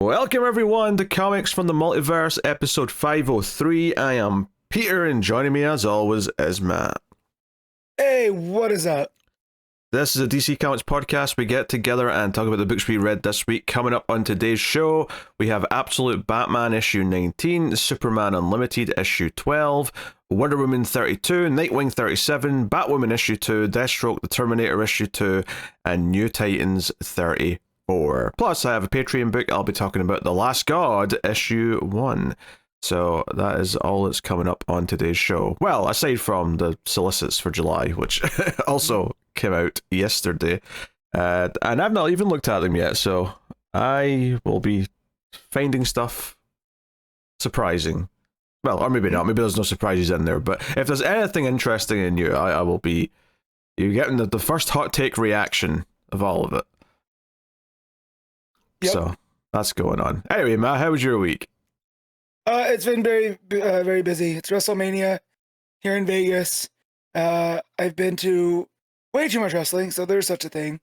Welcome everyone to Comics from the Multiverse, episode 503. I am Peter, and joining me as always is Matt. Hey, what is up? This is a DC Comics podcast. We get together and talk about the books we read this week. Coming up on today's show, we have Absolute Batman issue 19, Superman Unlimited issue 12, Wonder Woman 32, Nightwing 37, Batwoman issue 2, Deathstroke the Terminator issue 2, and New Titans 34. Plus, I have a Patreon book. I'll be talking about The Last God issue 1. So that is all that's coming up on today's show. Well, aside from the solicits for July, which also came out yesterday. And I've not even looked at them yet, so I will be finding stuff surprising. Well, or maybe not. Maybe there's no surprises in there. But if there's anything interesting in you, I will be... You're getting the first hot take reaction of all of it. Yep. So that's going on. Anyway, Matt, how was your week? It's been very busy. It's WrestleMania here in Vegas. I've been to way too much wrestling, so there's such a thing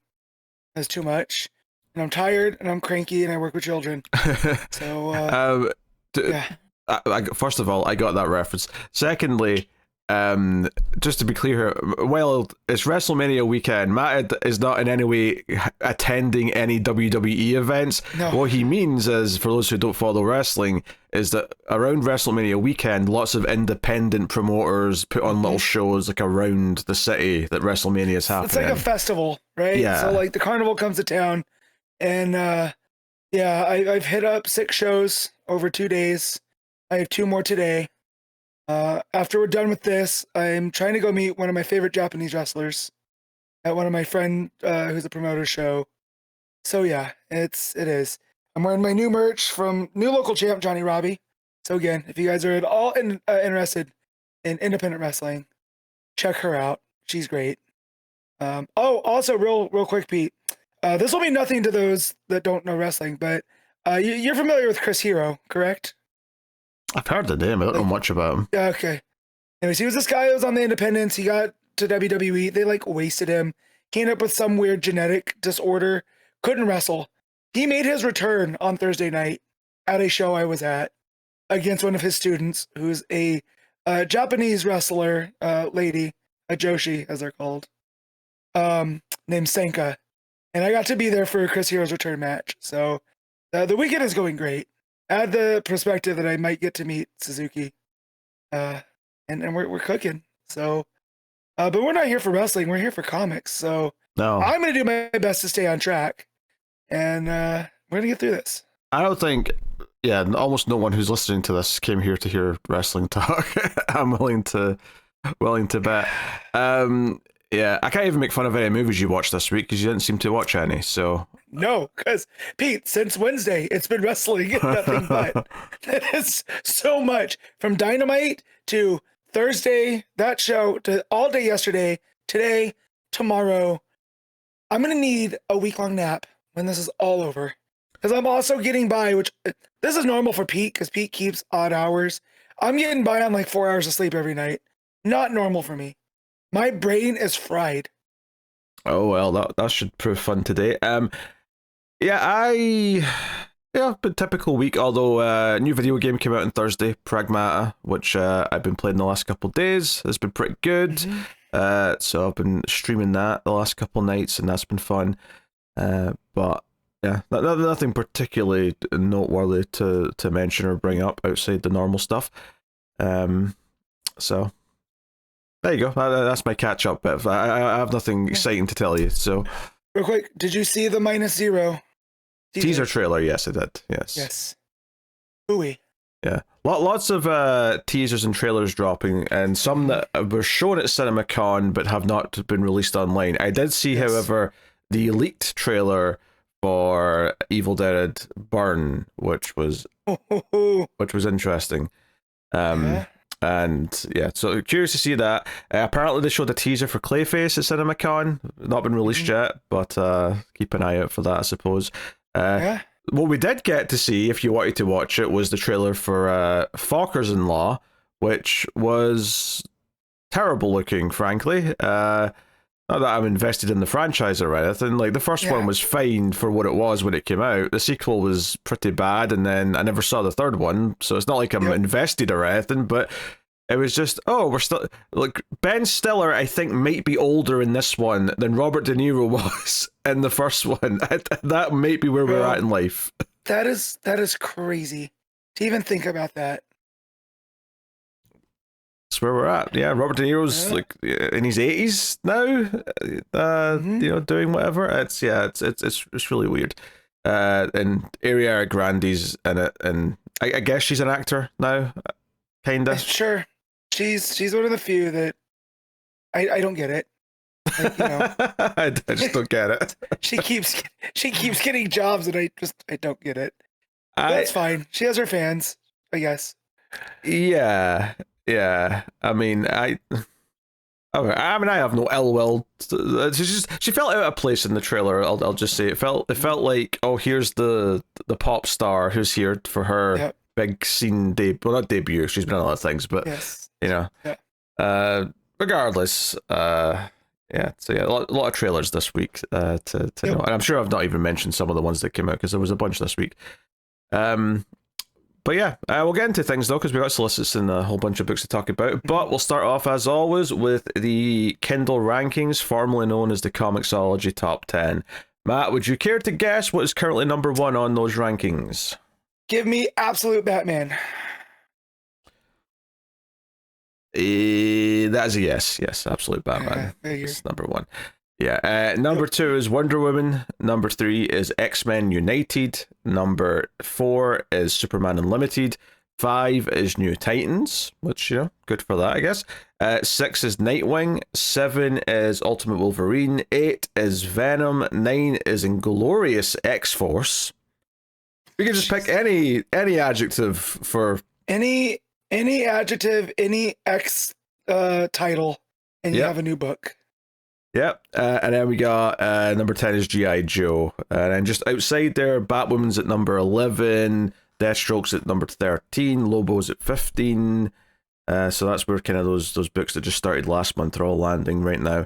as too much. And I'm tired, and I'm cranky, and I work with children. So, yeah. First of all, I got that reference. Secondly, just to be clear, while it's WrestleMania weekend, Matt is not in any way attending any WWE events. No. What he means is, for those who don't follow wrestling, is that around WrestleMania weekend, lots of independent promoters put on little shows like around the city that WrestleMania is happening. It's like a festival, right? Yeah. So like the carnival comes to town, and yeah, I've hit up 6 shows over 2 days. I have 2 more today. After we're done with this, I'm trying to go meet one of my favorite Japanese wrestlers at one of my friend who's a promoter show. So yeah, it is. I'm wearing my new merch from new local champ Johnny Robbie. So again, if you guys are at all interested in independent wrestling, check her out. She's great. Also real quick, Pete. This will mean nothing to those that don't know wrestling, but you're familiar with Chris Hero, correct? I've heard the name. I don't know much about him. Yeah, okay. Anyways, he was this guy who was on the Independents. He got to WWE. They wasted him. He ended up with some weird genetic disorder. Couldn't wrestle. He made his return on Thursday night at a show I was at against one of his students, who's a Japanese wrestler lady, a Joshi, as they're called, named Senka. And I got to be there for Chris Hero's return match. So the weekend is going great. Add the perspective that I might get to meet Suzuki, and we're cooking. So, but we're not here for wrestling. We're here for comics. So No, I'm gonna do my best to stay on track, and we're gonna get through this. I don't think. Yeah, almost no one who's listening to this came here to hear wrestling talk. I'm willing to bet. Yeah, I can't even make fun of any movies you watched this week because you didn't seem to watch any. So No, because Pete, since Wednesday, it's been wrestling and nothing but. It's so much from Dynamite to Thursday, that show, to all day yesterday, today, tomorrow. I'm gonna need a week-long nap when this is all over, because I'm also getting by, which this is normal for Pete because Pete keeps odd hours. I'm getting by on like 4 hours of sleep every night. Not normal for me. My brain is fried. oh well, that should prove fun today. But typical week. Although a new video game came out on Thursday, Pragmata, which I've been playing the last couple of days. It's been pretty good. So I've been streaming that the last couple of nights, and that's been fun. But yeah, nothing particularly noteworthy to mention or bring up outside the normal stuff. So there you go. That's my catch up bit. I have nothing exciting to tell you. So Real quick, did you see the -0 teaser trailer? Yes, I did. Yes. Yes. Ooey. Yeah. Lots of teasers and trailers dropping, and some that were shown at CinemaCon but have not been released online. I did see, however, the leaked trailer for Evil Dead Burn, which was interesting. And yeah, so curious to see that. Apparently they showed a teaser for Clayface at CinemaCon. Not been released yet, but keep an eye out for that, I suppose. What we did get to see, if you wanted to watch it, was the trailer for Fockers-in-Law, which was terrible looking, frankly. Not that I'm invested in the franchise or anything. Like, the first one was fine for what it was when it came out. The sequel was pretty bad, and then I never saw the third one, so it's not like I'm invested or anything, but it was just, we're still... Like, Ben Stiller, I think, might be older in this one than Robert De Niro was in the first one. That might be where we're at in life. That is crazy to even think about that. That's where we're at. Yeah, Robert De Niro's like in his 80s now, doing whatever. It's really weird. And Ariana Grande's in it, and I guess she's an actor now, kinda. Sure, she's one of the few that I don't get it. Like, I just don't get it. she keeps getting jobs, and I don't get it. That's fine. She has her fans, I guess. Yeah. I mean, I have no ill will. She felt out of place in the trailer. I'll just say it felt like, here's the pop star who's here for her big scene debut. Well, not debut. She's been in a lot of things, but regardless, So a lot of trailers this week to know, and I'm sure I've not even mentioned some of the ones that came out because there was a bunch this week. But yeah, we'll get into things though, because we got solicits and a whole bunch of books to talk about. But we'll start off, as always, with the Kindle rankings, formerly known as the Comixology Top 10. Matt, would you care to guess what is currently number 1 on those rankings? Give me Absolute Batman. That is a yes. Yes, Absolute Batman. It's number 1. Yeah. Number 2 is Wonder Woman. Number 3 is X-Men United. Number 4 is Superman Unlimited. 5 is New Titans, which, good for that, I guess. 6 is Nightwing. 7 is Ultimate Wolverine. 8 is Venom. 9 is Inglorious X-Force. We can just pick any adjective for... Any adjective, any X title, and you have a new book. Yep, and then we got number 10 is G.I. Joe. And then just outside there, Batwoman's at number 11, Deathstroke's at number 13, Lobo's at 15. So that's where kind of those books that just started last month are all landing right now.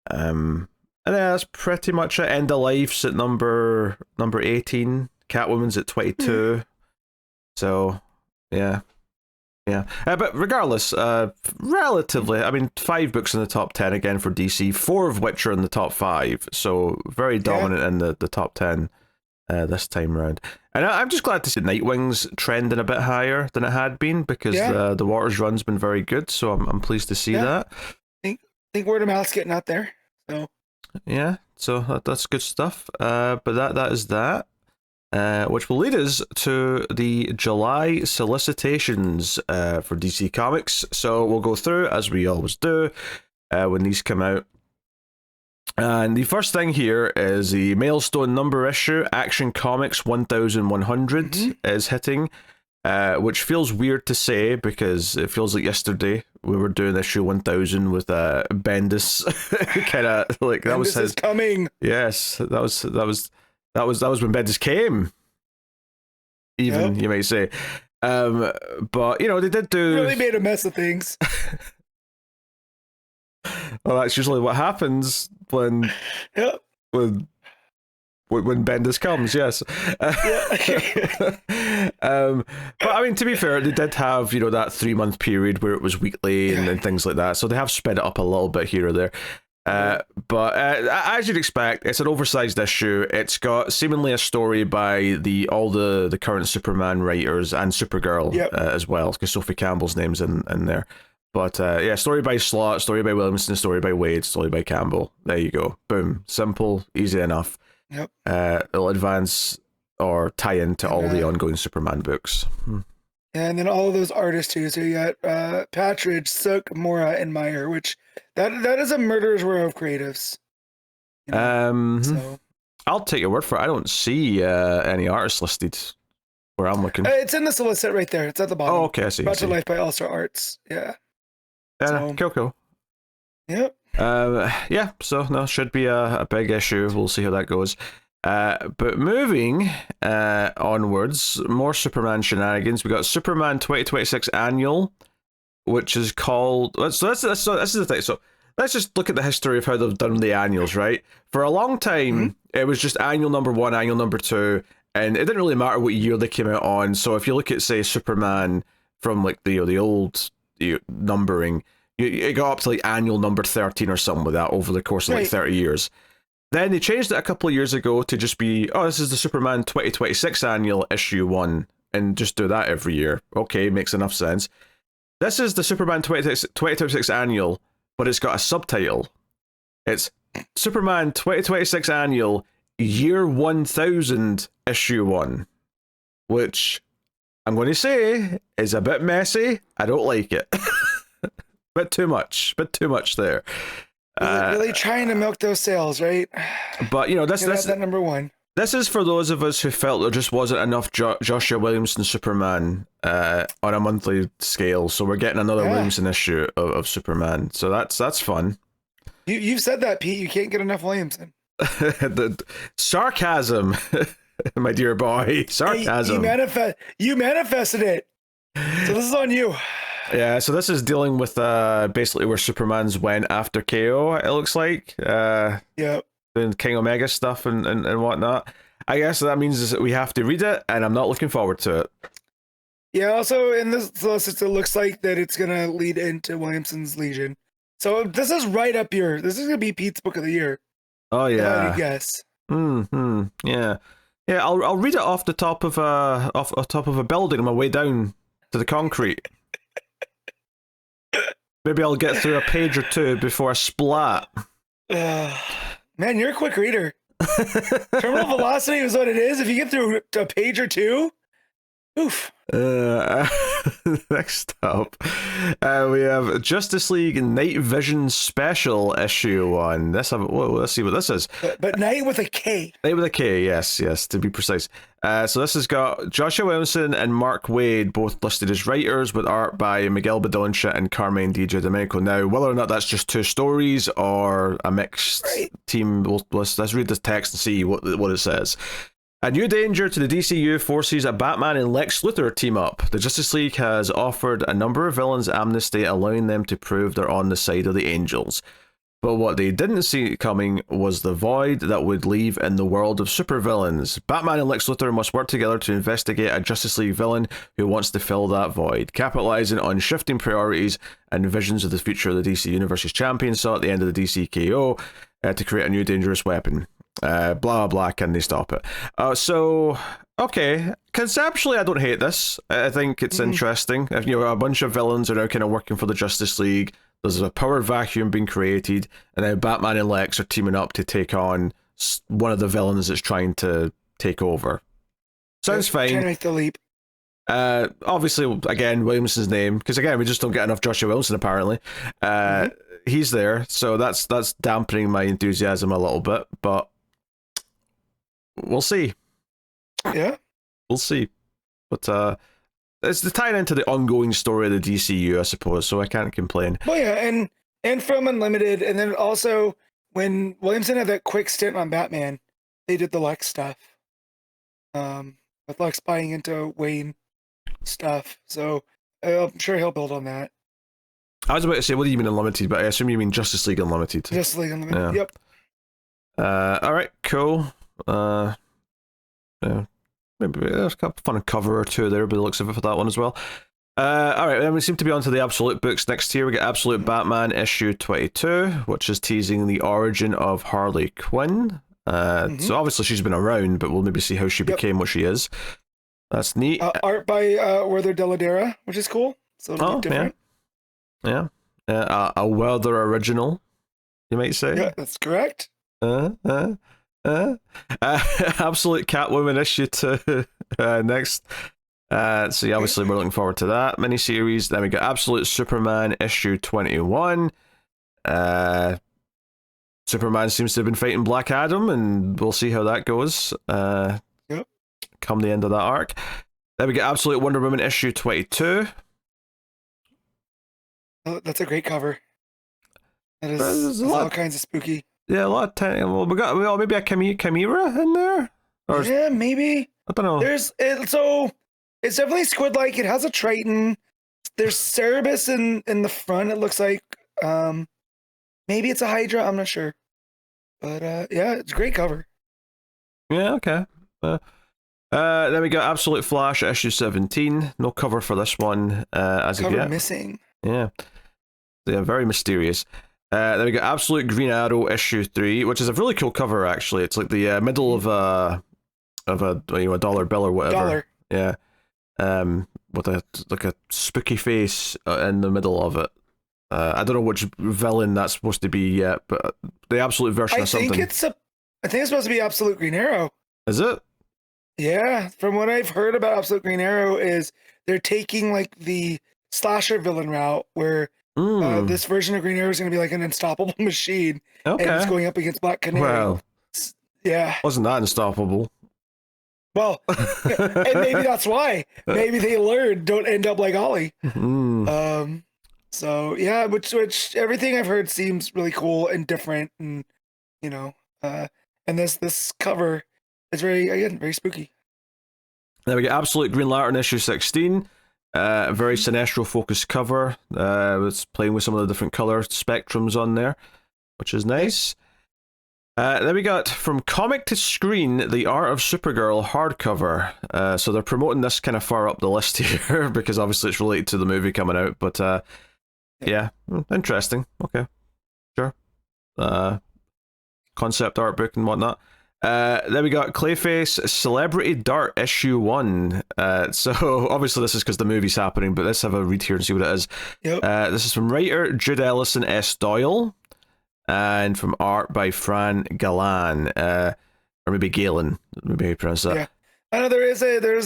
And then that's pretty much it. End of Life's at number 18, Catwoman's at 22. So, yeah. Yeah, but regardless, relatively, I mean, 5 books in the top 10 again for DC, 4 of which are in the top 5, so very dominant in the top 10 this time round. And I'm just glad to see Nightwing's trending a bit higher than it had been, because the Waters run's been very good, so I'm pleased to see that. I think word of mouth's getting out there. So yeah, so that's good stuff. But that is that. Which will lead us to the July solicitations for DC Comics. So we'll go through, as we always do, when these come out. And the first thing here is the milestone number issue, Action Comics 1100 is hitting, which feels weird to say because it feels like yesterday we were doing issue 1000 with Bendis. Kind of like that was his coming. Yes, that was when Bendis came, even, you might say. But, they did do... Really made a mess of things. Well, that's usually what happens when when Bendis comes, yes. But, I mean, to be fair, they did have, that 3-month period where it was weekly and things like that, so they have sped it up a little bit here or there. But as you'd expect, it's an oversized issue. It's got seemingly a story by all the current Superman writers and Supergirl as well, because Sophie Campbell's name's in there. But story by Slott, story by Williamson, story by Wade, story by Campbell. There you go. Boom. Simple, easy enough. It'll advance or tie into all the ongoing Superman books. And then all of those artists too. So you got Patridge, Sook, Mora, and Meyer, which that is a murderer's row of creatives. So I'll take your word for it. I don't see any artists listed where I'm looking. It's in the solicit right there. It's at the bottom. Oh, okay, I see. Brought to life by All Star Arts. Yeah. Cool. Yep. So no, should be a big issue. We'll see how that goes. But moving onwards, more Superman shenanigans. We got Superman 2026 Annual, which is called. So this is the thing. So let's just look at the history of how they've done the annuals, right? For a long time, it was just annual number 1, annual number 2, and it didn't really matter what year they came out on. So if you look at, say, Superman from like the old numbering, it got up to like annual number 13 or something like that over the course of like 30 years. Then they changed it a couple of years ago to just be, oh, this is the Superman 2026 annual issue 1, and just do that every year. Okay, makes enough sense. This is the Superman 2026 annual, but it's got a subtitle. It's Superman 2026 annual year 1000 issue 1, which I'm going to say is a bit messy. I don't like it. Bit too much there. Really trying to milk those sales, right? But that's that number 1. This is for those of us who felt there just wasn't enough Joshua Williamson Superman on a monthly scale, so we're getting another Williamson issue of Superman. So that's fun. You've said that, Pete. You can't get enough Williamson. The sarcasm, my dear boy. Sarcasm. Hey, you manifested it. So this is on you. Yeah, so this is dealing with basically where Superman's went after KO, it looks like. Doing King Omega stuff and whatnot. I guess that means that we have to read it, and I'm not looking forward to it. Yeah, also in this solicits, it looks like that it's going to lead into Williamson's Legion. So this is right up here. This is going to be Pete's Book of the Year. Oh, yeah. I guess. Yeah. Yeah, I'll read it off the top of a building on my way down to the concrete. Maybe I'll get through a page or two before I splat. Man, you're a quick reader. Terminal velocity is what it is. If you get through a page or two, oof. Next up, we have Justice League Night Vision Special Issue 1. Let's see what this is. But Night with a K. Night with a K, yes, to be precise. So this has got Joshua Williamson and Mark Waid both listed as writers, with art by Miguel Bedoncia and Carmine Di Giandomenico. Now, whether or not that's just 2 stories or a mixed team, let's read this text and see what it says. A new danger to the DCU forces a Batman and Lex Luthor team up. The Justice League has offered a number of villains amnesty, allowing them to prove they're on the side of the angels. But what they didn't see coming was the void that would leave in the world of supervillains. Batman and Lex Luthor must work together to investigate a Justice League villain who wants to fill that void, capitalizing on shifting priorities and visions of the future of the DC Universe's champion saw at the end of the DC KO to create a new dangerous weapon. Blah blah, can they stop it? Okay, conceptually I don't hate this. I think it's interesting. If a bunch of villains are now kind of working for the Justice League, there's a power vacuum being created, and now Batman and Lex are teaming up to take on one of the villains that's trying to take over. Sounds fine. Trying to make the leap. Obviously, again, Williamson's name, because again, we just don't get enough Joshua Williamson apparently. He's there, so that's dampening my enthusiasm a little bit, but we'll see. Yeah, we'll see. But it's the tying into the ongoing story of the DCU, I suppose. So I can't complain. Well, yeah, and from Unlimited, and then also when Williamson had that quick stint on Batman, they did the Lex stuff. With Lex buying into Wayne stuff, so I'm sure he'll build on that. I was about to say, what do you mean Unlimited? But I assume you mean Justice League Unlimited. Justice League Unlimited. Yeah. Yep. All right. Cool. Yeah. Maybe there's a fun cover or two there, but it looks of it for that one as well. All right, then we seem to be on to the Absolute books next year. We get Absolute Batman issue 22, which is teasing the origin of Harley Quinn. So obviously she's been around, but we'll maybe see how she became what she is. That's neat. Art by Werther Dell'Edera, which is cool. So it'll be different. Yeah. A Werther original, you might say. Yeah, that's correct. Absolute Catwoman issue 2 next. So yeah, obviously we're looking forward to that miniseries. Then we got Absolute Superman issue 21. Superman seems to have been fighting Black Adam, and we'll see how that goes. Come the end of that arc. Then we get Absolute Wonder Woman issue 22. Oh, that's a great cover. That is all kinds of spooky. Yeah, a lot of time. Well, we got maybe a Chimera in there. Or yeah, maybe. I don't know. So it's definitely squid-like. It has a Triton. There's Cerebus in the front. It looks like. Man, Maybe it's a Hydra. I'm not sure. But yeah, it's a great cover. Yeah, okay. Then we got Absolute Flash issue 17. No cover for this one as of Cover yet. missing. Yeah. Yeah, very mysterious. Then we got Absolute Green Arrow issue 3, which is a really cool cover actually. It's like the middle of a dollar bill or whatever. Dollar. Yeah. With a spooky face in the middle of it. I don't know which villain that's supposed to be yet, but the Absolute version of something. I think it's supposed to be Absolute Green Arrow. Is it? Yeah, from what I've heard about Absolute Green Arrow is they're taking like the slasher villain route where this version of Green Arrow is going to be like an unstoppable machine. Okay. And it's going up against Black Canary. Well, yeah. Wasn't that unstoppable? Well, and maybe that's why. Maybe they learned don't end up like Ollie. So yeah, which everything I've heard seems really cool and different, and and this cover is very spooky. Then we get Absolute Green Lantern issue 16. Very Sinestro focused cover. It's playing with some of the different color spectrums on there, which is nice. Then we got From Comic to Screen, The Art of Supergirl hardcover. So they're promoting this kind of far up the list here because obviously it's related to the movie coming out. But yeah, interesting. Okay, sure. Concept art book and whatnot. Then we got Clayface Celebrity Dirt issue 1. So obviously this is because the movie's happening, but let's have a read here and see what it is. Yep. This is from writer Jude Ellison S. Doyle, and from art by Fran Galan, or maybe Galen, maybe you pronounce that. Yeah, I know there's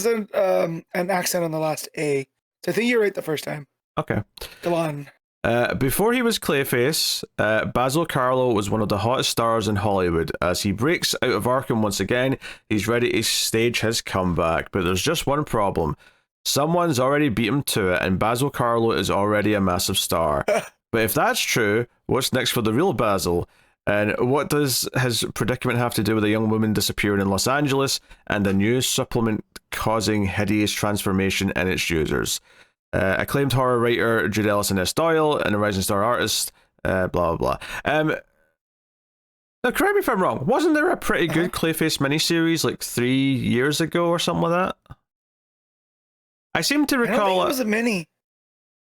an accent on the last A, so I think you're right the first time. Okay. Galan. Before he was Clayface, Basil Carlo was one of the hottest stars in Hollywood. As he breaks out of Arkham once again, he's ready to stage his comeback. But there's just one problem. Someone's already beat him to it, and Basil Carlo is already a massive star. But if that's true, what's next for the real Basil? And what does his predicament have to do with a young woman disappearing in Los Angeles and a new supplement causing hideous transformation in its users? Acclaimed horror writer Jude Ellison S. Doyle and a rising star artist, blah blah blah. Now, correct me if I'm wrong. Wasn't there a pretty good Clayface miniseries like 3 years ago or something like that? I seem to recall. I don't think it was a mini.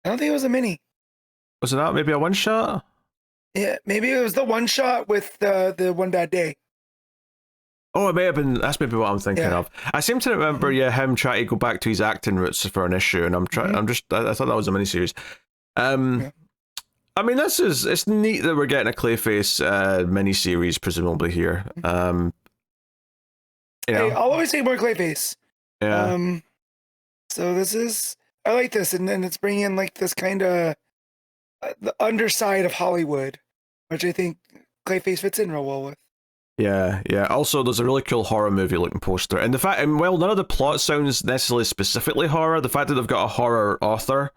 I don't think it was a mini. Was it not maybe a one shot? Yeah, maybe it was the one shot with the One Bad Day. Oh, it may have been. That's maybe what I'm thinking of. I seem to remember, him trying to go back to his acting roots for an issue, and I thought that was a miniseries. I mean, it's neat that we're getting a Clayface miniseries, presumably here. I'll always say more Clayface. Yeah. So I like this, and it's bringing in like this kind of the underside of Hollywood, which I think Clayface fits in real well with. Yeah. Also, there's a really cool horror movie looking poster. And the fact, none of the plot sounds necessarily specifically horror. The fact that they've got a horror author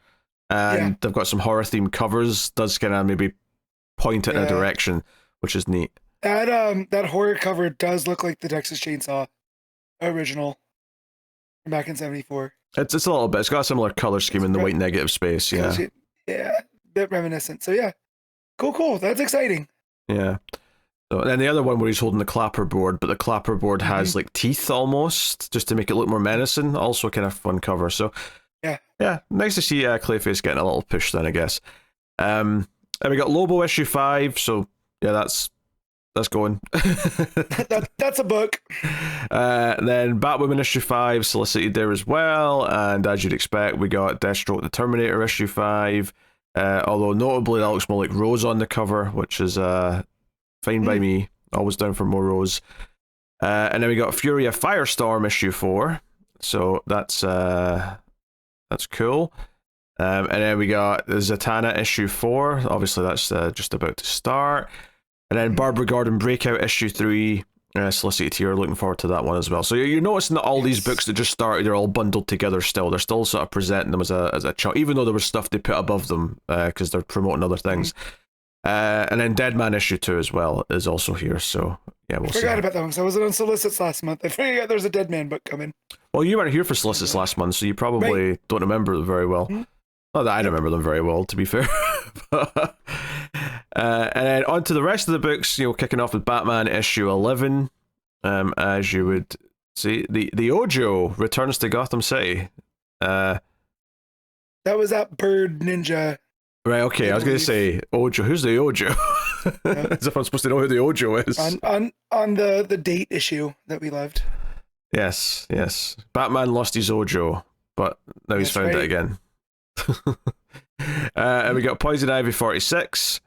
and they've got some horror themed covers does kind of maybe point it in a direction, which is neat. That horror cover does look like the Texas Chainsaw original from back in '74. It's a little bit. It's got a similar color scheme in the white negative space. Yeah. Yeah, bit reminiscent. So yeah, cool. That's exciting. Yeah. So, and then the other one where he's holding the clapperboard, but the clapperboard has like teeth almost, just to make it look more menacing. Also, kind of fun cover. So, yeah, nice to see Clayface getting a little push then, I guess. And we got Lobo issue 5. So, yeah, that's going. That's a book. Then Batwoman issue 5 solicited there as well, and as you'd expect, we got Deathstroke the Terminator issue 5. Although notably, that looks more like Rose on the cover, which is fine by me. Always down for more Rose. And then we got Fury of Firestorm issue 4. So that's cool. And then we got Zatanna issue 4. Obviously, that's just about to start. And then Barbara Gordon Breakout issue 3. Solicited here. Looking forward to that one as well. So you're noticing that all these books that just started are all bundled together still. They're still sort of presenting them as a chunk, even though there was stuff they put above them because they're promoting other things. And then Deadman issue 2 as well is also here. So yeah, we'll see. I forgot about that one. So I was on Solicits last month. I forgot there's a Deadman book coming. Well, you weren't here for Solicits last month, so you probably don't remember them very well. Not that I remember them very well, to be fair. And then on to the rest of the books, kicking off with Batman issue 11. As you would see, the Ojo returns to Gotham City. That was that bird ninja. Right, okay, I was going to say, Ojo. Who's the Ojo? As if I'm supposed to know who the Ojo is. On the date issue that we loved. Yes. Batman lost his Ojo, but now he's found it again. And we got Poison Ivy 46.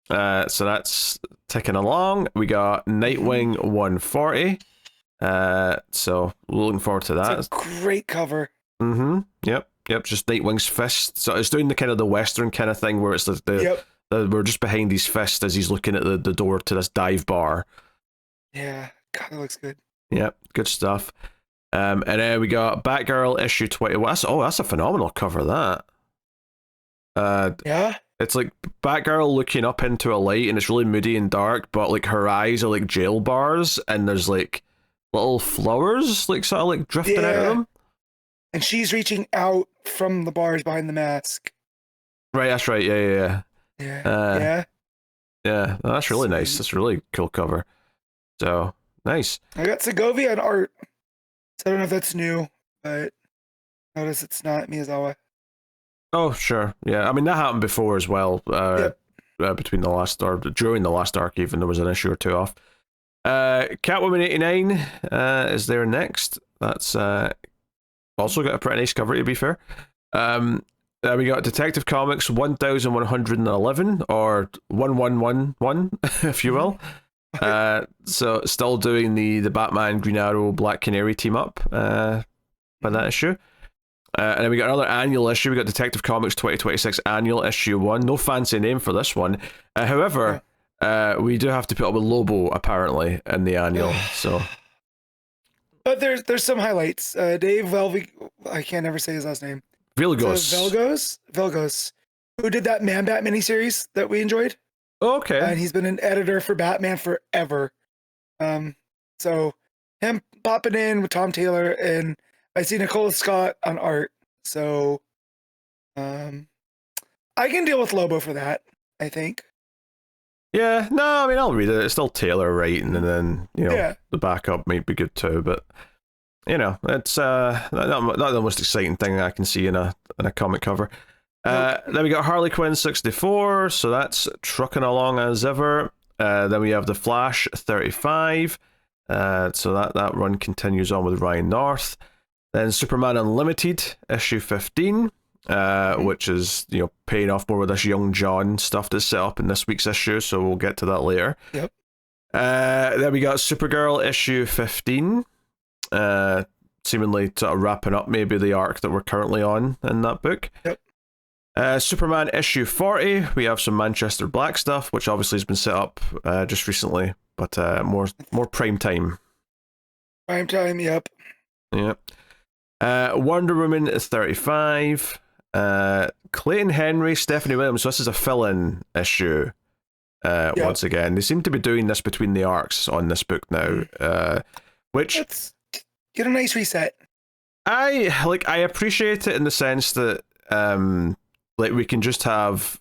So that's ticking along. We got Nightwing 140. So looking forward to that. It's a great cover. Yep. Just Nightwing's fist. So it's doing the kind of the Western kind of thing where it's we're just behind his fist as he's looking at the door to this dive bar. Yeah, God, it looks good. Yep, good stuff. And then we got Batgirl issue 21. That's a phenomenal cover, that. Yeah? It's like Batgirl looking up into a light and it's really moody and dark, but like her eyes are like jail bars and there's like little flowers like sort of like drifting out of them. And she's reaching out from the bars behind the mask. Right, that's right. Yeah. Yeah, that's really nice. That's a really cool cover. So, nice. I got Segovia on art. So I don't know if that's new, but notice it's not Miyazawa. Oh, sure. Yeah, I mean, that happened before as well. Between the last, or during the last arc even, there was an issue or two off. Catwoman 89 is there next. That's also got a pretty nice cover, to be fair. We got Detective Comics 1111, or 1111, if you will. So still doing the Batman, Green Arrow, Black Canary team up by that issue. And then we got another annual issue. We got Detective Comics 2026 annual issue 1. No fancy name for this one. However, we do have to put up with Lobo apparently in the annual. So, but there's some highlights. Dave Velvig, I can't ever say his last name. Velgos, who did that Man Bat miniseries that we enjoyed. Okay. And he's been an editor for Batman forever. So him popping in with Tom Taylor, and I see Nicola Scott on art. So I can deal with Lobo for that, I think. Yeah, no, I mean, I'll read it. It's still Taylor writing, and then, the backup might be good too, but, it's not the most exciting thing I can see in a comic cover. Then we got Harley Quinn 64, so that's trucking along as ever. Then we have The Flash 35, so that run continues on with Ryan North. Then Superman Unlimited issue 15, which is paying off more with this young John stuff that's set up in this week's issue, so we'll get to that later. Yep. Then we got Supergirl issue 15, seemingly sort of wrapping up maybe the arc that we're currently on in that book. Yep. Superman issue 40, we have some Manchester Black stuff, which obviously has been set up just recently, but more prime time. Prime time, yep. Yep. Wonder Woman 35, Clayton Henry, Stephanie Williams. So this is a fill-in issue. Once again, they seem to be doing this between the arcs on this book now, which let's get a nice reset. I appreciate it in the sense that we can just have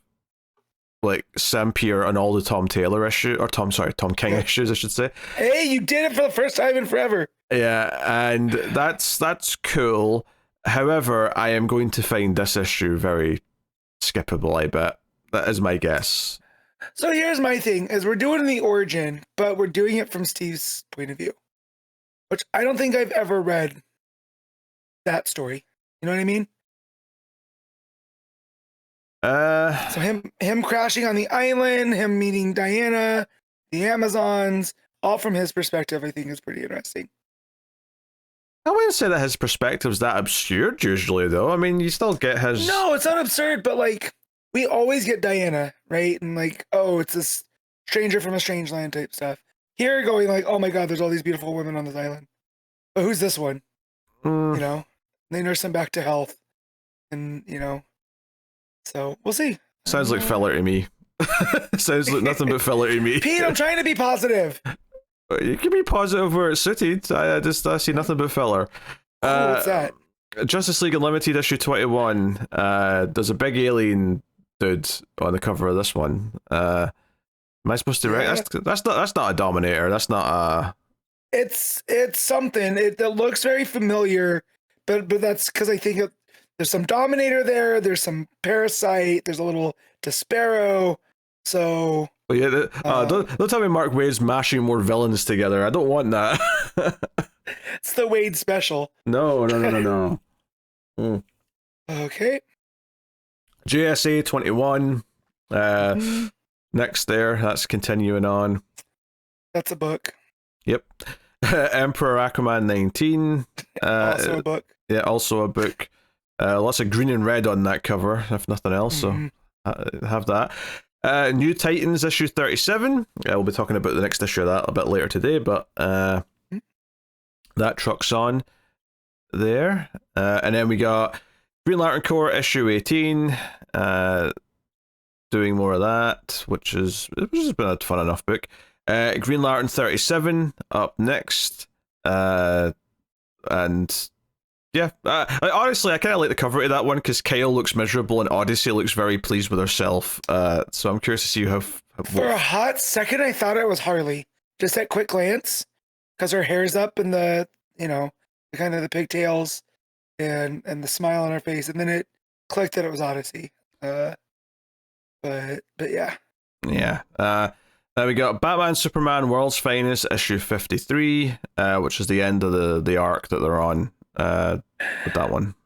Sampere on all the Tom Taylor Tom King issues, I should say. Hey, you did it for the first time in forever. Yeah, and that's cool. However, I am going to find this issue very skippable, I bet. That is my guess. So here's my thing, is we're doing the origin, but we're doing it from Steve's point of view. Which I don't think I've ever read that story. You know what I mean? So him crashing on the island, him meeting Diana, the Amazons, all from his perspective, I think is pretty interesting. I wouldn't say that his perspective's that absurd usually, though. I mean, you still get his... No, it's not absurd, but we always get Diana, right? And it's this stranger from a strange land type stuff. Here going oh my God, there's all these beautiful women on this island. But who's this one? They nurse him back to health. And, so we'll see. Sounds like filler to me. Sounds like nothing but filler to me. Pete, I'm trying to be positive. You can be positive where it's suited. I see nothing but filler. What's that? Justice League Unlimited issue 21. There's a big alien dude on the cover of this one. Am I supposed to Yeah. that's not a Dominator. That's not a. It's something. It looks very familiar, but that's because I think there's some Dominator there. There's some Parasite. There's a little Despero. So. Oh yeah, don't tell me Mark Waid's mashing more villains together. I don't want that. It's the Wade special. No. Okay. JSA 21. Next there, that's continuing on. That's a book. Yep. Emperor Aquaman 19. Also a book. Yeah, also a book. Lots of green and red on that cover, if nothing else. So have that. New Titans issue 37. We'll be talking about the next issue of that a bit later today, but that trucks on there. And then we got Green Lantern Corps issue 18. Doing more of that, which has been a fun enough book. Green Lantern 37 up next. And yeah, honestly, I kind of like the cover of that one because Kyle looks miserable and Odyssey looks very pleased with herself. So I'm curious to see how for a hot second, I thought it was Harley. Just at quick glance, because her hair's up and the kind of the pigtails and the smile on her face, and then it clicked that it was Odyssey. But yeah. Yeah. Then we got Batman Superman World's Finest issue 53, which is the end of the arc that they're on with that one.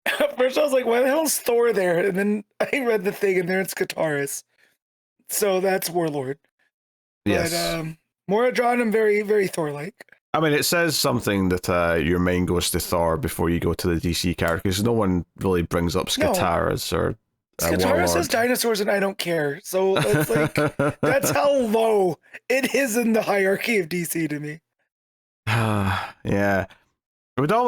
At first I was like, why the hell is Thor there? And then I read the thing and there it's Kataris. So that's Warlord. Yes. But Mora drawn him very, very Thor-like. I mean, it says something that your mind goes to Thor before you go to the DC characters. No one really brings up Skataris or Skataris says dinosaurs and I don't care. So it's like, that's how low it is in the hierarchy of DC to me. Yeah. Do you know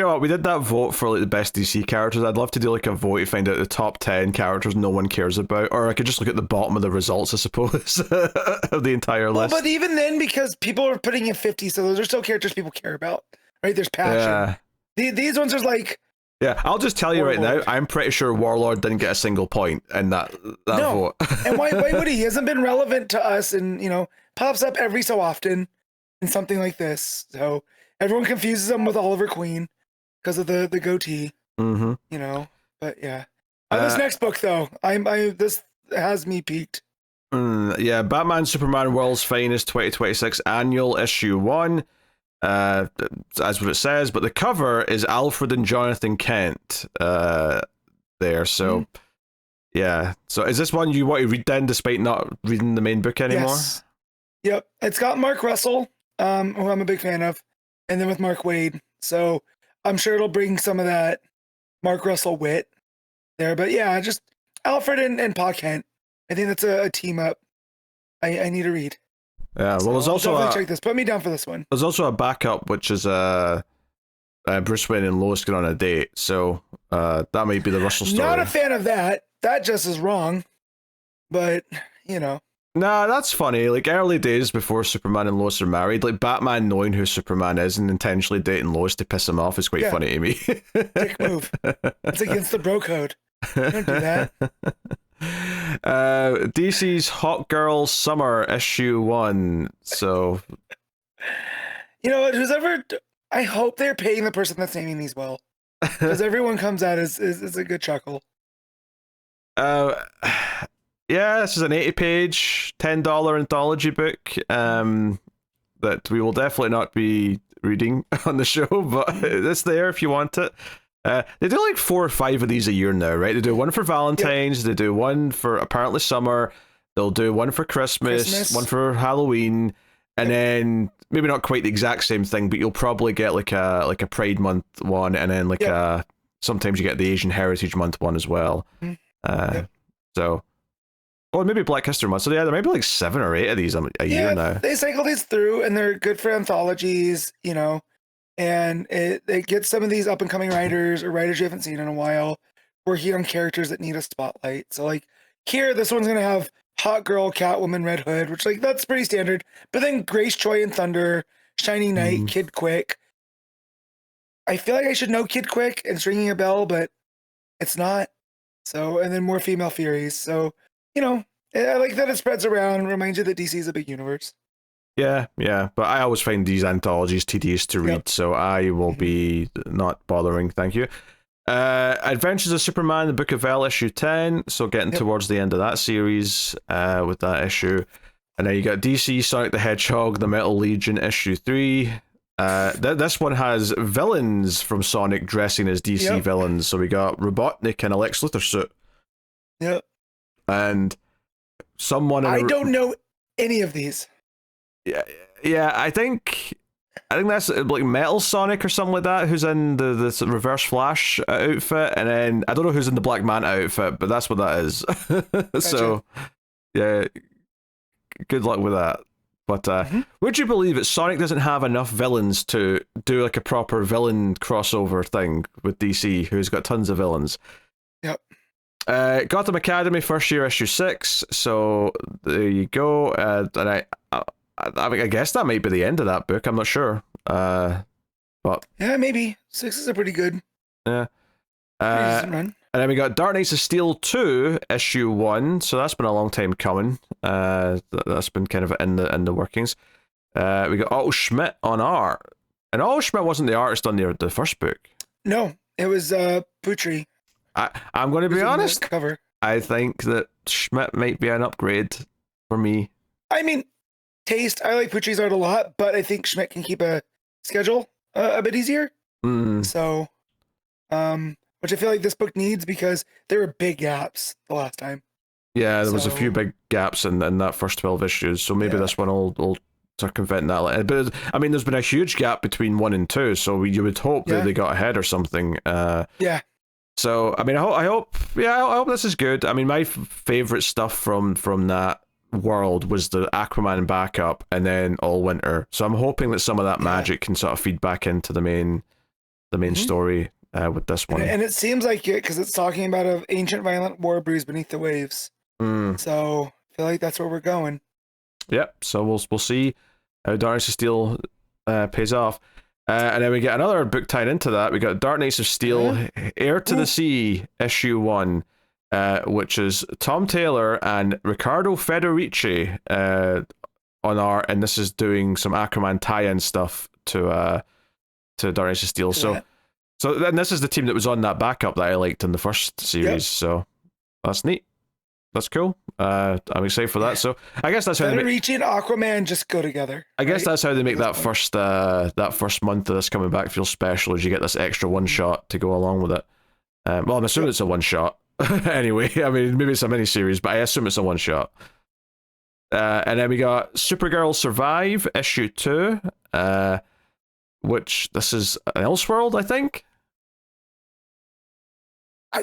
what? We did that vote for like the best DC characters. I'd love to do like a vote to find out the top 10 characters no one cares about, or I could just look at the bottom of the results, I suppose, of the entire list. But even then, because people are putting in 50, so those are still characters people care about, right? There's passion. Yeah. These ones are like. Yeah, I'll just tell you right now, I'm pretty sure Warlord didn't get a single point in that vote. And why would he? He hasn't been relevant to us, and pops up every so often in something like this. So everyone confuses him with Oliver Queen because of the goatee. Mm-hmm. But yeah. This next book though, this has me peaked. Yeah, Batman Superman World's Finest 2026 Annual Issue 1. As what it says, but the cover is Alfred and Jonathan Kent there. So yeah. So is this one you want to read then, despite not reading the main book anymore? Yes. Yep. It's got Mark Russell, who I'm a big fan of, and then with Mark Waid. So I'm sure it'll bring some of that Mark Russell wit there. But yeah, just Alfred and Pa Kent. I think that's a team up I need to read. Yeah, well, there's also check this. Put me down for this one. There's also a backup, which is Bruce Wayne and Lois get on a date. So that might be the Russell story. Not a fan of that. That just is wrong. But Nah, that's funny. Like early days before Superman and Lois are married, like Batman knowing who Superman is and intentionally dating Lois to piss him off is quite funny to me. Dick move. It's against the bro code. Don't do that. DC's Hot Girl Summer issue 1. So I hope they're paying the person that's naming these well, because everyone comes out is a good chuckle. Yeah, this is an 80-page $10 anthology book that we will definitely not be reading on the show, but it's there if you want it. They do like 4 or 5 of these a year now, right? They do one for Valentine's, They do one for apparently summer, they'll do one for Christmas. One for Halloween, and then maybe not quite the exact same thing, but you'll probably get like a Pride Month one, and then sometimes you get the Asian Heritage Month one as well. So, or maybe Black History Month. So yeah, there might be like 7 or 8 of these a year now. They cycle these through, and they're good for anthologies, and it gets some of these up and coming writers or writers you haven't seen in a while working on characters that need a spotlight. So like here, this one's gonna have Hot Girl, Catwoman, Red Hood, which like that's pretty standard. But then Grace Choi and Thunder, Shining Knight, Kid Quick. I feel like I should know Kid Quick and ringing a bell, but it's not. So, and then more female Furies. So, I like that it spreads around, reminds you that DC is a big universe. Yeah, but I always find these anthologies tedious to read, so I will be not bothering, thank you. Adventures of Superman, the Book of El, issue 10, so getting towards the end of that series with that issue. And then you got DC Sonic the Hedgehog, the Metal Legion, issue 3. This one has villains from Sonic dressing as DC villains, so we got Robotnik in a Lex Luthor suit. Yep. And someone... I don't know any of these. Yeah, I think that's like Metal Sonic or something like that, who's in the Reverse Flash outfit, and then I don't know who's in the Black Manta outfit, but that's what that is. Gotcha. So, yeah, good luck with that. But would you believe that Sonic doesn't have enough villains to do like a proper villain crossover thing with DC, who's got tons of villains? Yep. Gotham Academy, first year, issue 6. So there you go. And I guess that might be the end of that book. I'm not sure. But yeah, maybe 6 is a pretty good. Yeah. Decent run. And then we got Dark Knights of Steel 2, issue 1. So that's been a long time coming. That's been kind of in the workings. We got Otto Schmidt on art, and Otto Schmidt wasn't the artist on the first book. No, it was Putri. I'm going to be honest. Cover. I think that Schmidt might be an upgrade for me. I mean, taste. I like Putri's art a lot, but I think Schmidt can keep a schedule a bit easier. So, which I feel like this book needs because there were big gaps the last time. Yeah, there was a few big gaps in that first 12 issues, so maybe this one will circumvent that. But I mean, there's been a huge gap between 1 and 2, so you would hope that they got ahead or something. Yeah. So I mean, I hope this is good. I mean, my favorite stuff from that world was the Aquaman backup and then All Winter. So I'm hoping that some of that magic can sort of feed back into the main story with this one. And it seems like it because it's talking about an ancient violent war bruised beneath the waves. So I feel like that's where we're going. Yep. So we'll see how Dark Knights of Steel pays off. And then we get another book tied into that. We got Dark Knights of Steel, Heir to the Sea, issue 1, which is Tom Taylor and Riccardo Federici on art, and this is doing some Aquaman tie-in stuff to Dark Knights of Steel. So then this is the team that was on that backup that I liked in the first series. So that's neat. That's cool. I'm excited for that. So I guess that's how Federici and Aquaman just go together. I guess that's how they make that first month of this coming back feel special, as you get this extra one shot to go along with it. Well, I'm assuming it's a one shot. Anyway, I mean, maybe it's a mini-series, but I assume it's a one shot. And then we got Supergirl Survive, issue 2, which this is an Elseworld, I think.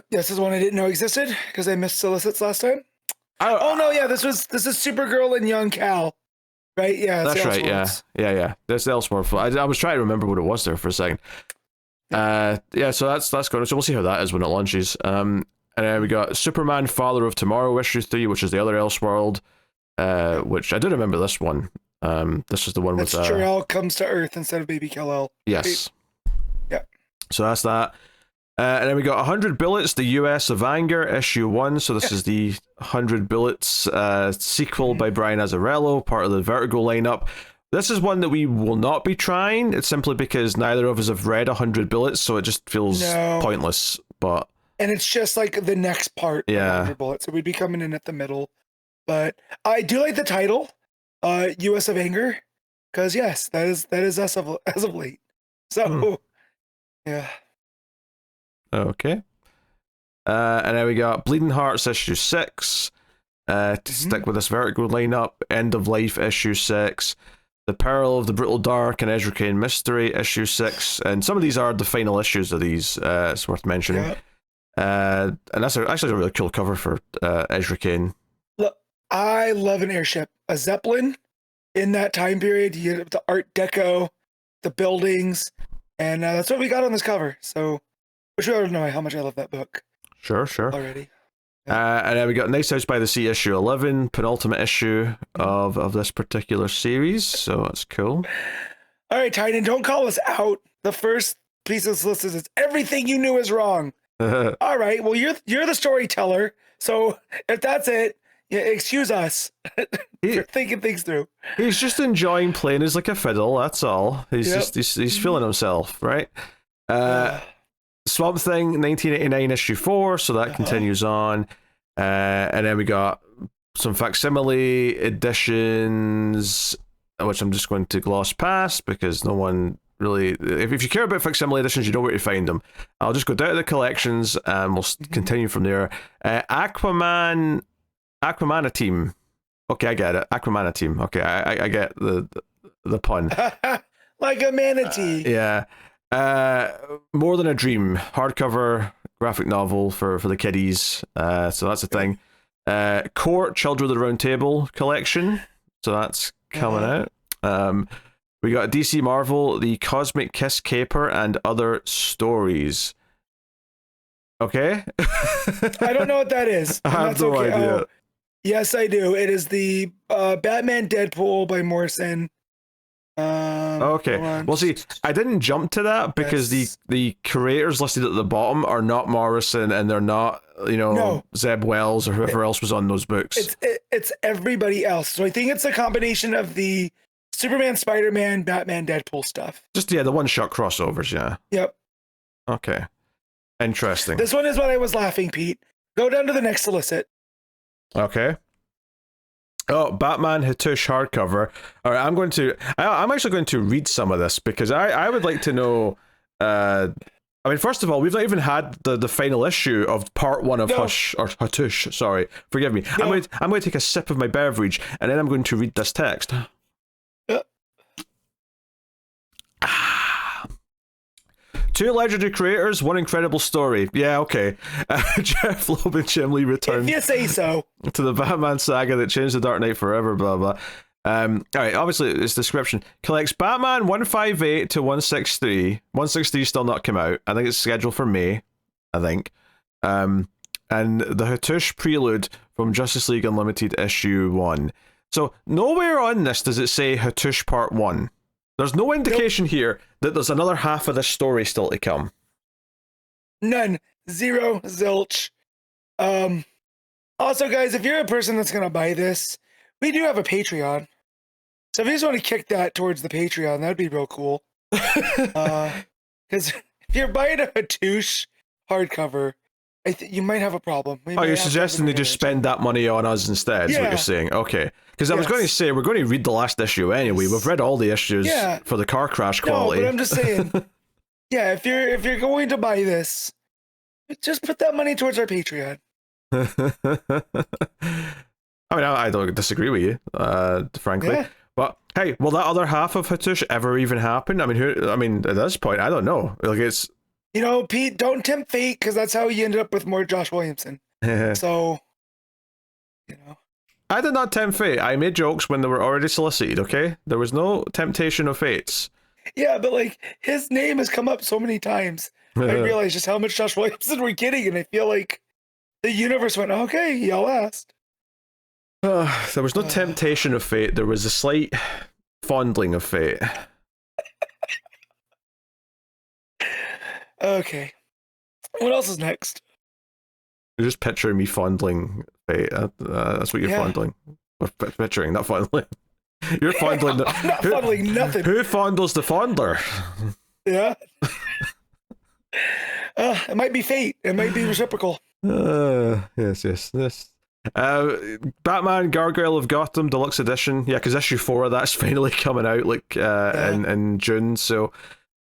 This is one I didn't know existed because I missed Solicits last time. This is Supergirl and Young Cal, right? Yeah, that's right. Yeah. That's the Elseworld. I was trying to remember what it was there for a second. So that's good. So we'll see how that is when it launches. And then we got Superman Father of Tomorrow, issue 3, which is the other Elseworld, which I do remember this one. This is the one with Jor-El comes to Earth instead of Baby Kal-El. Yes. Yeah. So that's that. And then we got 100 Bullets, the US of Anger, issue 1. So this is the 100 Bullets sequel by Brian Azzarello, part of the Vertigo lineup. This is one that we will not be trying. It's simply because neither of us have read 100 Bullets, so it just feels pointless. And it's just like the next part of 100 Bullets. So we'd be coming in at the middle. But I do like the title, US of Anger, because yes, that is us as of late. So, yeah. Okay. And then we got Bleeding Hearts, issue 6. To stick with this Vertigo lineup, End of Life, issue 6. The Peril of the Brutal Dark and Ezra Kane Mystery, issue 6. And some of these are the final issues of these. It's worth mentioning. And that's actually a really cool cover for Ezra Kane. Look, I love an airship. A Zeppelin in that time period. You get the Art Deco, the buildings, and that's what we got on this cover. So, which I don't know how much I love that book. Sure. Already. And then we got Nice House by the Sea, issue 11, penultimate issue of this particular series. So that's cool. All right, Titan, don't call us out. The first piece of this list is everything you knew is wrong. All right, well, you're the storyteller. So if that's it, Yeah, excuse us for thinking things through. He's just enjoying playing as like a fiddle. That's all. He's feeling himself, right? Swamp Thing, 1989 issue 4. So that continues on, and then we got some facsimile editions, which I'm just going to gloss past because no one really. If you care about facsimile editions, you know where to find them. I'll just go down to the collections and we'll continue from there. Aquamana team. Okay, I get it. Aquamana team. Okay, I get the pun. Like a manatee. Yeah. More Than a Dream, hardcover graphic novel for the kiddies. So that's a thing. Court Children of the Round Table collection. So that's coming out. We got DC Marvel, The Cosmic Kiss Caper and Other Stories. Okay. I don't know what that is. I have no idea. Oh, yes, I do. It is the Batman Deadpool by Morrison. Okay. Well, see, I didn't jump to that because the creators listed at the bottom are not Morrison and they're not, Zeb Wells or whoever else was on those books. It's everybody else. So I think it's a combination of the Superman, Spider-Man, Batman, Deadpool stuff. Just, the one-shot crossovers, yeah. Yep. Okay. Interesting. This one is what I was laughing, Pete. Go down to the next solicit. Okay. Oh, Batman Hatush hardcover. All right, I'm actually going to read some of this because I would like to know. First of all, we've not even had the final issue of part 1 of Hatush. Sorry, forgive me. No. I'm going to take a sip of my beverage and then I'm going to read this text. Two legendary creators, one incredible story. Yeah, okay. Jeff Loeb and Jim Lee return. If you say so. To the Batman saga that changed the Dark Knight forever, blah, blah. All right, obviously, it's description. Collects Batman 158 to 163. 163 still not come out. I think it's scheduled for May, I think. And the Hatush Prelude from Justice League Unlimited issue 1. So, nowhere on this does it say Hatush Part 1. There's no indication here that there's another half of this story still to come. None. Zero. Zilch. Also, guys, if you're a person that's going to buy this, we do have a Patreon. So if you just want to kick that towards the Patreon, that'd be real cool. Because if you're buying a Hatush hardcover, you might have a problem. You're suggesting they just spend that money on us instead, is what you're saying. Okay. Because I was going to say, we're going to read the last issue anyway. We've read all the issues for the car crash quality. No, but I'm just saying, if you're going to buy this, just put that money towards our Patreon. I don't disagree with you, frankly. Yeah. But hey, will that other half of Hatush ever even happen? At this point, I don't know. Like, it's... Pete, don't tempt fate, because that's how you ended up with more Josh Williamson. So, I did not tempt fate. I made jokes when they were already solicited, okay? There was no temptation of fates. Yeah, but, his name has come up so many times. I realized just how much Josh Williamson we're getting, and I feel like the universe went, okay, y'all asked. There was no temptation of fate. There was a slight fondling of fate. Okay. What else is next? You're just picturing me fondling fate. That's what you're fondling. Or picturing, not fondling. You're fondling. I'm not fondling nothing. Who fondles the fondler? Yeah. It might be fate. It might be reciprocal. Yes. Batman Gargoyle of Gotham Deluxe Edition. Yeah, because issue 4 of that's finally coming out in June. So,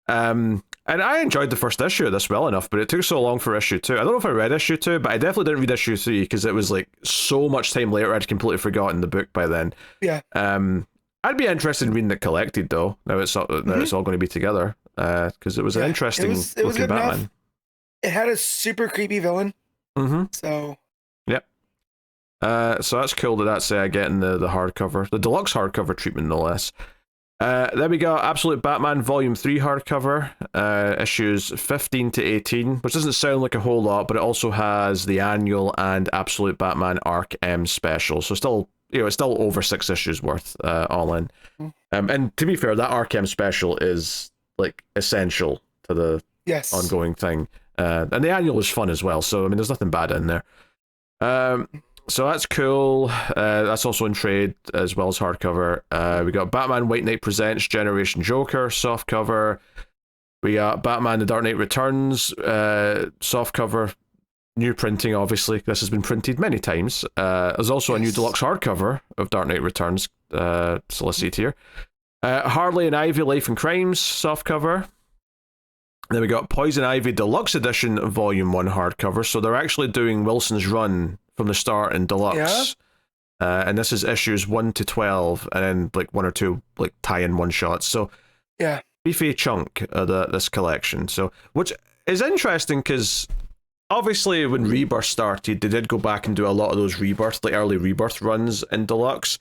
and I enjoyed the first issue of this well enough, but it took so long for issue 2. I don't know if I read issue 2, but I definitely didn't read issue 3 because it was so much time later I'd completely forgotten the book by then. Yeah. I'd be interested in reading it collected though. Now it's all going to be together because it was an interesting looking Batman. Enough. It had a super creepy villain. Mm-hmm. So. Yep. So that's cool that's getting the hardcover, the deluxe hardcover treatment no less. Then we got Absolute Batman Volume 3 hardcover, issues 15 to 18, which doesn't sound like a whole lot, but it also has the annual and Absolute Batman Arc M special, so still, it's still over 6 issues worth, all in. And to be fair, that Arc M special is essential to the ongoing thing. And the annual is fun as well, so there's nothing bad in there. So that's cool. That's also in trade as well as hardcover. We got Batman White Knight Presents Generation Joker softcover. We got Batman The Dark Knight Returns softcover. New printing, obviously. This has been printed many times. There's also a new deluxe hardcover of Dark Knight Returns, solicited here. Harley and Ivy Life and Crimes softcover. Then we got Poison Ivy Deluxe Edition Volume 1 hardcover. So they're actually doing Wilson's run from the start in deluxe. Yeah. And this is issues 1 to 12, and then like 1 or 2 like tie-in one-shots. So yeah, beefy chunk of this collection. So, which is interesting because obviously when Rebirth started, they did go back and do a lot of those Rebirth, like early Rebirth runs in deluxe.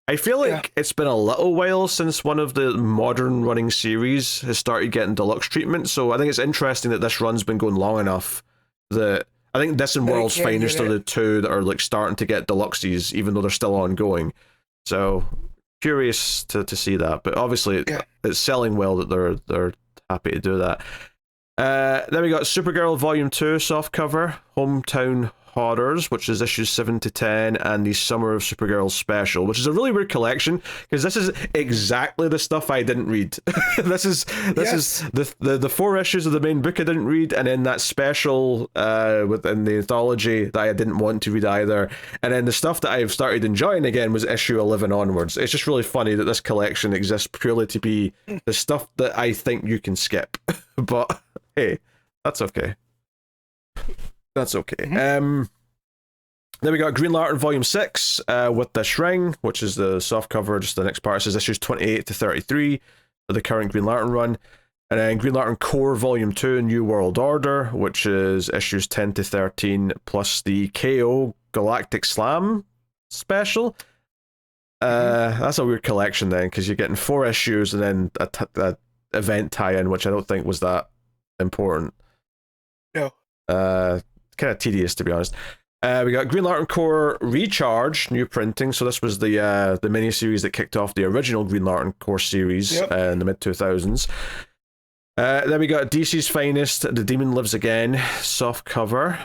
I feel like it's been a little while since one of the modern running series has started getting deluxe treatment, so I think it's interesting that this run's been going long enough that I think this and World's Finest are the two that are like starting to get deluxes, even though they're still ongoing. So curious to see that, but obviously it's selling well that they're happy to do that. Then we got Supergirl Volume 2 softcover, Hometown Horrors, which is issues 7 to 10, and the Summer of Supergirl special, which is a really weird collection because this is exactly the stuff I didn't read. this is the 4 issues of the main book I didn't read, and then that special within the anthology that I didn't want to read either, and then the stuff that I've started enjoying again was issue 11 onwards. It's just really funny that this collection exists purely to be the stuff that I think you can skip. But hey, that's okay. That's okay. Then we got Green Lantern Volume 6 with this ring, which is the soft cover, just the next part. It says issues 28 to 33 of the current Green Lantern run. And then Green Lantern Corps Volume 2, New World Order, which is issues 10 to 13, plus the KO Galactic Slam special. That's a weird collection then, because you're getting 4 issues and then a event tie-in, which I don't think was that important. No. Kind of tedious, to be honest. We got Green Lantern Corps Recharge, new printing. So this was the miniseries that kicked off the original Green Lantern Corps series in the mid-2000s. Then we got DC's Finest, The Demon Lives Again, soft cover,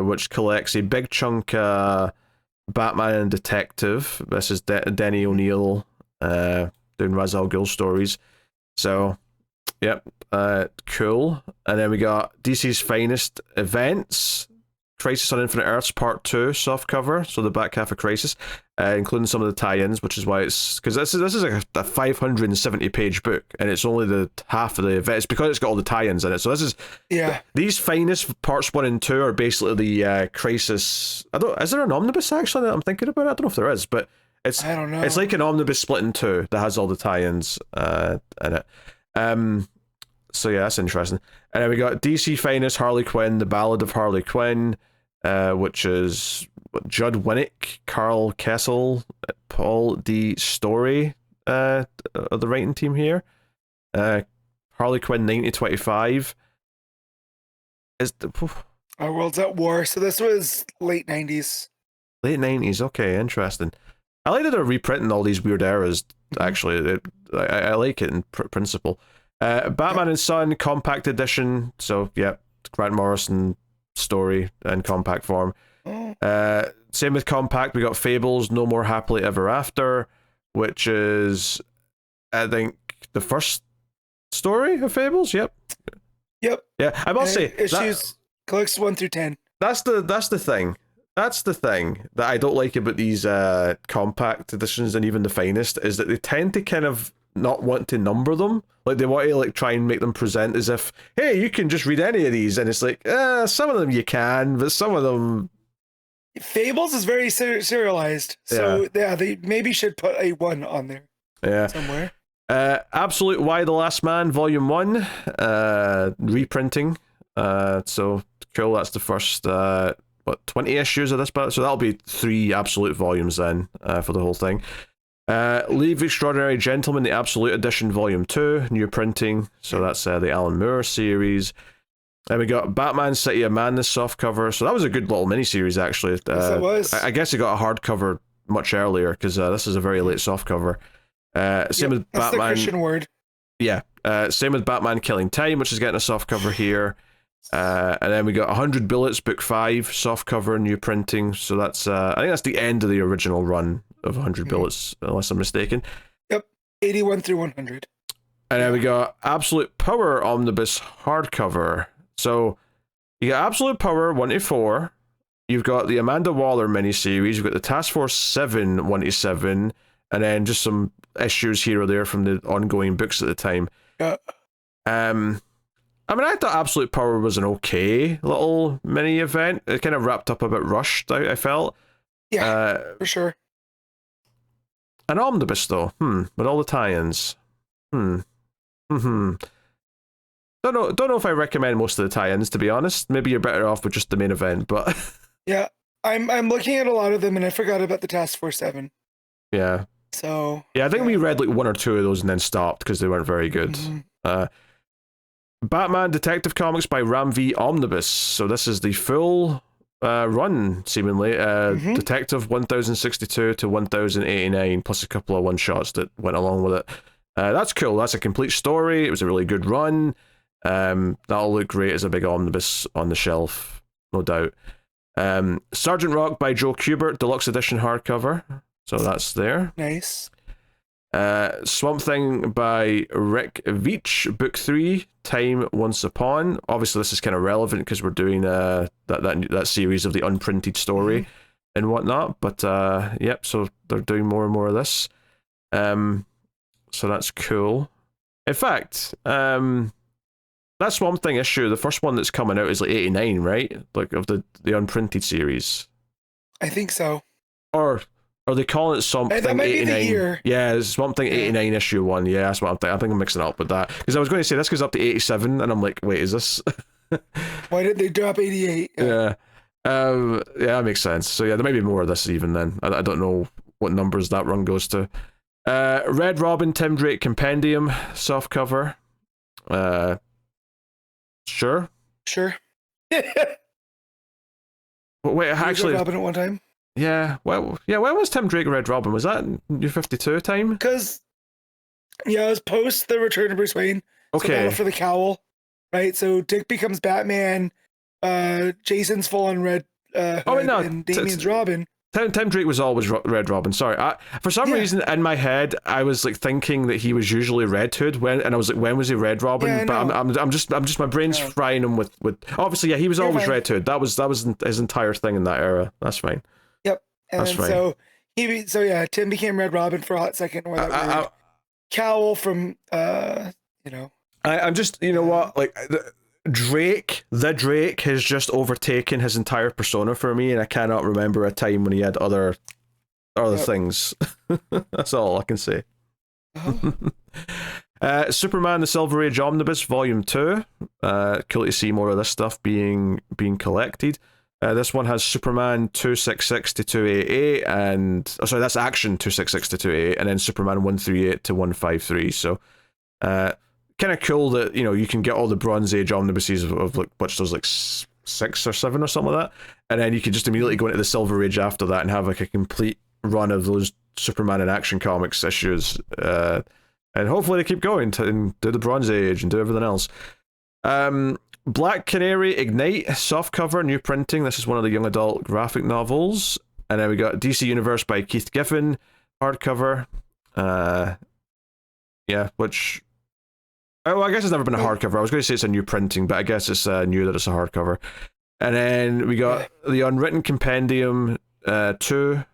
which collects a big chunk Batman and Detective. This is Denny O'Neil doing Ra's al Ghul stories. So, yep, cool. And then we got DC's Finest Events, Crisis on Infinite Earths Part 2 softcover, so the back half of Crisis, including some of the tie-ins, which is why it's... Because this is like a 570-page book, and it's only the half of the event. It's because it's got all the tie-ins in it. So this is... Yeah. These Finest Parts 1 and 2 are basically the Crisis... Is there an omnibus, actually, that I'm thinking about? I don't know if there is, but it's... I don't know. It's like an omnibus split in 2 that has all the tie-ins in it. So yeah, that's interesting. And then we got DC Finest Harley Quinn, The Ballad of Harley Quinn, which is Judd Winnick, Carl Kessel, Paul D. Story of the writing team here. Harley Quinn 9025. Our world's at war, so this was late 90s. Late 90s, okay, interesting. I like that they're reprinting all these weird eras, actually. I like it in principle. Batman and Son Compact Edition, so yeah, Grant Morrison story in compact form. Same with Compact, we got Fables No More Happily Ever After, which is, I think, the first story of Fables. Yep. Yeah, I must say, issues collects 1 through 10. That's the thing. That's the thing that I don't like about these compact editions and even the Finest, is that they tend to kind of not want to number them. Like, they want to like try and make them present as if, hey, you can just read any of these, and it's like, some of them you can, but some of them... Fables is very serialized, so yeah, they maybe should put a 1 on there somewhere. Absolute Why the Last Man Volume 1 reprinting, so cool. That's the first 20 issues of this, but so that'll be 3 Absolute volumes then for the whole thing. Leave Extraordinary Gentleman, the Absolute Edition Volume 2, new printing, so that's the Alan Moore series. Then we got Batman City of Madness softcover, so that was a good little miniseries actually. Yes, it was. I guess it got a hardcover much earlier, because this is a very late softcover. Same with that's Batman. The Christian word. Yeah, same with Batman Killing Time, which is getting a softcover here. And then we got 100 Bullets, book 5, softcover, new printing. So that's, I think that's the end of the original run of 100 Bullets, unless I'm mistaken. Yep, 81 through 100. And then we got Absolute Power Omnibus hardcover. So you got Absolute Power 1 to 4. You've got the Amanda Waller miniseries. You've got the Task Force 7 1 to 7, and then just some issues here or there from the ongoing books at the time. Yeah. I mean, I thought Absolute Power was an okay little mini event. It kind of wrapped up a bit rushed, I felt. Yeah, for sure. An omnibus, though. With all the tie-ins. Don't know if I recommend most of the tie-ins, to be honest. Maybe you're better off with just the main event, but... Yeah, I'm looking at a lot of them, and I forgot about the Task Force 7. Yeah. So... Yeah, I think we read like 1 or 2 of those and then stopped because they weren't very good. Batman Detective Comics by Ram V Omnibus. So this is the full run, seemingly. Detective 1062 to 1089, plus a couple of one-shots that went along with it. That's cool. That's a complete story. It was a really good run. That'll look great as a big omnibus on the shelf, no doubt. Sergeant Rock by Joe Kubert, deluxe edition hardcover. So that's there. Nice. Swamp Thing by Rick Veitch, book 3, Time Once Upon. Obviously, this is kind of relevant because we're doing that series of the unprinted story and whatnot. But yep, so they're doing more and more of this. So that's cool. In fact, that Swamp Thing issue, the first one that's coming out is like 89, right? Like of the unprinted series. I think so. Or are they calling it Swamp Thing 89? Yeah, it's Swamp Thing 89 issue 1. Yeah, that's what I'm thinking. I think I'm mixing it up with that. Because I was going to say this goes up to 87, and I'm like, wait, is this? Why did they drop 88? Yeah. Yeah, that makes sense. So yeah, there may be more of this even then. I don't know what numbers that run goes to. Red Robin Tim Drake Compendium softcover. Sure. But wait, actually, Red Robin at one time. Yeah, well, yeah. When was Tim Drake Red Robin? Was that New 52 time? Because it was post the Return of Bruce Wayne. Okay. So Battle for the Cowl, right? So Dick becomes Batman. Jason's full on Red. And Damian's Robin. Tim Drake was always Red Robin. Sorry, for some reason in my head I was like thinking that he was usually Red Hood and I was like, when was he Red Robin? Yeah, but I'm just my brain's frying him with obviously he was always Red Hood. That was his entire thing in that era. That's fine. Yep, and that's fine. Tim became Red Robin for a hot second. Where Cowl from I'm just what like. Drake has just overtaken his entire persona for me, and I cannot remember a time when he had other things. That's all I can say. Superman the Silver Age Omnibus Volume 2. Cool to see more of this stuff being collected. This one has Superman 266 to 288, and that's Action 266 to 288, and then Superman 138 to 153. So kind of cool that you can get all the Bronze Age omnibuses of like which there's like 6 or 7 or something like that, and then you can just immediately go into the Silver Age after that and have like a complete run of those Superman and Action Comics issues, and hopefully they keep going and do the Bronze Age and do everything else. Black Canary Ignite softcover, new printing. This is one of the young adult graphic novels, and then we got DC Universe by Keith Giffen hardcover. Which. Oh, I guess it's never been a hardcover. I was going to say it's a new printing, but I guess it's new that it's a hardcover. And then we got the Unwritten Compendium 2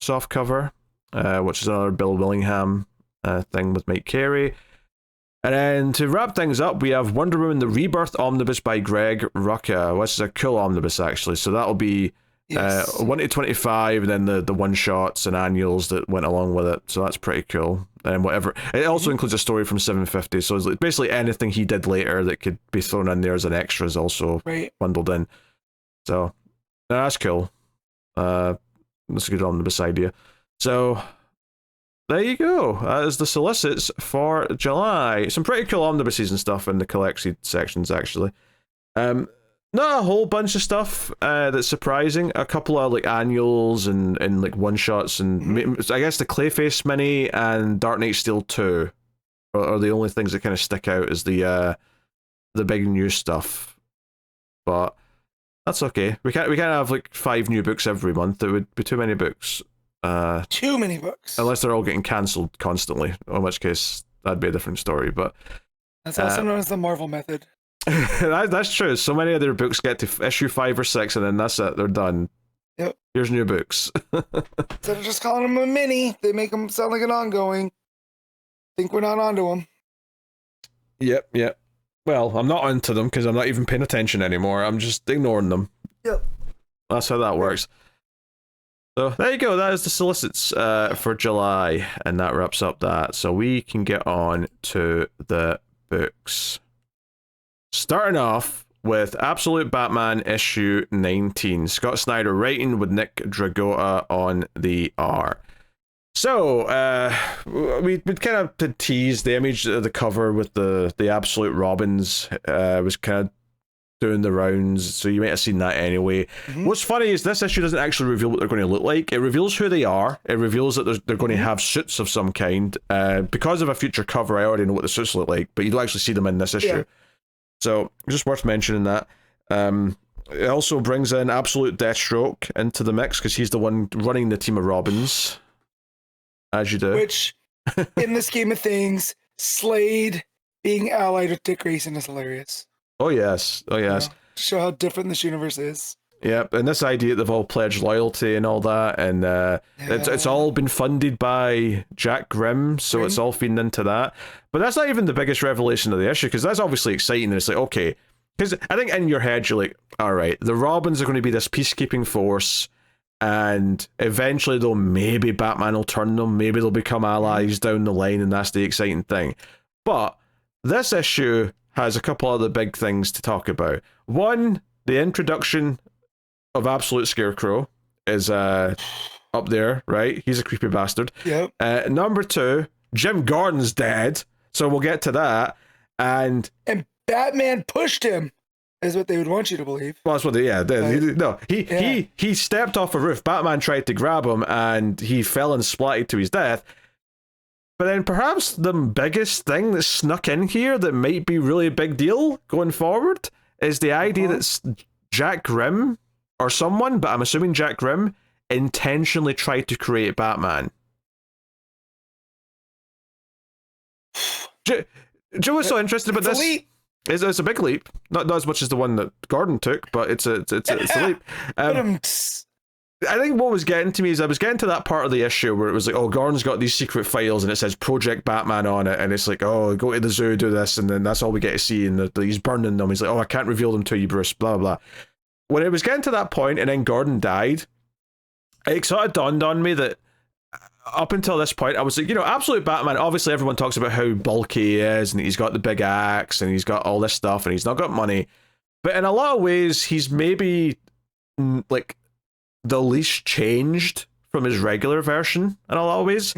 softcover, which is another Bill Willingham thing with Mike Carey. And then to wrap things up, we have Wonder Woman the Rebirth Omnibus by Greg Rucka, which is a cool omnibus actually. So that'll be 1 to 25, and then the one-shots and annuals that went along with it. So that's pretty cool. And whatever. It also includes a story from 750, so it's like basically anything he did later that could be thrown in there as an extra is also bundled in. So that's cool. That's a good omnibus idea. So there you go. That is the solicits for July. Some pretty cool omnibuses and stuff in the collected sections, actually. Not a whole bunch of stuff that's surprising. A couple of like annuals and like one shots, and I guess the Clayface mini and Dark Knight Steel 2 are the only things that kind of stick out as the big new stuff. but that's okay. We can't have like 5 new books every month. It would be too many books. Too many books. Unless they're all getting cancelled constantly, in which case that'd be a different story. But that's also known as the Marvel method. That's true. So many of their books get to issue 5 or 6, and then that's it. They're done. Yep. Here's new books. Instead of just calling them a mini, they make them sound like an ongoing. Think we're not onto them. Yep. Well, I'm not onto them because I'm not even paying attention anymore. I'm just ignoring them. Yep. That's how that works. So there you go. That is the solicits for July, and that wraps up that. So we can get on to the books. Starting off with Absolute Batman issue 19. Scott Snyder writing with Nick Dragotta on the art. So, we kind of teased the image of the cover with the Absolute Robins was kind of doing the rounds, so you might have seen that anyway. What's funny is this issue doesn't actually reveal what they're going to look like. It reveals who they are. It reveals that they're going to have suits of some kind. Because of a future cover, I already know what the suits look like, but you don't actually see them in this issue. Yeah. So, just worth mentioning that. It also brings in Absolute Deathstroke into the mix, because he's the one running the team of Robins. As you do. Which, in the scheme of things, Slade being allied with Dick Grayson is hilarious. Oh, yes. To show how different this universe is. Yep, and this idea that they've all pledged loyalty and all that, and it's all been funded by Jack Grimm, so it's all feeding into that. But that's not even the biggest revelation of the issue, because that's obviously exciting, and it's like, okay, because I think in your head, you're like, all right, the Robins are going to be this peacekeeping force, and eventually, though, maybe Batman will turn them, maybe they'll become allies down the line, and that's the exciting thing. But this issue has a couple other big things to talk about. One, the introduction of Absolute Scarecrow is up there, right? He's a creepy bastard. Yep. Number 2, Jim Gordon's dead, so we'll get to that. And Batman pushed him, is what they would want you to believe. Well, that's what he stepped off a roof. Batman tried to grab him, and he fell and splatted to his death. But then perhaps the biggest thing that snuck in here that might be really a big deal going forward is the idea that Jack Grimm, or someone, but I'm assuming Jack Grimm, intentionally tried to create Batman. Do you know what's so interesting about this? It's a big leap. Not as much as the one that Gordon took, but it's a leap. I think what was getting to me is I was getting to that part of the issue where it was like, oh, Gordon's got these secret files and it says Project Batman on it, and it's like, oh, go to the zoo, do this, and then that's all we get to see, and he's burning them. He's like, oh, I can't reveal them to you, Bruce, blah, blah, blah. When it was getting to that point and then Gordon died, it sort of dawned on me that up until this point, I was like, Absolute Batman, obviously everyone talks about how bulky he is, and he's got the big axe, and he's got all this stuff, and he's not got money. But in a lot of ways, he's maybe, like, the least changed from his regular version in a lot of ways.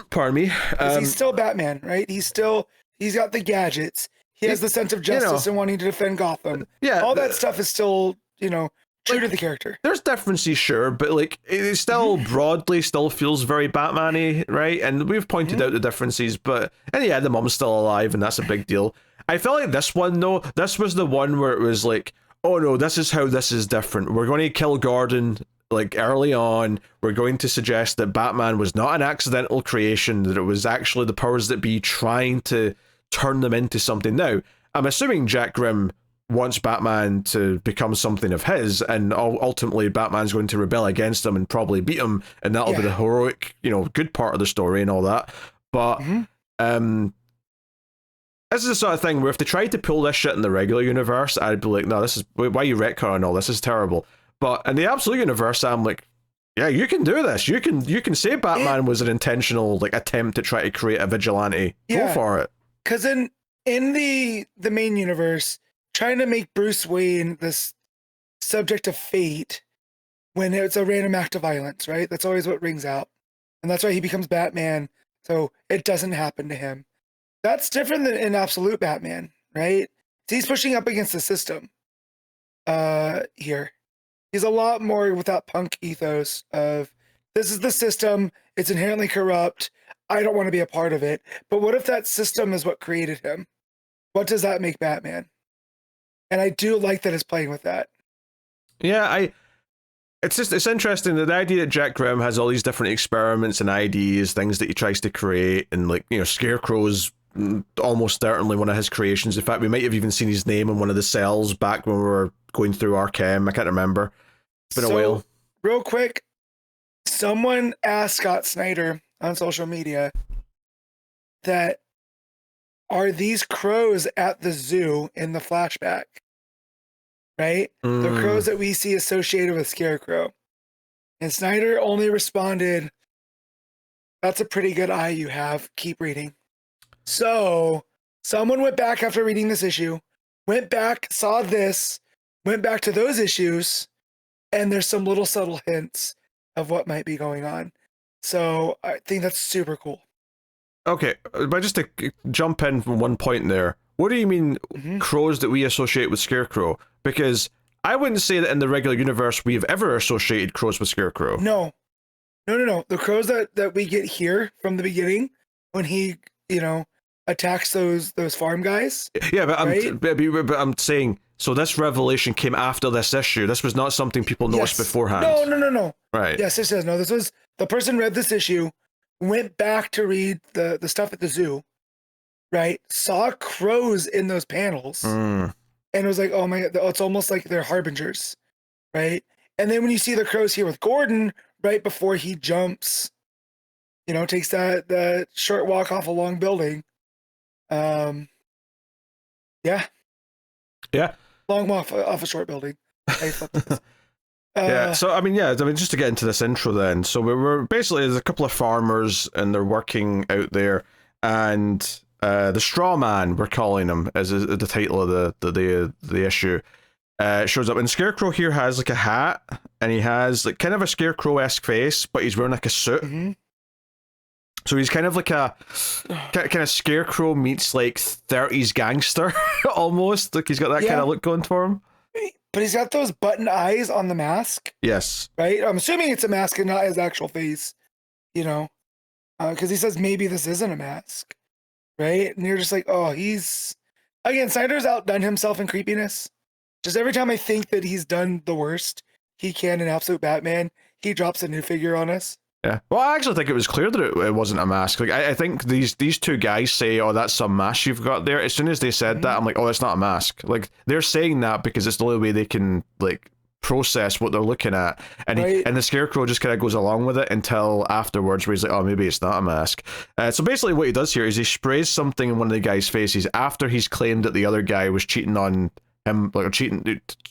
Pardon me. He's still Batman, right? He's got the gadgets. He has the sense of justice and wanting to defend Gotham. Yeah. All that stuff is still, true to the character. There's differences, sure, but like it still broadly still feels very Batman-y, right? And we've pointed out the differences, but the mom's still alive, and that's a big deal. I felt like this one, though, this was the one where it was like, oh no, this is how this is different. We're going to kill Gordon, like, early on. We're going to suggest that Batman was not an accidental creation, that it was actually the powers that be trying to turn them into something. Now, I'm assuming Jack Grimm wants Batman to become something of his, and ultimately Batman's going to rebel against him and probably beat him, and that'll be the heroic, good part of the story and all that. But this is the sort of thing where if they tried to pull this shit in the regular universe, I'd be like, no, this is, why are you retconning all this? Is terrible. But in the Absolute universe, I'm like, yeah, you can do this. You can say Batman was an intentional, like, attempt to try to create a vigilante. Go for it. Because in the main universe, trying to make Bruce Wayne this subject of fate when it's a random act of violence, right? That's always what rings out. And that's why he becomes Batman, so it doesn't happen to him. That's different than in Absolute Batman, right? He's pushing up against the system here. He's a lot more with that punk ethos of, this is the system, it's inherently corrupt, I don't want to be a part of it. But what if that system is what created him? What does that make Batman? And I do like that it's playing with that. Yeah, it's interesting that the idea that Jack Grimm has all these different experiments and ideas, things that he tries to create, and like, you know, Scarecrow's almost certainly one of his creations. In fact, we might have even seen his name in one of the cells back when we were going through Arkham. I can't remember. It's been a while. Real quick, someone asked Scott Snyder on social media that are these crows at the zoo in the flashback? Right? The crows that we see associated with Scarecrow. And Snyder only responded, "That's a pretty good eye you have. Keep reading." So someone went back after reading this issue, went back, saw this, went back to those issues, and there's some little subtle hints of what might be going on. So I think that's super cool. Okay, but just to jump in from one point there, what do you mean crows that we associate with Scarecrow? Because I wouldn't say that in the regular universe we've ever associated crows with Scarecrow. No. The crows that we get here from the beginning, when he, you know, attacks those farm guys. Yeah, but right? but I'm saying, so this revelation came after this issue. This was not something people noticed beforehand. No. Right. Yes, it says no. This was the person read this issue, went back to read the stuff at the zoo, right? Saw crows in those panels. And it was like, oh my God, it's almost like they're harbingers, right? And then when you see the crows here with Gordon, right before he jumps, you know, takes that short walk off a long building. Yeah. Long walk off a short building. Yeah, so I mean, just to get into this intro then. So we're basically, there's a couple of farmers and they're working out there, and the straw man, we're calling him, as the title of the issue, shows up. And Scarecrow here has like a hat, and he has like kind of a Scarecrow-esque face, but he's wearing like a suit. So he's kind of like a kind of Scarecrow meets like 30s gangster almost. Like he's got that kind of look going for him. But he's got those button eyes on the mask. Yes. Right? I'm assuming it's a mask and not his actual face, you know, because he says maybe this isn't a mask. Right? And you're just like, oh, again, Snyder's outdone himself in creepiness. Just every time I think that he's done the worst he can in Absolute Batman, he drops a new figure on us. Yeah. Well, I actually think it was clear that it wasn't a mask. Like, I think these two guys say, oh, that's some mask you've got there. As soon as they said that, I'm like, oh, it's not a mask. Like, they're saying that because it's the only way they can, like, process what they're looking at. And and the Scarecrow just kind of goes along with it until afterwards where he's like, oh, maybe it's not a mask. So basically what he does here is he sprays something in one of the guy's faces after he's claimed that the other guy was cheating on him, like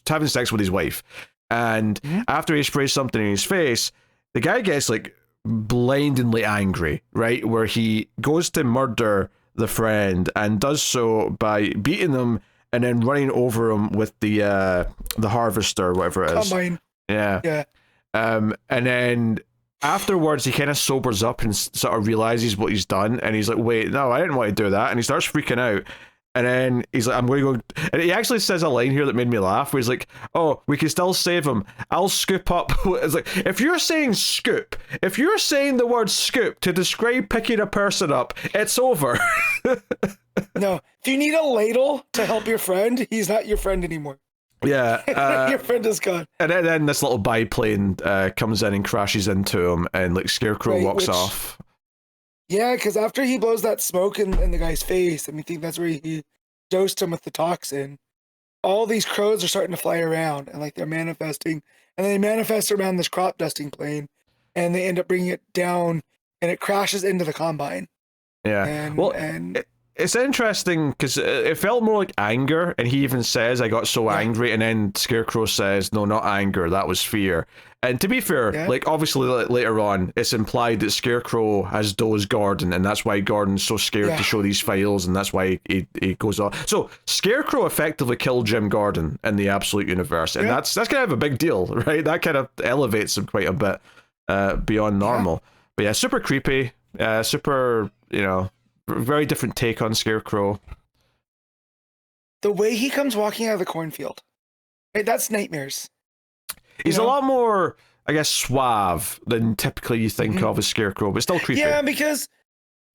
having sex with his wife. And after he sprays something in his face, the guy gets like blindingly angry, right? Where he goes to murder the friend and does so by beating him and then running over him with the harvester, whatever it is. Carmine. Yeah. And then afterwards he kind of sobers up and sort of realizes what he's done, and he's like, wait, no, I didn't want to do that. And he starts freaking out. And then he's like, I'm going to go... And he actually says a line here that made me laugh, where he's like, oh, we can still save him. I'll scoop up... It's like, if you're saying scoop, if you're saying the word scoop to describe picking a person up, it's over. No, if you need a ladle to help your friend, he's not your friend anymore. Yeah. Your friend is gone. And then this little biplane comes in and crashes into him, and like Scarecrow walks off. Yeah, because after he blows that smoke in the guy's face, and we think that's where he dosed him with the toxin, all these crows are starting to fly around, and like they're manifesting, and they manifest around this crop dusting plane, and they end up bringing it down, and it crashes into the combine. Yeah. It's interesting because it felt more like anger, and he even says, I got so angry, and then Scarecrow says, no, not anger, that was fear. And to be fair, like obviously later on, it's implied that Scarecrow has dosed Gordon, and that's why Gordon's so scared to show these files, and that's why he goes off. So Scarecrow effectively killed Jim Gordon in the Absolute Universe, and that's kind of a big deal, right? That kind of elevates him quite a bit beyond normal. But yeah, super creepy, super, very different take on Scarecrow. The way he comes walking out of the cornfield, right? That's nightmares. He's a lot more, I guess, suave than typically you think of as Scarecrow, but still creepy. Yeah, because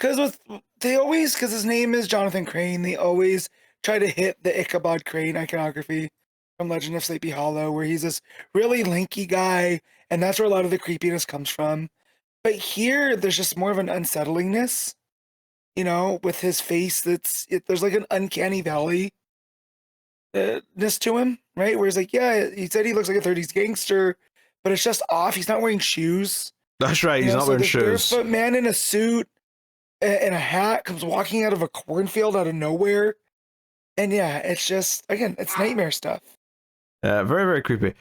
his name is Jonathan Crane, they always try to hit the Ichabod Crane iconography from Legend of Sleepy Hollow, where he's this really lanky guy, and that's where a lot of the creepiness comes from. But here, there's just more of an unsettlingness, you know, with his face. There's like an uncanny valley ness to him, right? Where he's like, yeah, he said he looks like a 30s gangster, but it's just off. He's not wearing shoes. That's right. He's not wearing shoes. Barefoot man in a suit and a hat comes walking out of a cornfield out of nowhere. And yeah, it's just, again, it's nightmare stuff. Very, very creepy.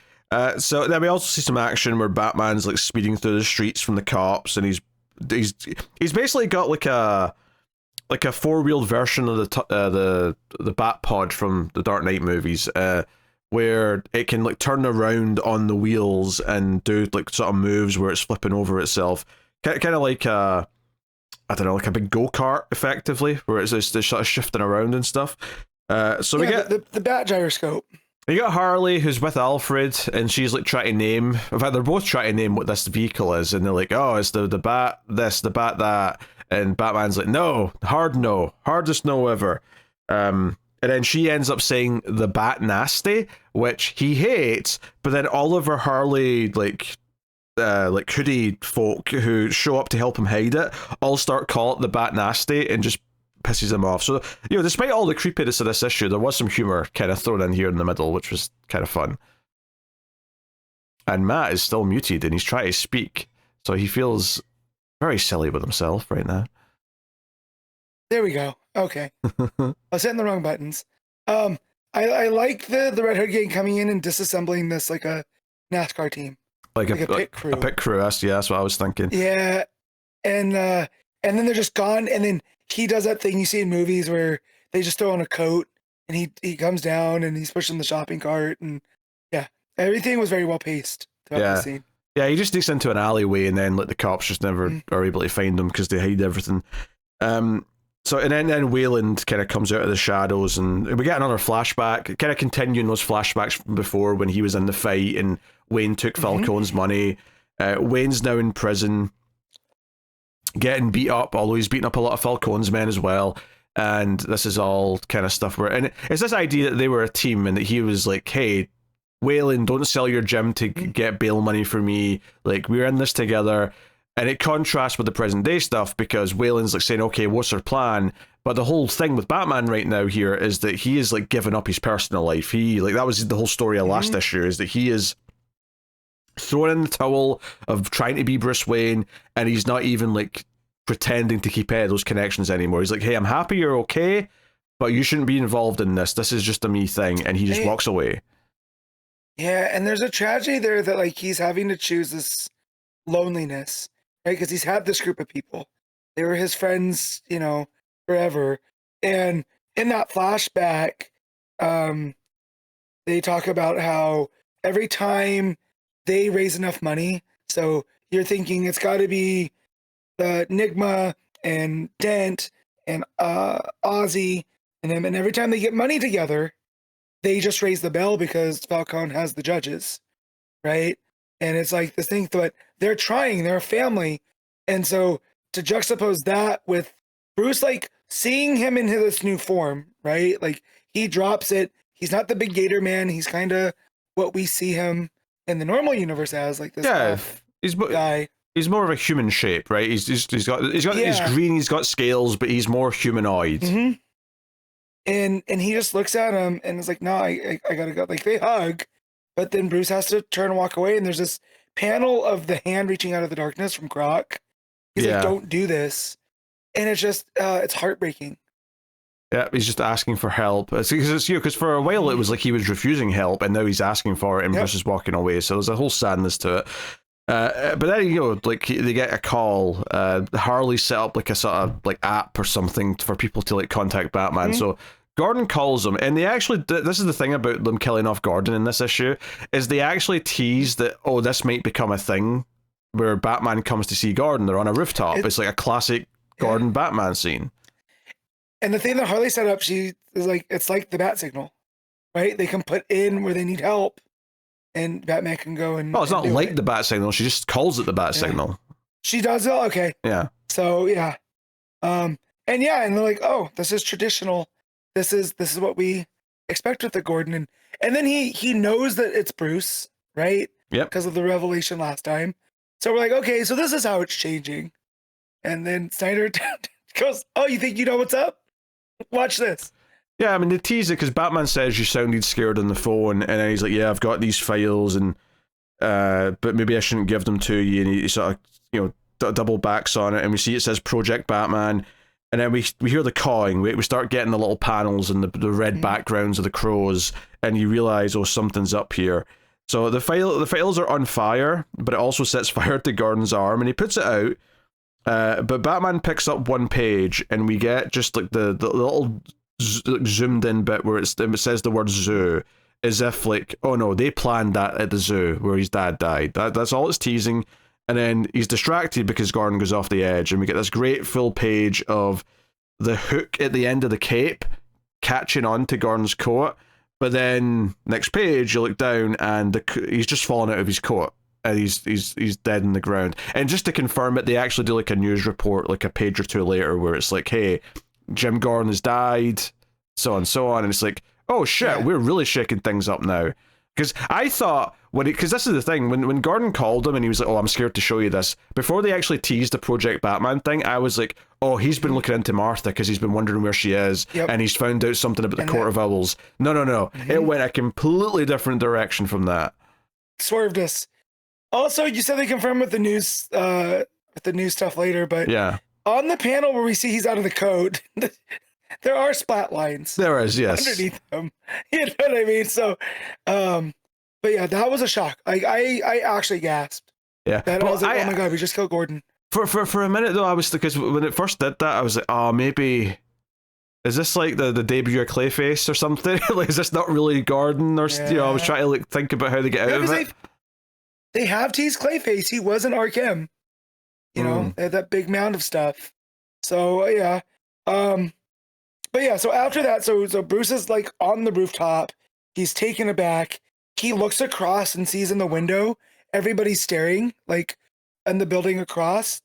So then we also see some action where Batman's like speeding through the streets from the cops, and he's basically got like a 4-wheeled version of the Bat Pod from the Dark Knight movies, where it can like turn around on the wheels and do like sort of moves where it's flipping over itself, kind of like I don't know, like a big go-kart effectively, where it's sort of shifting around and stuff. So we get the Bat Gyroscope. You got Harley, who's with Alfred, and she's like trying to name. In fact, they're both trying to name what this vehicle is, and they're like, "Oh, it's the Bat this, the Bat that," and Batman's like, "No, hardest no ever." And then she ends up saying the Bat Nasty, which he hates, but then all of her Harley like hoodie folk who show up to help him hide it all start calling it the Bat Nasty and just pisses him off. So, you know, despite all the creepiness of this issue, there was some humor kind of thrown in here in the middle, which was kind of fun. And Matt is still muted and he's trying to speak, so he feels very silly with himself right now. There we go. Okay. I was hitting the wrong buttons. I like the Red Hood gang coming in and disassembling this like a NASCAR team. Like a pit crew. A pit crew, that's what I was thinking. Yeah. And then they're just gone, and then he does that thing you see in movies where they just throw on a coat and he comes down and he's pushing the shopping cart, and yeah, everything was very well paced throughout the scene. Yeah, he just sneaks into an alleyway and then like the cops just never are able to find him because they hide everything. So and then Wayland kind of comes out of the shadows and we get another flashback, kind of continuing those flashbacks from before when he was in the fight and Wayne took Falcone's money. Wayne's now in prison, getting beat up, although he's beating up a lot of Falcone's men as well. And this is all kind of stuff where, and it's this idea that they were a team and that he was like, hey, Wayland, don't sell your gym to get bail money for me. Like, we're in this together. And it contrasts with the present day stuff because Wayland's like saying, okay, what's our plan? But the whole thing with Batman right now here is that he is like giving up his personal life. He, like, that was the whole story of last issue, is that he is throwing in the towel of trying to be Bruce Wayne, and he's not even like pretending to keep any of those connections anymore. He's like, hey, I'm happy you're okay, but you shouldn't be involved in this. This is just a me thing. And he just walks away. Yeah, and there's a tragedy there that like he's having to choose this loneliness, right? Because he's had this group of people. They were his friends, you know, forever. And in that flashback, they talk about how every time they raise enough money, so you're thinking it's got to be Nigma and Dent and Ozzy and them, and every time they get money together, they just raise the bell because Falcone has the judges, right? And it's like this thing, but they're trying, they're a family. And so to juxtapose that with Bruce, like seeing him in this new form, right? Like he drops it. He's not the big gator man. He's kind of what we see him in the normal universe as, like this he's guy. He's more of a human shape, right? He's got he's green, he's got scales, but he's more humanoid. Mm-hmm. And he just looks at him and is like, no, I gotta go. Like they hug, but then Bruce has to turn and walk away. And there's this panel of the hand reaching out of the darkness from Greck. He's like, don't do this. And it's just, it's heartbreaking. Yeah, he's just asking for help. Because for a while it was like he was refusing help, and now he's asking for it, and Bruce is walking away. So there's a whole sadness to it. But then, you know, like they get a call. Harley set up like a sort of like app or something for people to like contact Batman. So Gordon calls him, and they actually, this is the thing about them killing off Gordon in this issue, is they actually tease that, oh, this might become a thing where Batman comes to see Gordon. They're on a rooftop. It's like a classic Gordon Batman scene. And the thing that Harley set up, she is like, it's like the bat signal, right? They can put in where they need help, and Batman can go and. Oh, it's not like the bat signal. She just calls it the bat signal. She does it. Okay. Yeah. So yeah, and they're like, oh, this is traditional. this is what we expect with the Gordon, and then he knows that it's Bruce, right? Yep. Because of the revelation last time. So we're like, okay, so this is how it's changing. And then Snyder goes, "Oh, you think you know what's up? Watch this." Yeah, I mean, they tease it because Batman says you sounded scared on the phone, and then he's like, "Yeah, I've got these files, and but maybe I shouldn't give them to you." And he sort of, double backs on it, and we see it says Project Batman, and then we hear the cawing. We start getting the little panels and the red backgrounds of the crows, and you realize, oh, something's up here. So the files are on fire, but it also sets fire to Gordon's arm, and he puts it out. But Batman picks up one page, and we get just like the little zoomed in bit where it says the word zoo, as if like, oh no, they planned that at the zoo where his dad died. That's all it's teasing. And then he's distracted because Gordon goes off the edge, and we get this great full page of the hook at the end of the cape catching on to Gordon's coat. But then next page you look down and he's just fallen out of his coat. And he's dead in the ground. And just to confirm it, they actually do like a news report like a page or two later where it's like, hey, Jim Gordon has died, so on and so on. And it's like, oh shit, we're really shaking things up now. Because I thought, because this is the thing, when Gordon called him and he was like, oh, I'm scared to show you this, before they actually teased the Project Batman thing, I was like, oh, he's been looking into Martha because he's been wondering where she is, and he's found out something about the Court of Owls. No. Mm-hmm. It went a completely different direction from that. Swerved us. Also, you said they confirmed with the news stuff later, but yeah, on the panel where we see he's out of the code, there are splat lines. There is, yes, underneath them. You know what I mean? So, but yeah, that was a shock. I actually gasped. Yeah, I was like, oh my god, we just killed Gordon. For a minute though, I was, because when it first did that, I was like, oh, maybe is this like the debut of Clayface or something? Like, is this not really Gordon? Or I was trying to like think about how they get out of it. They have teased Clayface. He was an Arkham. They had that big mound of stuff. So yeah. But yeah, so after that, so Bruce is like on the rooftop. He's taken aback. He looks across and sees in the window everybody's staring, like in the building across.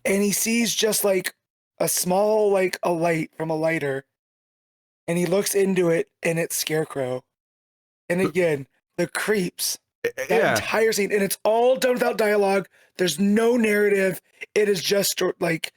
And he sees just like a small, like a light from a lighter. And he looks into it, and it's Scarecrow. And again, the creeps. That entire scene, and it's all done without dialogue. There's no narrative. It is just like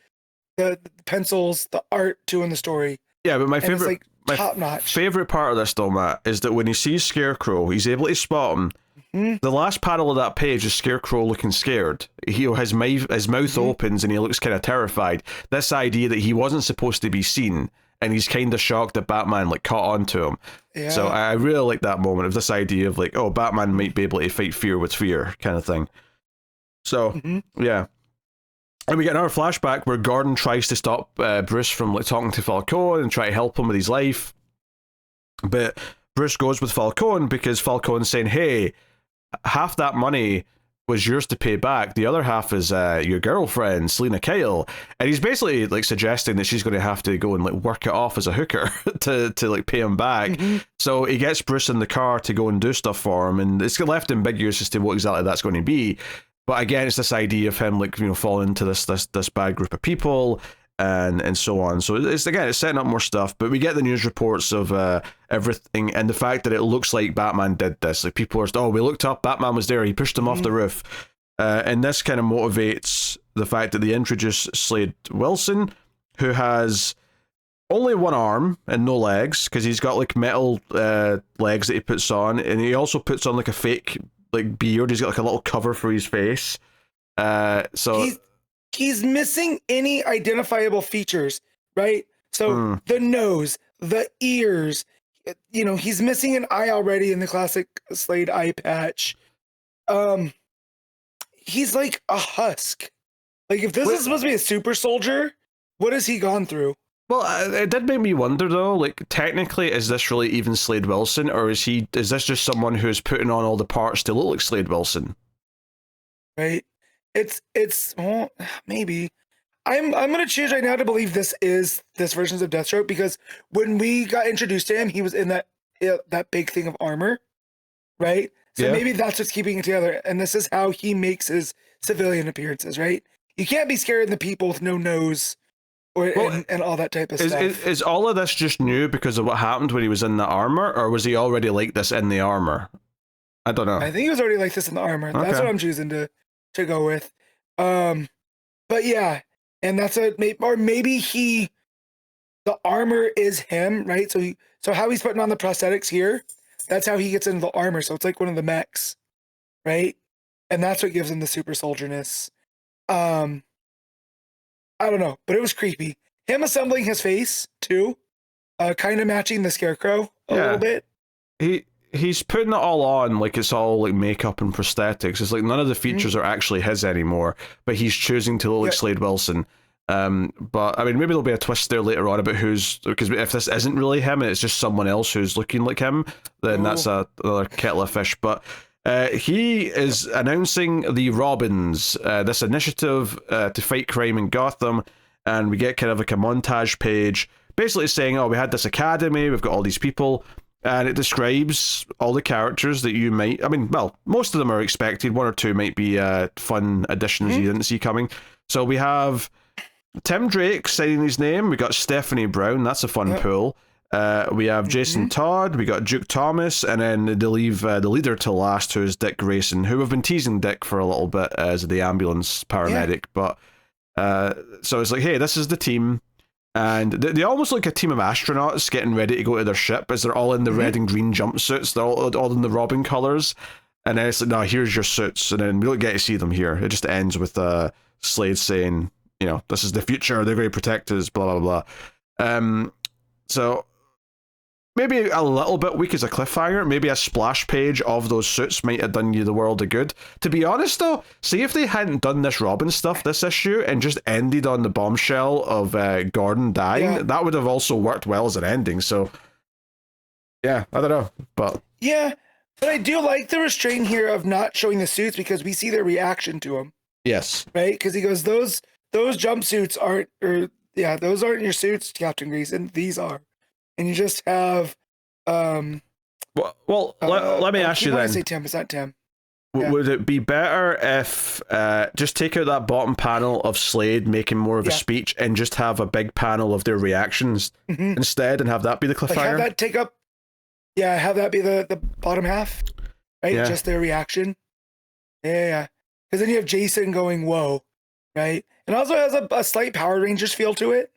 the pencils, the art doing the story. Yeah, but my favorite, top notch. Favorite part of this though, Matt, is that when he sees Scarecrow, he's able to spot him. Mm-hmm. The last panel of that page is Scarecrow looking scared. His mouth opens and he looks kind of terrified. This idea that he wasn't supposed to be seen, and he's kind of shocked that Batman like caught on to him. Yeah. So I really like that moment of this idea of like, oh, Batman might be able to fight fear with fear kind of thing. So yeah. And we get another flashback where Gordon tries to stop Bruce from like talking to Falcone and try to help him with his life. But Bruce goes with Falcone because Falcone's saying, hey, half that money was yours to pay back. The other half is your girlfriend, Selena Kyle. And he's basically like suggesting that she's going to have to go and like work it off as a hooker to like pay him back. Mm-hmm. So he gets Bruce in the car to go and do stuff for him. And it's left ambiguous as to what exactly that's going to be. But again, it's this idea of him like, falling into this bad group of people and so on. So it's setting up more stuff. But we get the news reports of everything, and the fact that it looks like Batman did this. Like, people are, we looked up, Batman was there, he pushed him off the roof. And this kind of motivates the fact that they introduce Slade Wilson, who has only one arm and no legs, because he's got like metal legs that he puts on, and he also puts on like a fake like beard. He's got like a little cover for his face. So he's missing any identifiable features, right? So the nose, the ears, he's missing an eye already in the classic Slade eye patch. He's like a husk. Like, if this is supposed to be a super soldier, what has he gone through? Well, it did make me wonder though, like, technically, is this really even Slade Wilson, or is this just someone who's putting on all the parts to look like Slade Wilson? Right. It's well, maybe. I'm gonna choose right now to believe this version of Deathstroke, because when we got introduced to him, he was in that big thing of armor, right? So maybe that's what's keeping it together, and this is how he makes his civilian appearances, right? You can't be scared of the people with no nose and all that type of stuff. Is all of this just new because of what happened when he was in the armor, or was he already like this in the armor? I don't know. I think he was already like this in the armor. Okay. That's what I'm choosing to go with. But yeah, and that's or maybe the armor is him, right? So how he's putting on the prosthetics here, that's how he gets into the armor. So it's like one of the mechs, right? And that's what gives him the super solderness. I don't know, but it was creepy. Him assembling his face too, kind of matching the Scarecrow a little bit. He's putting it all on like it's all like makeup and prosthetics. It's like none of the features are actually his anymore, but he's choosing to look like Slade Wilson. But I mean, maybe there'll be a twist there later on about because if this isn't really him and it's just someone else who's looking like him, then that's another kettle of fish. But he is announcing the Robins, this initiative to fight crime in Gotham, and we get kind of like a montage page basically saying, oh, we had this academy, we've got all these people, and it describes all the characters that you might, I mean, well, most of them are expected, one or two might be fun additions you didn't see coming. So we have Tim Drake signing his name, we got Stephanie Brown, that's a fun pool. We have Jason Todd, we got Duke Thomas, and then they leave the leader to last, who is Dick Grayson, who have been teasing Dick for a little bit as the ambulance paramedic. But so it's like, hey, this is the team, and they almost look like a team of astronauts getting ready to go to their ship, as they're all in the red and green jumpsuits, they're all in the Robin colors, and then it's like, no, here's your suits, and then we don't get to see them here. It just ends with Slade saying, you know, this is the future, they're going to protect us, blah blah blah. So maybe a little bit weak as a cliffhanger. Maybe a splash page of those suits might have done you the world of good. To be honest, though, see if they hadn't done this Robin stuff this issue and just ended on the bombshell of Gordon dying, that would have also worked well as an ending. So, yeah, I don't know. But I do like the restraint here of not showing the suits because we see their reaction to them. Yes. Right? Because he goes, those jumpsuits aren't, those aren't your suits, Captain Grayson. These are. And you just have let me ask you then. I say Tim, it's not Tim. Would it be better if just take out that bottom panel of Slade making more of a speech and just have a big panel of their reactions instead, and have that be the cliffhanger? Like have that take up, have that be the bottom half, right? Yeah. Just their reaction. Yeah. Because then you have Jason going, "Whoa," right? And also has a slight Power Rangers feel to it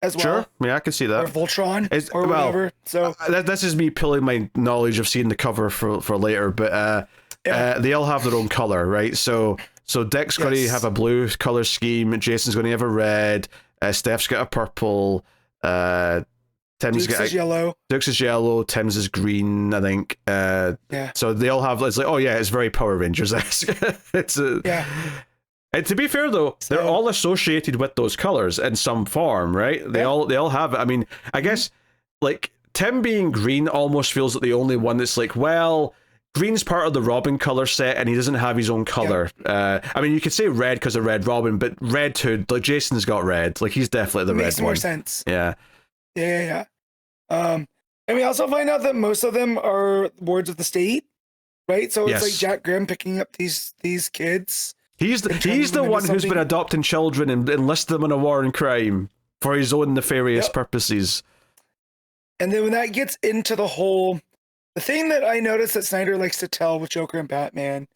as well. Sure, yeah, I can see that. Or Voltron, or whatever. So this is me pulling my knowledge of seeing the cover for later, but they all have their own color, right? So Dick's going to have a blue color scheme, Jason's going to have a red, Steph's got a purple, Tim's Duke's is yellow. Duke's is yellow, Tim's is green, I think. So they all have, it's like, oh yeah, it's very Power Rangers-esque. And to be fair though, they're all associated with those colors in some form, right? They all have it. I mean, I guess like Tim being green almost feels like the only one that's like, well, green's part of the Robin color set and he doesn't have his own color. I mean, you could say red because of Red Robin, but red too, like Jason's got red. Like he's definitely the red one. Makes more sense. Yeah. And we also find out that most of them are wards of the state, right? So it's like Jack Grimm picking up these kids. He's the one who's been adopting children and enlisted them in a war and crime for his own nefarious purposes. And then when that gets into the thing that I noticed that Snyder likes to tell with Joker and Batman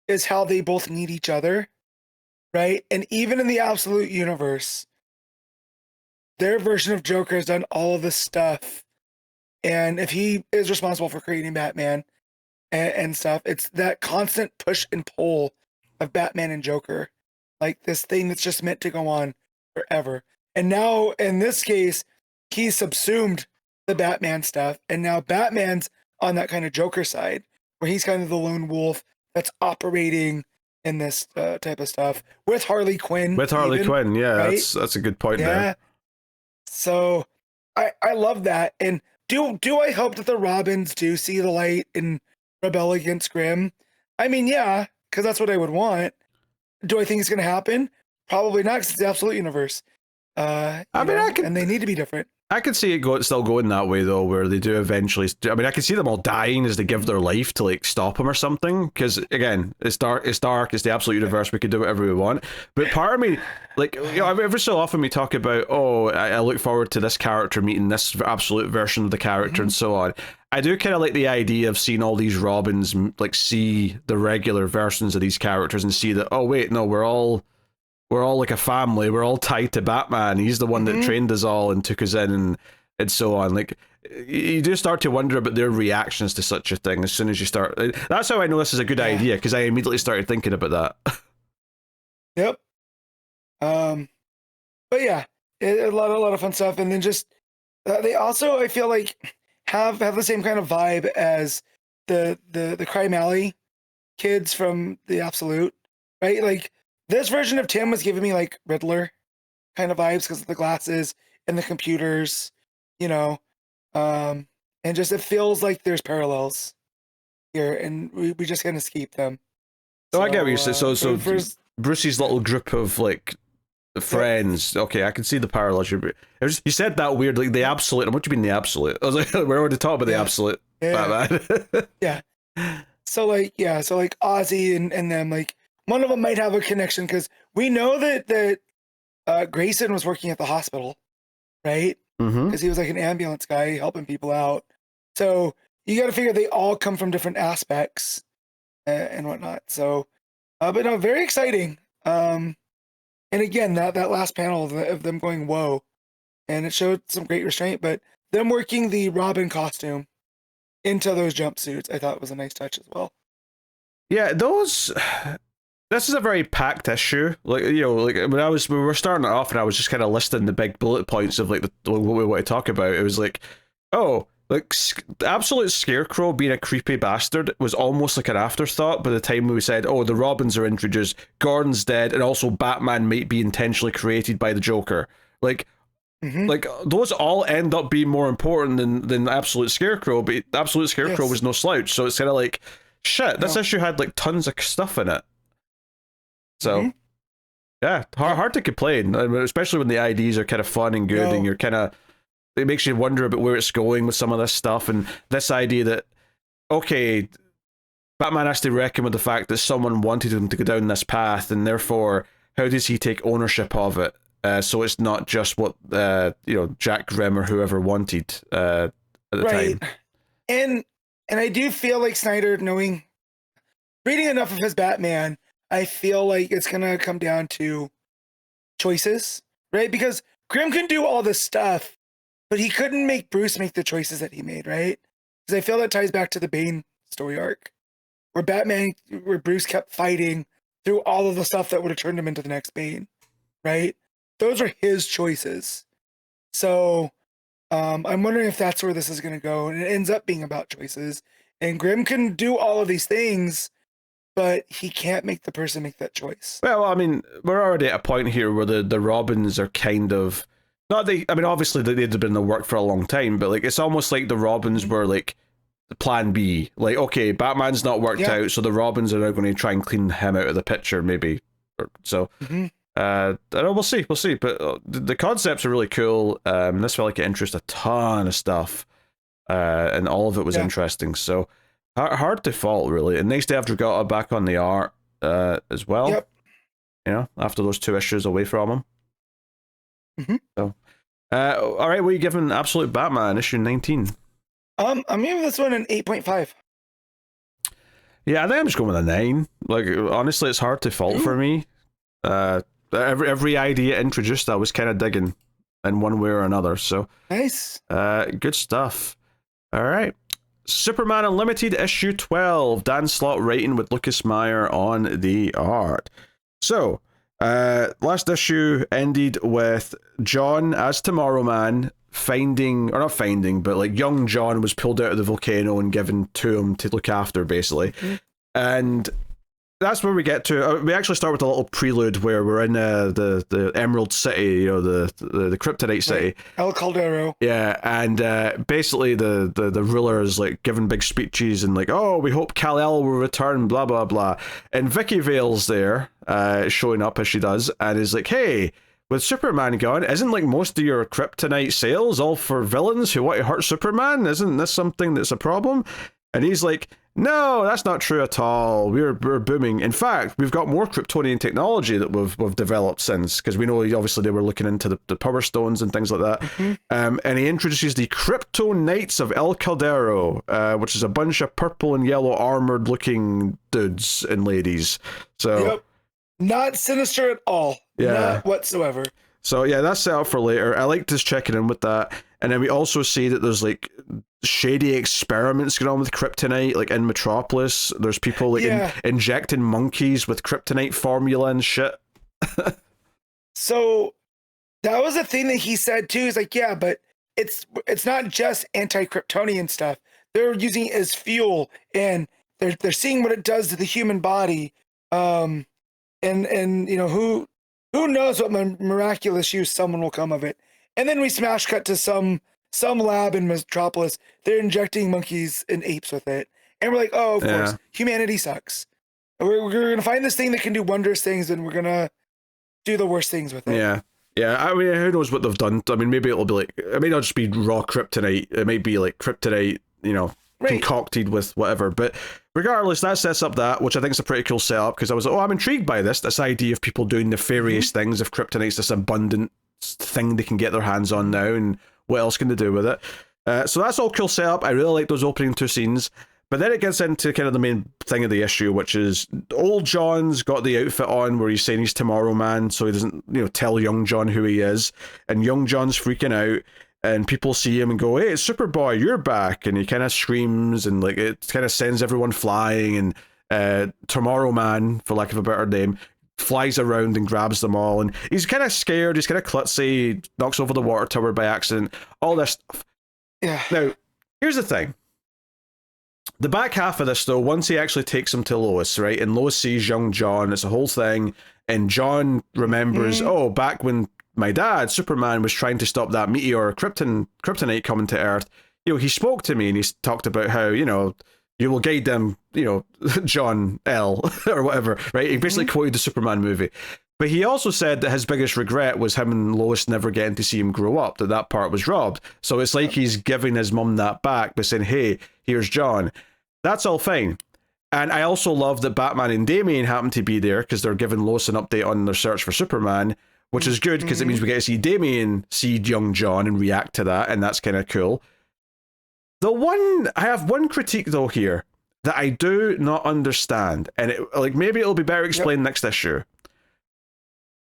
is how they both need each other, right? And even in the Absolute Universe, their version of Joker has done all of this stuff. And if he is responsible for creating Batman and stuff, it's that constant push and pull of Batman and Joker, like this thing that's just meant to go on forever. And now in this case, he's subsumed the Batman stuff, and now Batman's on that kind of Joker side, where he's kind of the lone wolf that's operating in this type of stuff with Harley Quinn. Right? That's a good point there. So I love that. And do I hope that the Robins do see the light and rebel against Grimm? I mean, yeah, because that's what I would want. Do I think it's going to happen? Probably not, because it's the Absolute Universe. And they need to be different. I could see it still going that way though, where they do eventually. I mean, I can see them all dying as they give their life to like stop him or something. Because again, it's dark. It's dark. It's the absolute universe. We can do whatever we want. But part of me, like, you know, every so often we talk about, oh, I look forward to this character meeting this absolute version of the character and so on. I do kind of like the idea of seeing all these Robins like see the regular versions of these characters and see that, oh wait, no, we're all like a family. We're all tied to Batman. He's the one that trained us all and took us in and so on. Like, you do start to wonder about their reactions to such a thing as soon as you start. That's how I know this is a good idea, because I immediately started thinking about that. Yep. But yeah, a lot of fun stuff. And then just, they also, I feel like, have the same kind of vibe as the Crime Alley kids from the Absolute, right? Like, this version of Tim was giving me like Riddler kind of vibes because of the glasses and the computers, you know, and just it feels like there's parallels here, and we just kind of escape them. So I get what you say. So Brucey's little group of like friends. Okay, I can see the parallels. You said that weird, like the Absolute. What do you mean the Absolute? I was like, we're already talking about the Absolute. Batman. Yeah. So like Ozzy and them, like, one of them might have a connection because we know that Grayson was working at the hospital, right? Because he was like an ambulance guy helping people out. So you got to figure they all come from different aspects and whatnot. So, but no, very exciting. And again, that last panel of them going whoa, and it showed some great restraint. But them working the Robin costume into those jumpsuits, I thought was a nice touch as well. Yeah, those. This is a very packed issue. Like, you know, like when we were starting it off and I was just kind of listing the big bullet points of like what we want to talk about. It was like, oh, like the absolute Scarecrow being a creepy bastard was almost like an afterthought by the time we said, oh, the Robins are introduced, Gordon's dead, and also Batman might be intentionally created by the Joker. Like, like those all end up being more important than Absolute Scarecrow, but Absolute Scarecrow was no slouch. So it's kind of like, shit, this issue had like tons of stuff in it. So, yeah, hard to complain, especially when the IDs are kind of fun and good, and you're kind of, it makes you wonder about where it's going with some of this stuff, and this idea that, okay, Batman has to reckon with the fact that someone wanted him to go down this path, and therefore, how does he take ownership of it? So it's not just what, you know, Jack Grimm or whoever wanted at the time. And I do feel like Snyder, reading enough of his Batman, I feel like it's going to come down to choices, right? Because Grimm can do all this stuff, but he couldn't make Bruce make the choices that he made, right? Because I feel that ties back to the Bane story arc, where Bruce kept fighting through all of the stuff that would have turned him into the next Bane, right? Those are his choices. So I'm wondering if that's where this is going to go. And it ends up being about choices. And Grimm can do all of these things, but he can't make the person make that choice. Well, I mean, we're already at a point here where the Robins are kind of obviously they'd been in the work for a long time, but like it's almost like the Robins were like the plan B. Like, okay, Batman's not worked out, so the Robins are now going to try and clean him out of the picture, maybe. So, I don't know, we'll see. But the concepts are really cool. This felt like it introduced a ton of stuff, and all of it was interesting. So. Hard to fault, really. And nice to have Dragotta back on the art as well. Yep. You know, after those 2 issues away from him. So, all right, what are you giving Absolute Batman issue 19? I'm giving this one an 8.5. Yeah, I think I'm just going with a 9. Like, honestly, it's hard to fault for me. Every idea introduced, I was kind of digging in one way or another. So nice. Good stuff. All right. Superman Unlimited issue 12. Dan Slott writing with Lucas Meyer on the art. So, last issue ended with John as Tomorrow Man but like young John was pulled out of the volcano and given to him to look after, basically. And that's where we get to. We actually start with a little prelude where we're in the Emerald City, you know, the Kryptonite City, El Caldero. Yeah, and basically the ruler is like giving big speeches and like, oh, we hope Kal-El will return, blah blah blah. And Vicky Vale's there, showing up as she does, and is like, hey, with Superman gone, isn't like most of your kryptonite sales all for villains who want to hurt Superman? Isn't this something that's a problem? And he's like, no, that's not true at all. We're booming. In fact, we've got more Kryptonian technology that we've developed since, because we know obviously they were looking into the Power Stones and things like that. Mm-hmm. And he introduces the Crypto Knights of El Caldero, which is a bunch of purple and yellow armored looking dudes and ladies. So yep. Not sinister at all. Yeah. Not whatsoever. So yeah, that's set up for later. I liked us checking in with that. And then we also see that there's like shady experiments going on with kryptonite, like in Metropolis. There's people like injecting monkeys with kryptonite formula and shit. So that was a thing that he said too. He's like, yeah, but it's not just anti-Kryptonian stuff. They're using it as fuel, and they're seeing what it does to the human body. And you know, who knows what miraculous use someone will come of it. And then we smash cut to some lab in Metropolis. They're injecting monkeys and apes with it. And we're like, oh, of course, humanity sucks. We're going to find this thing that can do wondrous things, and we're going to do the worst things with it. Yeah. Yeah, I mean, who knows what they've done. I mean, maybe it'll be like, it may not just be raw kryptonite. It might be like kryptonite, you know, concocted with whatever. But regardless, that sets up that, which I think is a pretty cool setup, because I was like, oh, I'm intrigued by this idea of people doing nefarious things. If kryptonite's this abundant thing they can get their hands on now, and what else can they do with it? So that's all cool setup. I really like those opening two scenes. But then it gets into kind of the main thing of the issue, which is old John's got the outfit on where he's saying he's Tomorrow Man, so he doesn't, you know, tell young John who he is. And young John's freaking out, and people see him and go, hey, it's Superboy, you're back. And he kind of screams, and like it kind of sends everyone flying. And Tomorrow Man, for lack of a better name, flies around and grabs them all, and he's kind of scared, he's kind of klutzy, knocks over the water tower by accident, all this stuff. Yeah. Now, here's the thing. The back half of this, though, once he actually takes him to Lois, right, and Lois sees young John, it's a whole thing, and John remembers, oh, back when my dad, Superman, was trying to stop that meteor kryptonite coming to Earth, you know, he spoke to me, and he talked about how, you know, you will guide them, you know, John L. or whatever, right? He basically quoted the Superman movie. But he also said that his biggest regret was him and Lois never getting to see him grow up, that part was robbed. So it's like he's giving his mum that back by saying, hey, here's John. That's all fine. And I also love that Batman and Damian happen to be there, because they're giving Lois an update on their search for Superman, which is good, because it means we get to see Damian see young John and react to that, and that's kind of cool. I have one critique though here that I do not understand, and maybe it'll be better explained next issue.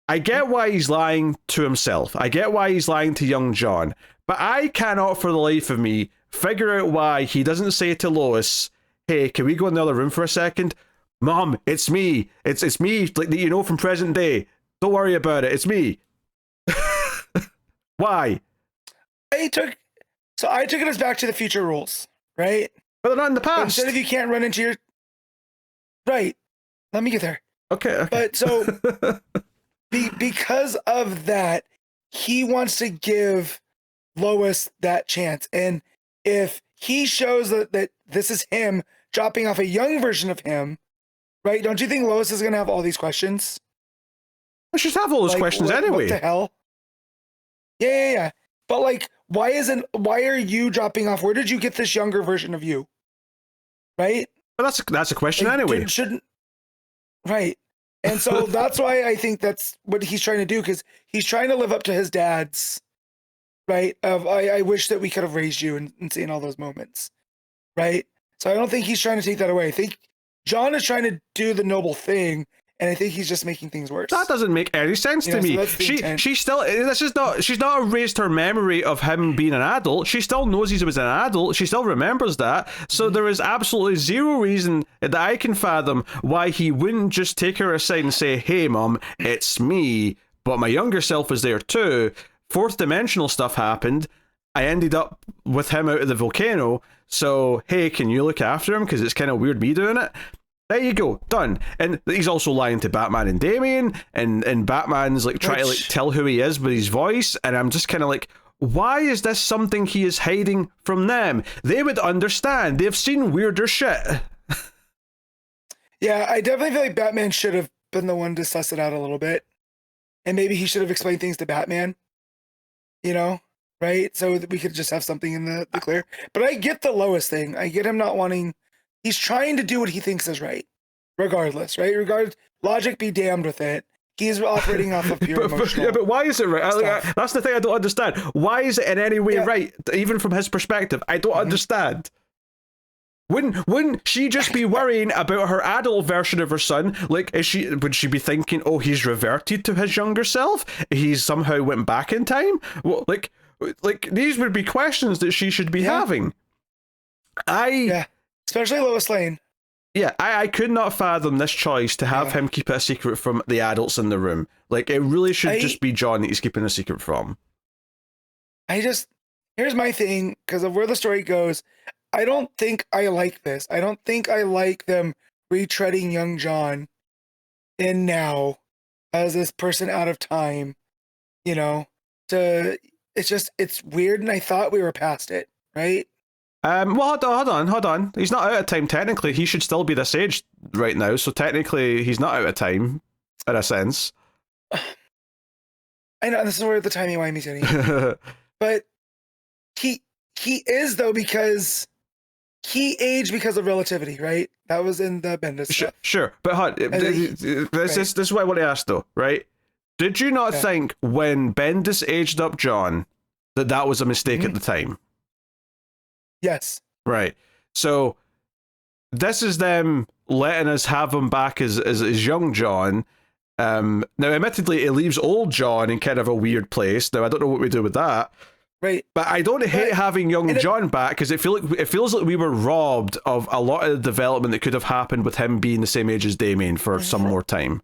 I get why he's lying to himself. I get why he's lying to young John, but I cannot for the life of me figure out why he doesn't say to Lois, hey, can we go in the other room for a second? Mom, it's me. It's me, like, you know, from present day. Don't worry about it. It's me. Why? I took it as Back to the Future rules, right? But they're not in the past. But instead of you can't run into your... Right. Let me get there. Okay. But so, because of that, he wants to give Lois that chance. And if he shows that this is him dropping off a young version of him, right? Don't you think Lois is going to have all these questions? I should have all those questions anyway. What the hell? Yeah. But like, why are you dropping off? Where did you get this younger version of you? Right? But that's a question anyway. Shouldn't. Right. And so that's why I think that's what he's trying to do, because he's trying to live up to his dad's, right? I wish that we could have raised you and seen all those moments. Right? So I don't think he's trying to take that away. I think John is trying to do the noble thing, and I think he's just making things worse. That doesn't make any sense to me. So she's still, she's not erased her memory of him being an adult. She still knows he was an adult. She still remembers that. So there is absolutely zero reason that I can fathom why he wouldn't just take her aside and say, hey, Mom, it's me, but my younger self is there too. Fourth dimensional stuff happened. I ended up with him out of the volcano. So, hey, can you look after him? Because it's kind of weird me doing it. There you go, done. And he's also lying to Batman and Damian, and Batman's like trying to like tell who he is with his voice, and I'm just kind of like, why is this something he is hiding from them? They would understand. They've seen weirder shit. Yeah, I definitely feel like Batman should have been the one to suss it out a little bit. and maybe he should have explained things to Batman, you know, right? So that we could just have something in the clear. But I get the Lois thing. I get him not wanting. He's trying to do what he thinks is right, regardless, right? Logic be damned with it. He's operating off of pure emotional. But why is it right? That's the thing I don't understand. Why is it in any way right, even from his perspective? I don't understand. Wouldn't she just be worrying about her adult version of her son? Like, would she be thinking, oh, he's reverted to his younger self? He's somehow went back in time? Well, like these would be questions that she should be having. Especially Lois Lane. Yeah, I could not fathom this choice to have him keep it a secret from the adults in the room. Like, it really should just be John that he's keeping a secret from. Here's my thing, because of where the story goes, I don't think I like this. I don't think I like them retreading young John in now as this person out of time, you know, it's weird, and I thought we were past it, right? Well, hold on. He's not out of time, technically. He should still be this age right now, so technically he's not out of time, in a sense. I know, this is where the timey-wimey's getting. But he is, though, because he aged because of relativity, right? That was in the Bendis stuff. Sure, but this is what I want to ask, though, right? Did you not think when Bendis aged up John that was a mistake at the time? Yes. Right. So this is them letting us have him back as young John. Now, admittedly, it leaves old John in kind of a weird place. Now, I don't know what we do with that. Right. But I don't hate having young John back, because it feels like we were robbed of a lot of the development that could have happened with him being the same age as Damien for some more time.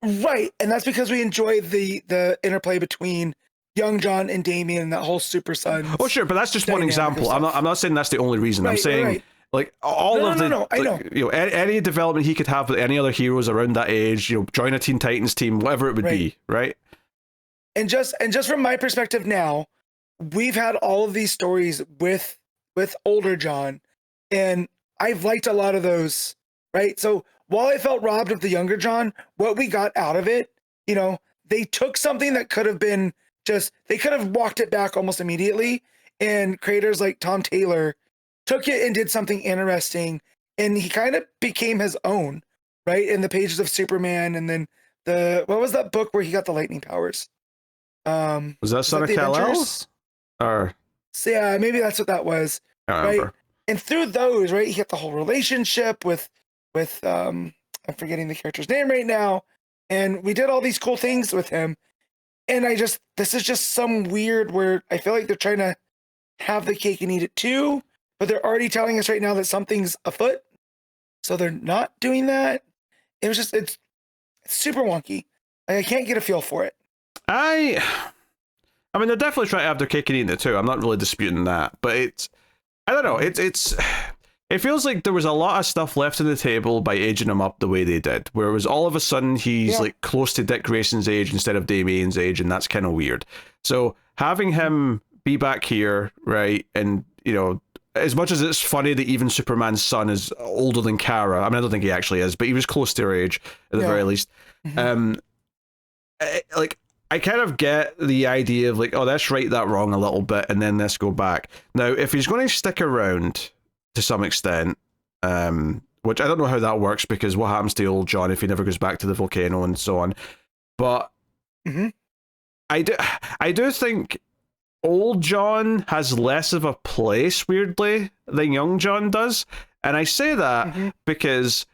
Right. And that's because we enjoyed the interplay between young John and Damien and that whole Super Sons. Oh, sure, but that's just one example. I'm not saying that's the only reason. I'm saying like all of the I know. You know, any development he could have with any other heroes around that age, you know, join a Teen Titans team, whatever it would be, right? And just from my perspective now, we've had all of these stories with older John, and I've liked a lot of those, right? So while I felt robbed of the younger John, what we got out of it, you know, they took something that could have been they could have walked it back almost immediately, and creators like Tom Taylor took it and did something interesting, and he kind of became his own, right? In the pages of Superman, and then what was that book where he got the lightning powers? Was that Son of Kal-El? Or so, yeah, maybe that's what that was. I don't remember. And through those, right, he got the whole relationship with I'm forgetting the character's name right now, and we did all these cool things with him. And this is just some weird where I feel like they're trying to have the cake and eat it too, but they're already telling us right now that something's afoot, so they're not doing that. It's super wonky. Like, I can't get a feel for it. I mean, they're definitely trying to have their cake and eat it too. I'm not really disputing that, but I don't know. It feels like there was a lot of stuff left on the table by aging him up the way they did, where it was all of a sudden he's like close to Dick Grayson's age instead of Damien's age, and that's kind of weird. So having him be back here, right, and, you know, as much as it's funny that even Superman's son is older than Kara, I mean, I don't think he actually is, but he was close to her age at the very least. Like, I kind of get the idea of like, oh, let's right that wrong a little bit, and then let's go back. Now, if he's going to stick around to some extent, which I don't know how that works, because what happens to old John if he never goes back to the volcano and so on. But I do think old John has less of a place, weirdly, than young John does. And I say that because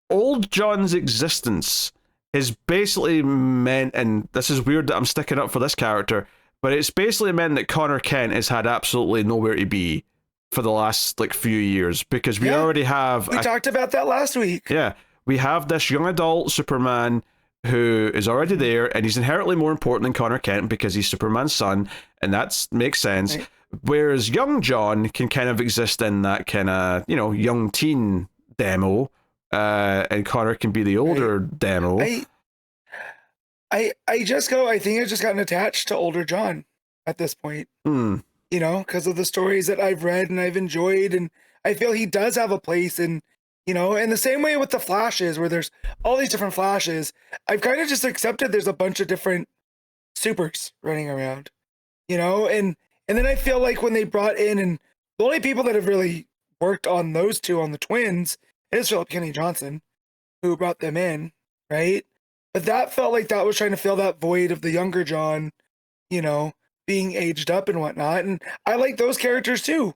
old John's existence is basically meant, and this is weird that I'm sticking up for this character, but it's basically meant that Connor Kent has had absolutely nowhere to be for the last like few years, because we already have... We talked about that last week. Yeah, we have this young adult Superman who is already there, and he's inherently more important than Connor Kent because he's Superman's son, and that makes sense. Right. Whereas young John can kind of exist in that kind of, you know, young teen demo, and Connor can be the older demo. I think I've just gotten attached to older John at this point. You know, because of the stories that I've read and I've enjoyed, and I feel he does have a place in You know, and the same way with the Flashes, where there's all these different Flashes, I've kind of just accepted there's a bunch of different supers running around, you know, and then I feel like when they brought in, and the only people that have really worked on those two, on the twins, is Philip Kennedy Johnson, who brought them in, right? But that felt like that was trying to fill that void of the younger John, you know, being aged up and whatnot. And I like those characters too,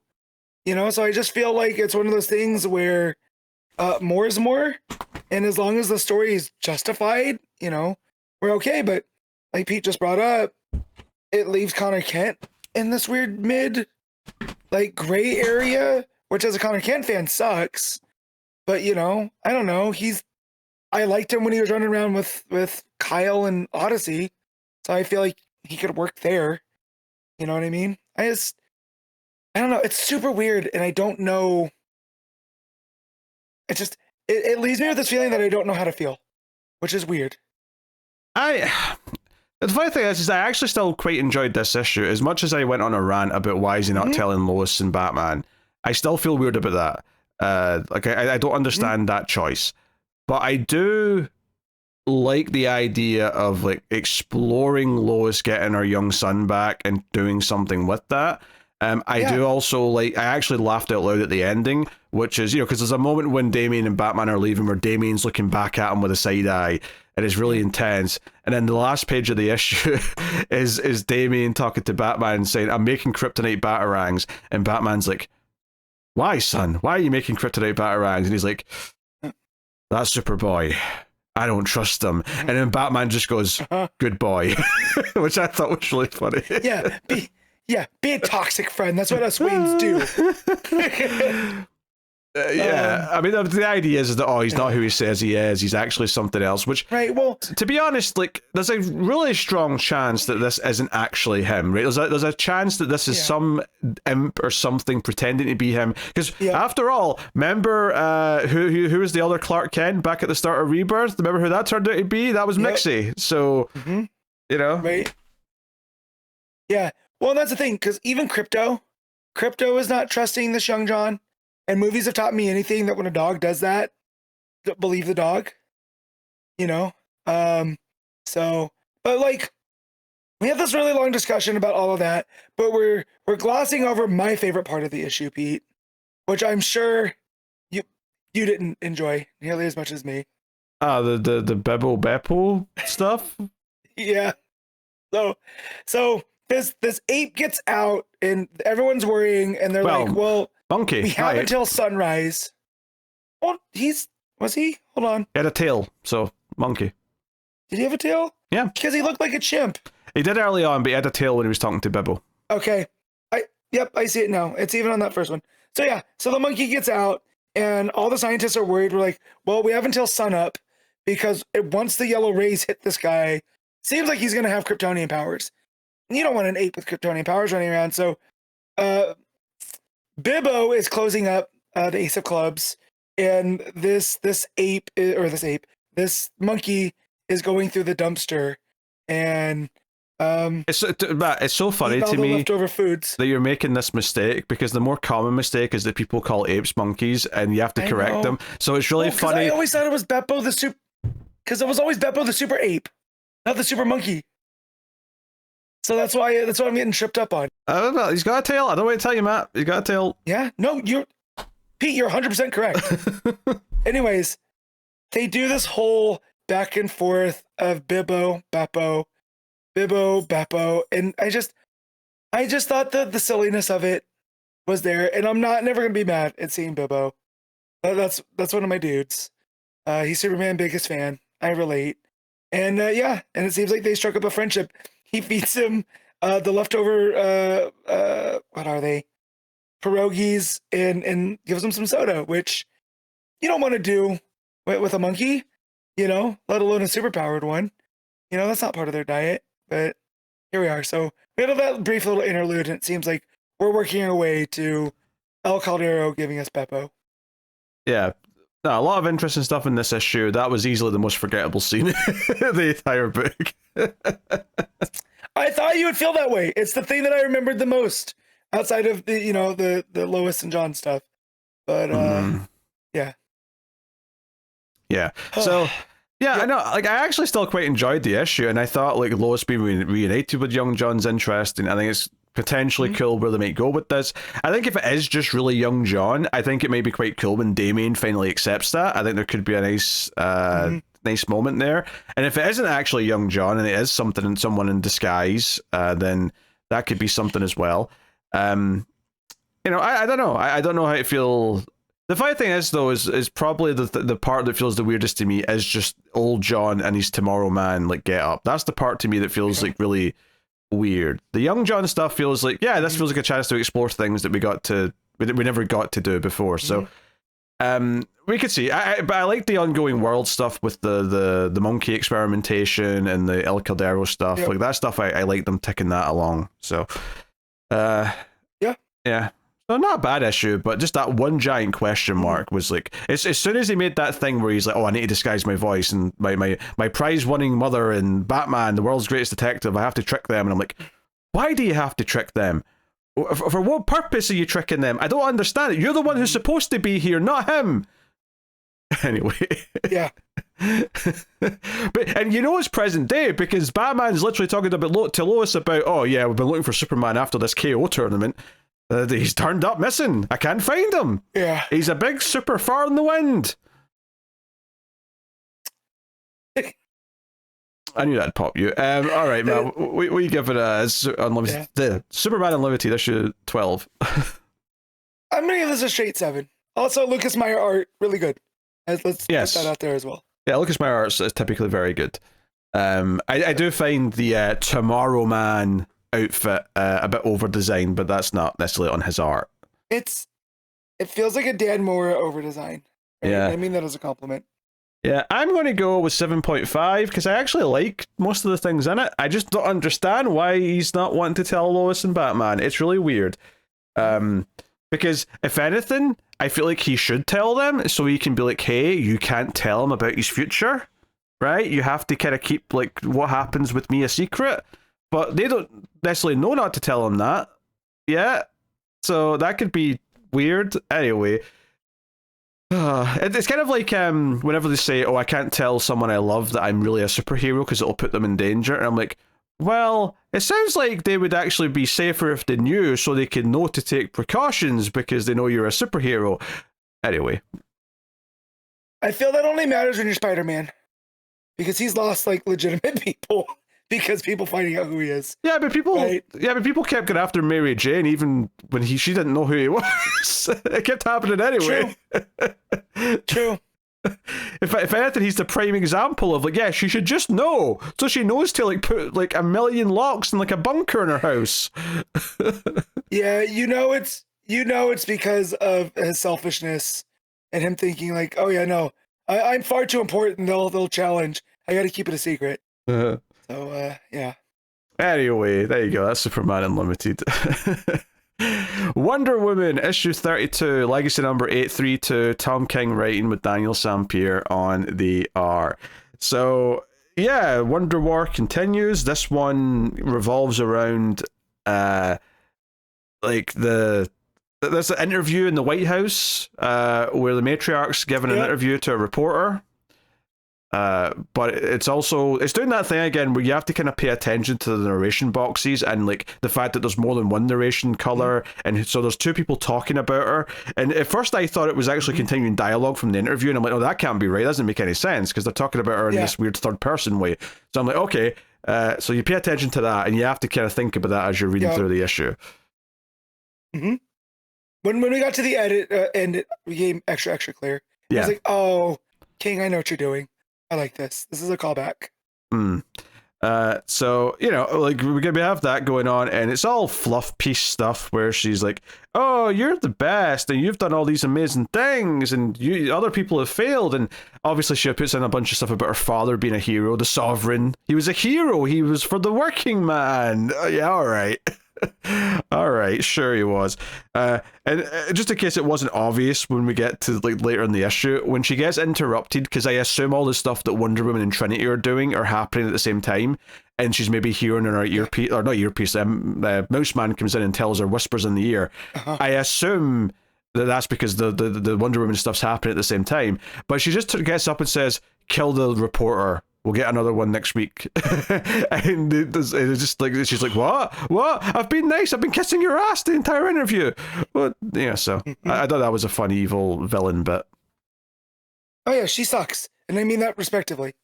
you know, so I just feel like it's one of those things where more is more. And as long as the story is justified, you know, we're okay. But like Pete just brought up, it leaves Connor Kent in this weird like gray area, which as a Connor Kent fan sucks. But, you know, I don't know. I liked him when he was running around with Kyle and Odyssey. So I feel like he could work there. You know what I mean? I don't know. It's super weird. And I don't know. It leaves me with this feeling that I don't know how to feel, which is weird. The funny thing is I actually still quite enjoyed this issue. As much as I went on a rant about why is he not telling Lois and Batman, I still feel weird about that. Like I don't understand that choice. But I do like the idea of like exploring Lois getting her young son back and doing something with that. I do also like, I actually laughed out loud at the ending, which is, you know, because there's a moment when Damian and Batman are leaving where Damian's looking back at him with a side eye, and it's really intense. And then the last page of the issue is Damian talking to Batman saying, I'm making kryptonite batarangs. And Batman's like, why, son? Why are you making kryptonite batarangs? And he's like, that's Superboy. I don't trust him. And then Batman just goes, good boy, which I thought was really funny. Be a toxic friend. That's what us Waynes do. I mean, the idea is that, he's not who he says he is. He's actually something else, which, right, well, to be honest, like, there's a really strong chance that this isn't actually him, right? There's a chance that this is some imp or something pretending to be him. Because, after all, remember who was the other Clark Kent back at the start of Rebirth? Remember who that turned out to be? That was Mixie. So, you know. Right. Yeah. Well, that's the thing, because even Crypto is not trusting this young John. And movies have taught me anything that when a dog does that, believe the dog, you know? But like, we have this really long discussion about all of that, but we're glossing over my favorite part of the issue, Pete, which I'm sure you didn't enjoy nearly as much as me. The Bebo Beppo stuff? Yeah. So this ape gets out and everyone's worrying and they're like, well, Monkey. We have until sunrise. Well, was he? Hold on. He had a tail, so monkey. Did he have a tail? Yeah. Because he looked like a chimp. He did early on, but he had a tail when he was talking to Bibble. Okay. I see it now. It's even on that first one. So yeah, so the monkey gets out and all the scientists are worried. We're like, well, we have until sunup because once the yellow rays hit this guy, seems like he's going to have Kryptonian powers. And you don't want an ape with Kryptonian powers running around. So, Bibbo is closing up the Ace of Clubs, and this monkey is going through the dumpster, and it's so funny to me leftover foods that you're making this mistake, because the more common mistake is that people call apes monkeys, and you have to correct them. So it's really funny. I always thought it was Beppo the super, because it was always Beppo the super ape, not the super monkey. So that's why I'm getting tripped up on. He's got a tail. I don't want to tell you, Matt. He's got a tail. Yeah. No, Pete, you're 100% correct. Anyways, they do this whole back and forth of Bibbo, Beppo, and I just thought that the silliness of it was there, and I'm never gonna be mad at seeing Bibbo. That's one of my dudes. He's Superman biggest fan. I relate, and and it seems like they struck up a friendship. He feeds him the leftover, what are they? Pierogies and gives him some soda, which you don't want to do with a monkey, you know, let alone a superpowered one. You know, that's not part of their diet, but here we are. So we had that brief little interlude, and it seems like we're working our way to El Caldero giving us Beppo. Yeah. No, a lot of interesting stuff in this issue. That was easily the most forgettable scene in the entire book. I thought you would feel that way. It's the thing that I remembered the most outside of the Lois and John stuff. But yeah. Yeah. So, yeah, I know. Like, I actually still quite enjoyed the issue, and I thought like Lois being reunited with young John's interesting. I think it's potentially cool where they might go with this. I think if it is just really young John, I think it may be quite cool when Damien finally accepts that. I think there could be a nice nice moment there. And if it isn't actually young John and it is someone in disguise, then that could be something as well. You know, I don't know. I don't know how to feel. The funny thing is, though, is probably the part that feels the weirdest to me is just old John and his Tomorrow Man like get up. That's the part to me that feels like really weird. The young John stuff feels like, yeah, this feels like a chance to explore things that we never got to do before. So we could see. But I like the ongoing world stuff with the monkey experimentation and the El Caldero stuff. Like that stuff, I like them ticking that along. So yeah. So not a bad issue, but just that one giant question mark was like, as soon as he made that thing where he's like, oh, I need to disguise my voice and my prize-winning mother and Batman, the world's greatest detective, I have to trick them. And I'm like, why do you have to trick them? For what purpose are you tricking them? I don't understand it. You're the one who's supposed to be here, not him. Anyway. Yeah. And you know it's present day because Batman's literally talking to Lois about, oh yeah, we've been looking for Superman after this KO tournament. He's turned up missing. I can't find him. Yeah. He's a big super far in the wind. I knew that'd pop you. All right, man. We give it a unlimited. The Superman Unlimited issue 12. I'm gonna give this a straight 7. Also, Lucas Meyer art really good. Let's put that out there as well. Yeah, Lucas Meyer art is typically very good. I do find the Tomorrow Man outfit a bit over designed, but that's not necessarily on his art. It feels like a Dan Moore over design. Right? Yeah, I mean that as a compliment. Yeah, I'm going to go with 7.5 because I actually like most of the things in it. I just don't understand why he's not wanting to tell Lois and Batman. It's really weird. Because if anything, I feel like he should tell them so he can be like, hey, you can't tell him about his future, right? You have to kind of keep like what happens with me a secret. But they don't necessarily know not to tell him that yet. So that could be weird. Anyway. It's kind of like whenever they say, oh, I can't tell someone I love that I'm really a superhero because it'll put them in danger. And I'm like, well, it sounds like they would actually be safer if they knew so they could know to take precautions because they know you're a superhero. Anyway. I feel that only matters when you're Spider-Man. Because he's lost like legitimate people. Because people finding out who he is. Yeah, but people kept going after Mary Jane even when she didn't know who he was. It kept happening anyway. True. If anything, he's the prime example of like, yeah, she should just know. So she knows to like put like 1 million locks in like a bunker in her house. Yeah, it's because of his selfishness and him thinking like, oh yeah, no, I'm far too important. They'll challenge. I got to keep it a secret. So, yeah. Anyway, there you go. That's Superman Unlimited. Wonder Woman, issue 32, legacy number 832, Tom King writing with Daniel Sampere on the art. So, yeah, Wonder War continues. This one revolves around, there's an interview in the White House where the matriarch's giving an interview to a reporter. But it's doing that thing again where you have to kind of pay attention to the narration boxes and like the fact that there's more than one narration color, and so there's two people talking about her. And at first I thought it was actually continuing dialogue from the interview, and I'm like, oh, that can't be right. That doesn't make any sense because they're talking about her in this weird third person way. So I'm like, okay, so you pay attention to that, and you have to kind of think about that as you're reading through the issue. Mm-hmm. When we got to the edit and it became extra clear, I was like, oh, King, I know what you're doing. I like this. This is a callback. So, like we're gonna have that going on, and it's all fluff piece stuff where she's like, oh, you're the best, and you've done all these amazing things, and other people have failed, and obviously she puts in a bunch of stuff about her father being a hero, the sovereign. He was a hero. He was for the working man. Yeah, all right. All right, sure he was. And just in case it wasn't obvious when we get to like later in the issue, when she gets interrupted, because I assume all the stuff that Wonder Woman and Trinity are doing are happening at the same time, and she's maybe hearing in her earpiece, or not earpiece, Mouse Man comes in and tells her, whispers in the ear. I assume that's because the Wonder Woman stuff's happening at the same time. But she just gets up and says, "Kill the reporter. We'll get another one next week." And it's just like, she's like, what? I've been nice. I've been kissing your ass the entire interview. Well, yeah. So I thought that was a fun evil villain bit. Oh yeah, she sucks, and I mean that respectively.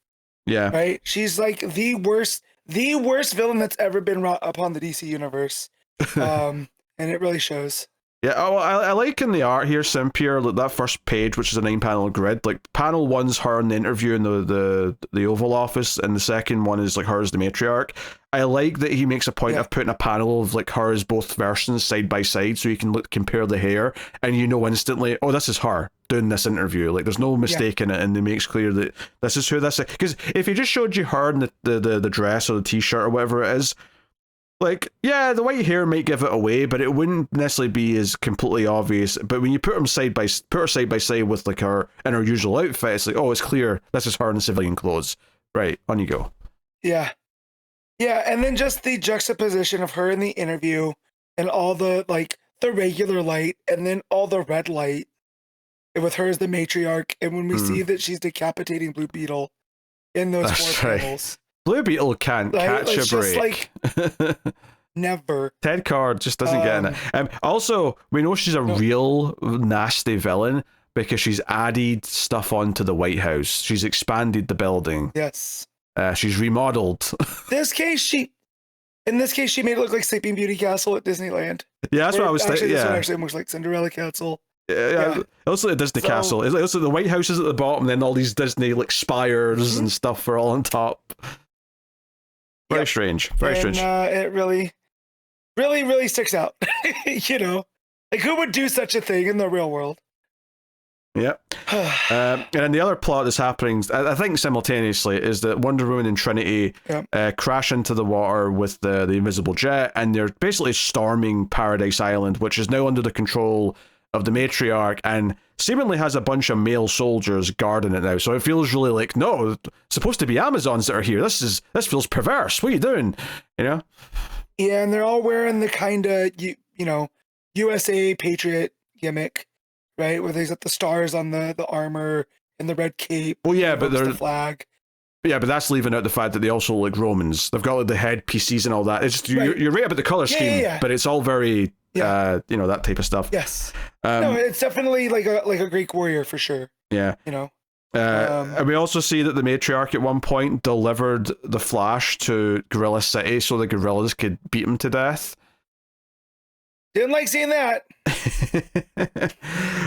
Yeah. Right. She's like the worst villain that's ever been wrought upon the DC universe. And it really shows. Yeah, I like in the art here, Sampere, that first page, which is a 9-panel grid. Like, panel one's her in the interview in the Oval Office, and the second one is like her as the matriarch. I like that he makes a point of putting a panel of like her as both versions side by side, so you can compare the hair, and you know instantly, oh, this is her doing this interview. Like, there's no mistake in it, and it makes clear that this is who this is. Because if he just showed you her in the dress or the t-shirt or whatever it is, like, yeah, the white hair might give it away, but it wouldn't necessarily be as completely obvious. But when you put her side by side with like her in her usual outfit, it's like, oh, it's clear this is her in civilian clothes. Right, on you go. Yeah, and then just the juxtaposition of her in the interview and all the like the regular light, and then all the red light, and with her as the matriarch, and when we see that she's decapitating Blue Beetle in those four panels. Blue Beetle can't catch a break. Like, never. Ted Card just doesn't get in it. Also, we know she's a real nasty villain because she's added stuff onto the White House. She's expanded the building. Yes. She's remodeled. In this case, she made it look like Sleeping Beauty Castle at Disneyland. Yeah, that's what I was thinking. This one actually looks like Cinderella Castle. Yeah. It looks like a Disney castle. It looks like the White House is at the bottom, and then all these Disney like spires and stuff are all on top. Very strange. Very strange. It really, really, really sticks out. You know, like who would do such a thing in the real world? Yeah. And then the other plot that's happening, I think simultaneously, is that Wonder Woman and Trinity crash into the water with the invisible jet, and they're basically storming Paradise Island, which is now under the control of the matriarch, and seemingly has a bunch of male soldiers guarding it now. So it feels really like, no, it's supposed to be Amazons that are here. This feels perverse. What are you doing? You know? Yeah, and they're all wearing the kind of you know USA Patriot gimmick, right? Where they've got the stars on the armor and the red cape. Well, yeah, but they're the flag. Yeah, but that's leaving out the fact that they also look Romans. They've got like the headpieces and all that. It's just, you're right about the color scheme, but it's all very that type of stuff. Yes. No, it's definitely like a Greek warrior for sure. Yeah. You know. And we also see that the matriarch at one point delivered the Flash to Gorilla City so the gorillas could beat him to death. Didn't like seeing that.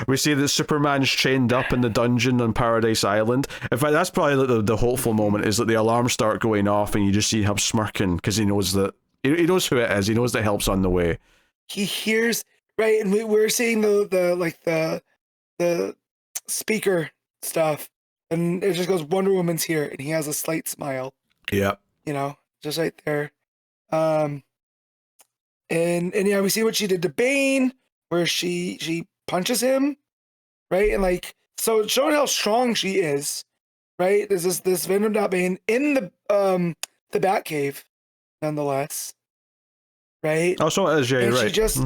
We see that Superman's chained up in the dungeon on Paradise Island. In fact, that's probably the hopeful moment, is that the alarms start going off and you just see him smirking because he knows that he knows who it is. He knows that help's on the way. He hears, right, and we're seeing the speaker stuff, and it just goes, Wonder Woman's here, and he has a slight smile. Yeah. You know, just right there. And yeah, we see what she did to Bane, where she punches him, right? And like, so it's showing how strong she is, right? There's this Venom Bane in the Batcave, nonetheless, right? Oh, so it is, yeah, and right. She just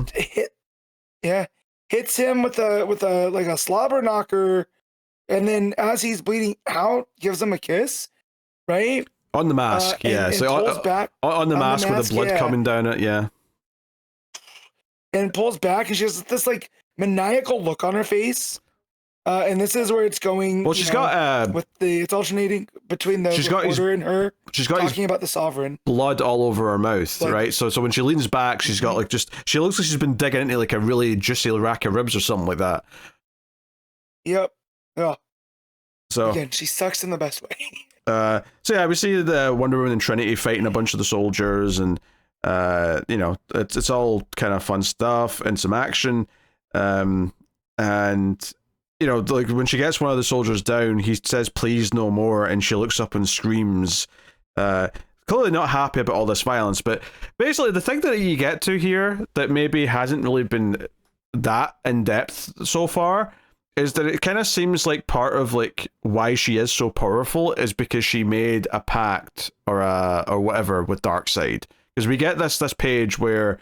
hits him with a like a slobber knocker, and then as he's bleeding out, gives him a kiss, right? On the mask, yeah. And so pulls back on the mask with the blood coming down it, yeah. And pulls back, and she has this like maniacal look on her face. And this is where it's going. Well, she's got it's alternating between the reporter and her. She's got talking about the Sovereign. Blood all over her mouth, right? So when she leans back, she's got like she looks like she's been digging into like a really juicy rack of ribs or something like that. Yep. Yeah. So again, she sucks in the best way. So yeah, we see the Wonder Woman and Trinity fighting a bunch of the soldiers, and it's all kind of fun stuff and some action, and like when she gets one of the soldiers down, he says please no more, and she looks up and screams, clearly not happy about all this violence. But basically the thing that you get to here that maybe hasn't really been that in depth so far is that it kind of seems like part of like why she is so powerful is because she made a pact or whatever with Darkseid. Because we get this page where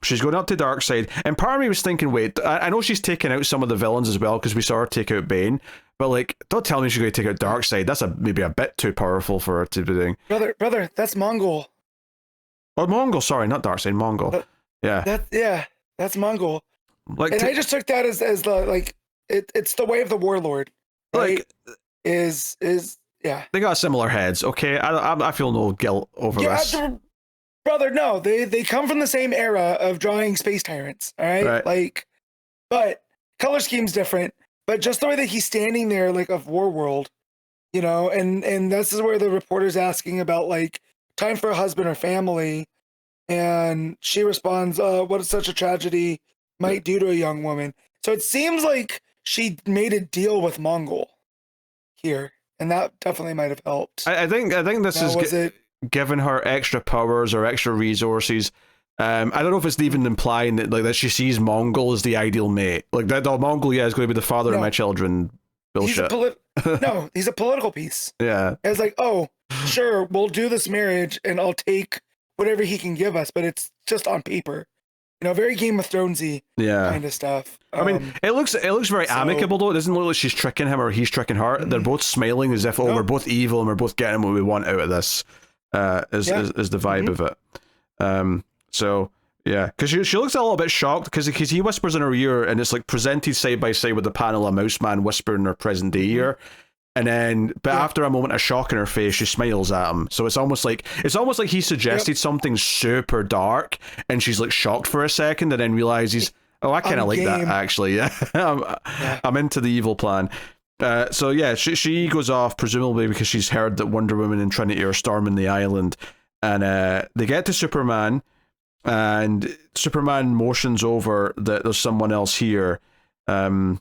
She's going up to Darkseid, and part of me was thinking, wait, I know she's taking out some of the villains as well, because we saw her take out Bane, but like, don't tell me she's going to take out Darkseid. That's maybe a bit too powerful for her to be doing. Brother, that's Mongol. Oh, Mongol, sorry, not Darkseid, Mongol. That's Mongol. Like, and I just took that as the, like, it's the way of the warlord. Right? Like, yeah. They got similar heads, okay? I feel no guilt over this. Brother, no, they come from the same era of drawing space tyrants, all right? Like, but color scheme's different, but just the way that he's standing there, like, of Warworld, you know, and this is where the reporter's asking about, like, time for a husband or family, and she responds, what such a tragedy might do to a young woman. So it seems like she made a deal with Mongol here, and that definitely might have helped. I think this is giving her extra powers or extra resources. I don't know if it's even implying that, like, that she sees Mongol as the ideal mate. Like, that Mongol, is going to be the father of my children. Bullshit. He's a political piece. Yeah. It's like, oh, sure, we'll do this marriage, and I'll take whatever he can give us, but it's just on paper. You know, very Game of Thronesy kind of stuff. I mean, it looks very amicable, though. It doesn't look like she's tricking him or he's tricking her. They're both smiling as if, we're both evil and we're both getting what we want out of this. Is the vibe of it. So yeah, because she looks a little bit shocked because he whispers in her ear, and it's like presented side by side with the panel of Mouse Man whispering her present day ear, and then after a moment of shock in her face, she smiles at him. So it's almost like he suggested something super dark, and she's like shocked for a second, and then realizes, I kind of like that actually. I'm into the evil plan. So yeah, she goes off, presumably because she's heard that Wonder Woman and Trinity are storming the island, and they get to Superman, and Superman motions over that there's someone else here, because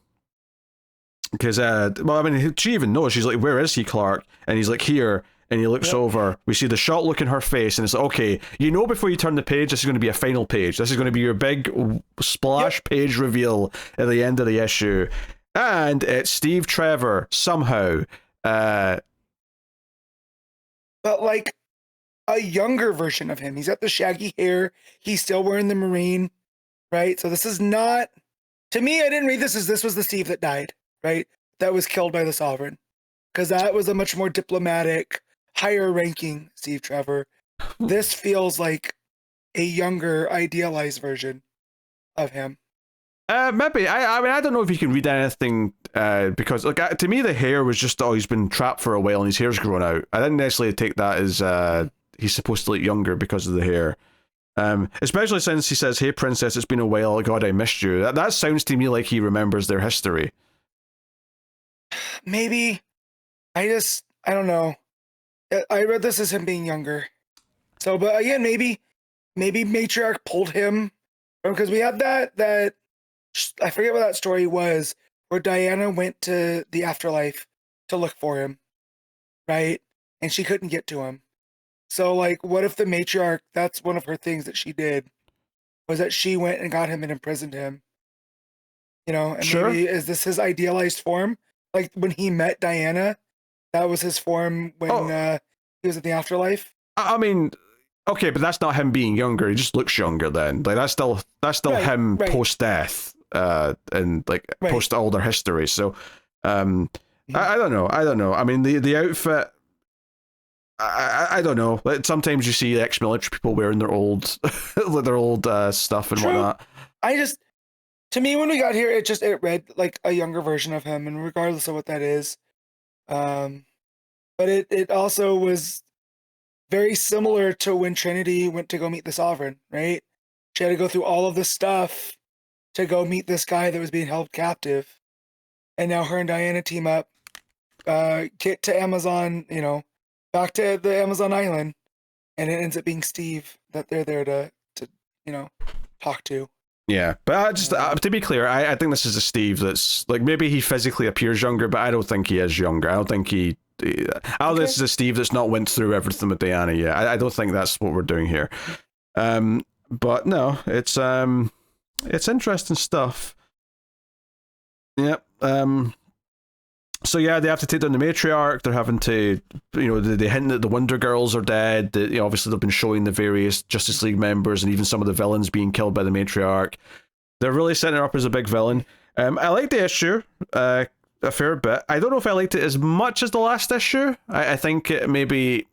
she even knows. She's like, where is he, Clark? And he's like, here. And he looks over. We see the shot look in her face, and it's like, okay, before you turn the page, this is going to be a final page. This is going to be your big splash page reveal at the end of the issue. And it's Steve Trevor, somehow. But like a younger version of him. He's got the shaggy hair. He's still wearing the Marine, right? So this is not... To me, I didn't read this as this was the Steve that died, right? That was killed by the Sovereign. Because that was a much more diplomatic, higher-ranking Steve Trevor. This feels like a younger, idealized version of him. Maybe. I mean, I don't know if you can read anything, because like to me the hair was just, he's been trapped for a while and his hair's grown out. I didn't necessarily take that as he's supposed to look younger because of the hair. Especially since he says, "Hey princess, it's been a while. God, I missed you." That sounds to me like he remembers their history. Maybe. I don't know. I read this as him being younger. So, but again, maybe Matriarch pulled him, because we had that I forget what that story was, where Diana went to the afterlife to look for him, right? And she couldn't get to him. So, like, what if the Matriarch, that's one of her things that she did, was that she went and got him and imprisoned him? You know, and maybe is this his idealized form? Like, when he met Diana, that was his form when he was in the afterlife? I mean... Okay, but that's not him being younger. He just looks younger then. Like, that's still him post-death, and like post all their history. So, I don't know. I mean, the outfit. I don't know. Like, sometimes you see ex-military people wearing their old stuff and whatnot. To me, when we got here, it read like a younger version of him, and regardless of what that is, but it also was very similar to when Trinity went to go meet the Sovereign, right? She had to go through all of this stuff to go meet this guy that was being held captive. And now her and Diana team up, get to Amazon, back to the Amazon island, and it ends up being Steve that they're there to talk to. Yeah, but to be clear, I think this is a Steve that's, like, maybe he physically appears younger, but I don't think he is younger. I don't think this is a Steve that's not went through everything with Diana yet. I don't think that's what we're doing here. But no, it's interesting stuff. Yep. So yeah, they have to take down the matriarch. They're having to, they hint that the Wonder Girls are dead. That, obviously they've been showing the various Justice League members and even some of the villains being killed by the matriarch. They're really setting her up as a big villain. I like the issue a fair bit. I don't know if I liked it as much as the last issue. I think it maybe...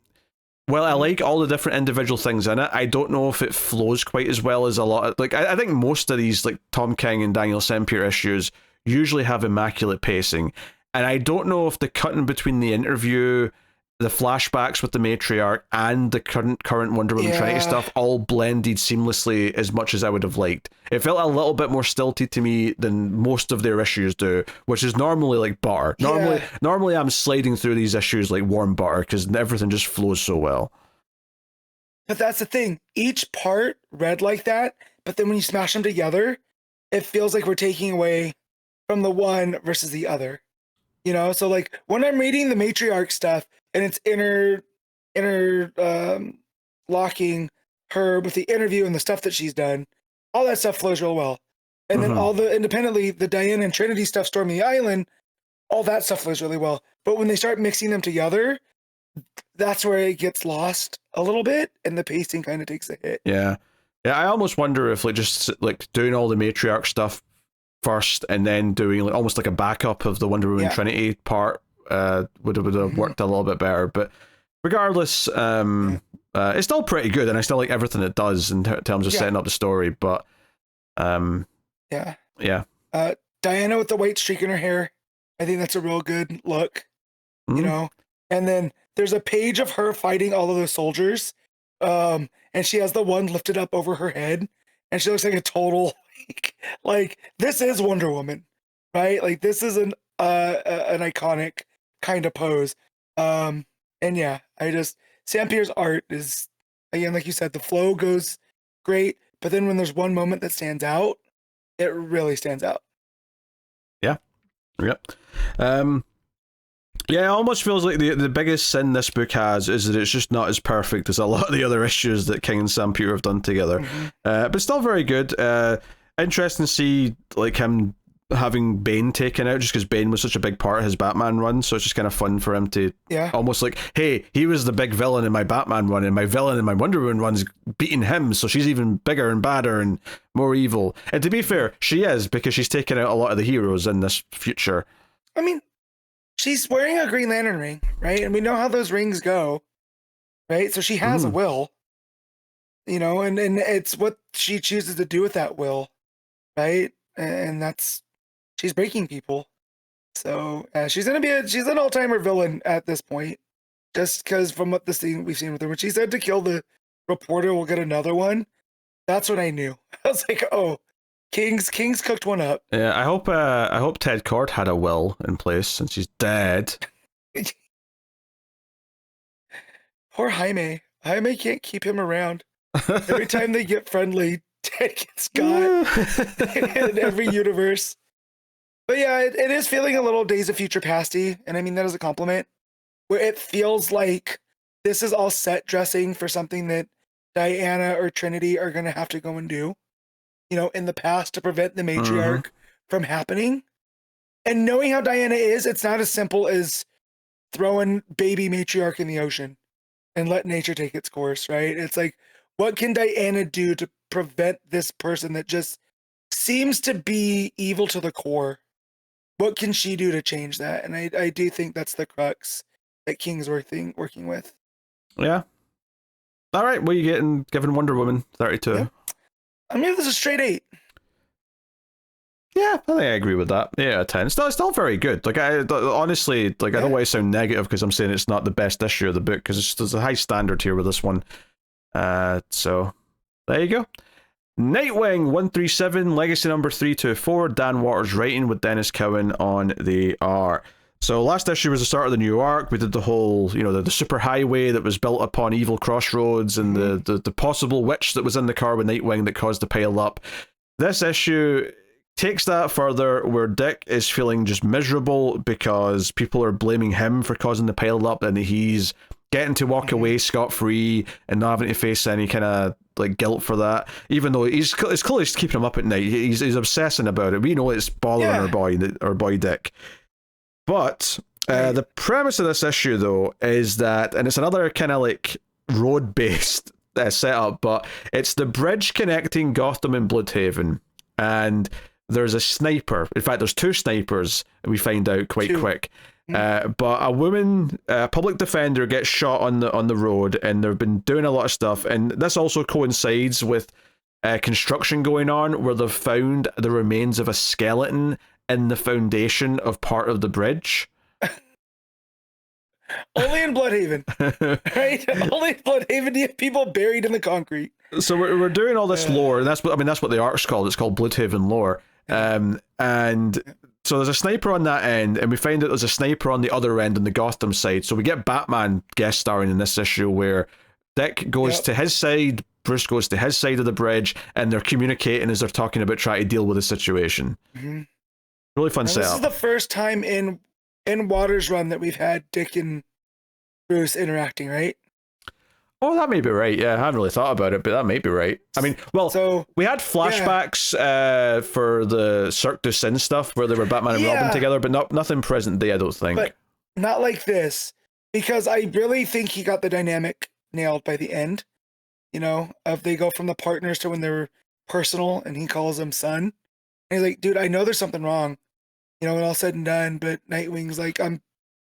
Well, I like all the different individual things in it. I don't know if it flows quite as well as a lot of... I think most of these, Tom King and Daniel Sampere issues usually have immaculate pacing. And I don't know if the cutting between the interview, the flashbacks with the matriarch, and the current Wonder Woman Trinity stuff all blended seamlessly as much as I would have liked. It felt a little bit more stilted to me than most of their issues do, which is normally like butter. Normally I'm sliding through these issues like warm butter because everything just flows so well. But that's the thing. Each part read like that, but then when you smash them together, it feels like we're taking away from the one versus the other. So when I'm reading the matriarch stuff and it's locking her with the interview and the stuff that she's done, all that stuff flows real well. And then all the independently, the Diana and Trinity stuff storming the island, all that stuff flows really well. But when they start mixing them together, that's where it gets lost a little bit and the pacing kind of takes a hit. Yeah. I almost wonder if just doing all the matriarch stuff first and then doing almost like a backup of the Wonder Woman Trinity part would have worked a little bit better. But regardless, it's still pretty good, and I still like everything it does in terms of setting up the story. But Diana with the white streak in her hair, I think that's a real good look. And then there's a page of her fighting all of those soldiers, and she has the one lifted up over her head, and she looks like a total this is Wonder Woman, right? This is an iconic kind of pose. Sampere's art is, again, like you said, the flow goes great, but then when there's one moment that stands out, it really stands out. It almost feels like the biggest sin this book has is that it's just not as perfect as a lot of the other issues that King and Sampere have done together. But still very good. Interesting to see him having Bane taken out, just because Bane was such a big part of his Batman run, so it's just kind of fun for him to almost hey, he was the big villain in my Batman run, and my villain in my Wonder Woman run's beating him, so she's even bigger and badder and more evil. And to be fair, she is, because she's taken out a lot of the heroes in this future. I mean, she's wearing a Green Lantern ring, right? And we know how those rings go, right? So she has a will, and it's what she chooses to do with that will, right? And she's breaking people. So she's an all-timer villain at this point, just because from what we've seen with her. When she said to kill the reporter, we'll get another one. That's when I knew. I was like, oh, King's cooked one up. Yeah, I hope Ted Kord had a will in place since he's dead. Poor Jaime. Jaime can't keep him around. Every time they get friendly, Ted gets got in every universe. But yeah, it is feeling a little Days of Future Pasty, and I mean that as a compliment, where it feels like this is all set dressing for something that Diana or Trinity are going to have to go and do, in the past to prevent the matriarch from happening. And knowing how Diana is, it's not as simple as throwing baby matriarch in the ocean and let nature take its course, right? It's like, what can Diana do to prevent this person that just seems to be evil to the core? What can she do to change that? And I do think that's the crux that King's working with. Yeah. All right, what are you given Wonder Woman 32? Yeah. I'm giving this a straight 8. Yeah, I think I agree with that. Yeah, 10. It's still very good. Honestly, I don't want to sound negative because I'm saying it's not the best issue of the book, because there's a high standard here with this one. So there you go. Nightwing 137, Legacy number 324, Dan Waters writing with Dennis Cowan on the art. So last issue was the start of the new arc. We did the whole, the super highway that was built upon Evil Crossroads, and the possible witch that was in the car with Nightwing that caused the pile up. This issue takes that further, where Dick is feeling just miserable because people are blaming him for causing the pile up, and he's getting to walk away scot-free and not having to face any kind of guilt for that, even though it's clearly keeping him up at night. He's obsessing about it. We know it's bothering our boy Dick. But the premise of this issue, though, is that, and it's another kind of like road-based setup, but it's the bridge connecting Gotham and Bloodhaven, and there's a sniper. In fact, there's two snipers, we find out quite quick. But a woman, a public defender, gets shot on the road, and they've been doing a lot of stuff, and this also coincides with construction going on, where they've found the remains of a skeleton in the foundation of part of the bridge. Only in Bloodhaven, right? Only in Bloodhaven do you have people buried in the concrete. So we're doing all this lore, and that's what the arc's called. It's called Bloodhaven lore. And so there's a sniper on that end, and we find that there's a sniper on the other end on the Gotham side. So we get Batman guest starring in this issue, where Dick goes to his side, Bruce goes to his side of the bridge, and they're communicating as they're talking about trying to deal with the situation. Really fun setup. This is the first time in Waters Run that we've had Dick and Bruce interacting, right? Oh, that may be right. Yeah, I haven't really thought about it, but that may be right. I mean, well, we had flashbacks for the Cirque du Sin stuff where they were Batman and Robin together, but nothing present day, I don't think. But not like this, because I really think he got the dynamic nailed by the end. You know, of they go from the partners to when they're personal, and he calls him son. And he's like, dude, I know there's something wrong, you know, when all said and done, but Nightwing's like, I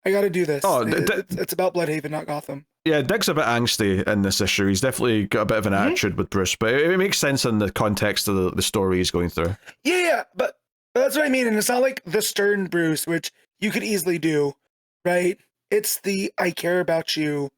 got to do this. Oh, it's about Bloodhaven, not Gotham. Yeah, Dick's a bit angsty in this issue. He's definitely got a bit of an attitude with Bruce, but it makes sense in the context of the story he's going through. Yeah, but that's what I mean. And it's not like the stern Bruce, which you could easily do, right? It's the I care about you.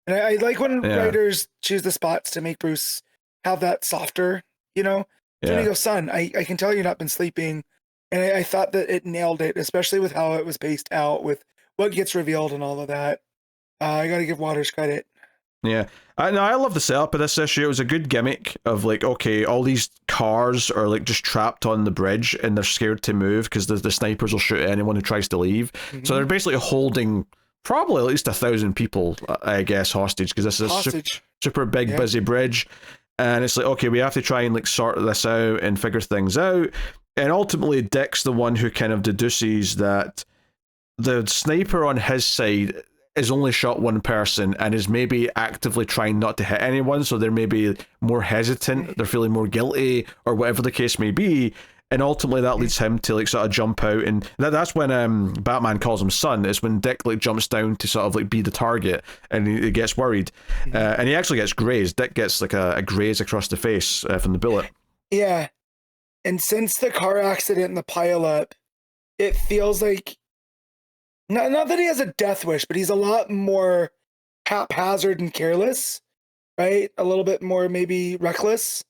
And I like when writers choose the spots to make Bruce have that softer, you know? So when he goes, son, I can tell you've not been sleeping. And I thought that it nailed it, especially with how it was paced out, with what gets revealed and all of that. I got to give Waters credit. Yeah. I love the setup of this issue. It was a good gimmick of like, okay, all these cars are like just trapped on the bridge and they're scared to move because the snipers will shoot anyone who tries to leave. So they're basically holding probably at least 1,000 people, I guess, hostage, because this is a super big, busy bridge. And it's like, okay, we have to try and like sort this out and figure things out. And ultimately, Dick's the one who kind of deduces that the sniper on his side is only shot one person and is maybe actively trying not to hit anyone, so they're maybe more hesitant, they're feeling more guilty, or whatever the case may be. And ultimately that leads him to like sort of jump out, and that's when Batman calls him son, is when Dick like jumps down to sort of like be the target, and he gets worried. And he actually gets grazed. Dick gets like a graze across the face from the bullet. Yeah. And since the car accident and the pileup, it feels like not that he has a death wish, but he's a lot more haphazard and careless, right? A little bit more maybe reckless.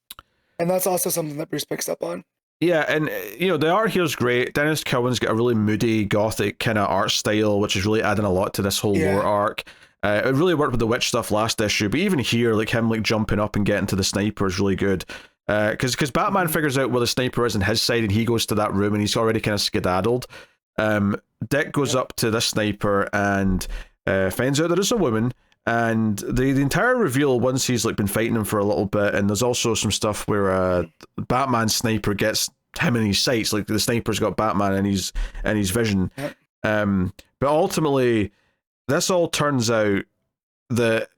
And that's also something that Bruce picks up on. Yeah, and you know, the art here's great. Dennis Cowan's got a really moody, gothic kind of art style, which is really adding a lot to this whole lore arc. It really worked with the witch stuff last issue, but even here, like him like jumping up and getting to the sniper is really good. Because Batman figures out where the sniper is on his side, and he goes to that room, and he's already kind of skedaddled. Dick goes up to the sniper and finds out that it's a woman. And the entire reveal, once he's like been fighting him for a little bit, and there's also some stuff where Batman sniper gets him in his sights, like the sniper's got Batman in his vision. But ultimately, this all turns out that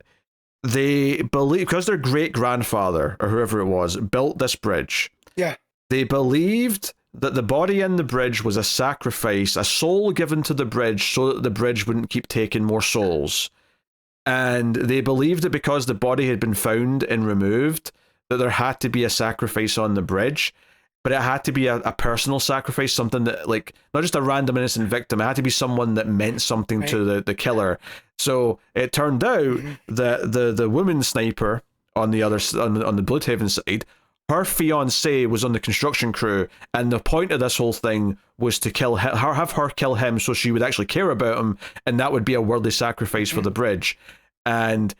they believe, because their great grandfather or whoever it was built this bridge. Yeah, they believed that the body in the bridge was a sacrifice, a soul given to the bridge so that the bridge wouldn't keep taking more souls. And they believed that because the body had been found and removed, that there had to be a sacrifice on the bridge, but it had to be a personal sacrifice, something that, like, not just a random innocent victim, it had to be someone that meant something to the killer. So it turned out that the woman sniper on the other on the Bloodhaven side, her fiancé was on the construction crew, and the point of this whole thing was to kill him, have her kill him, so she would actually care about him, and that would be a worthy sacrifice for the bridge. And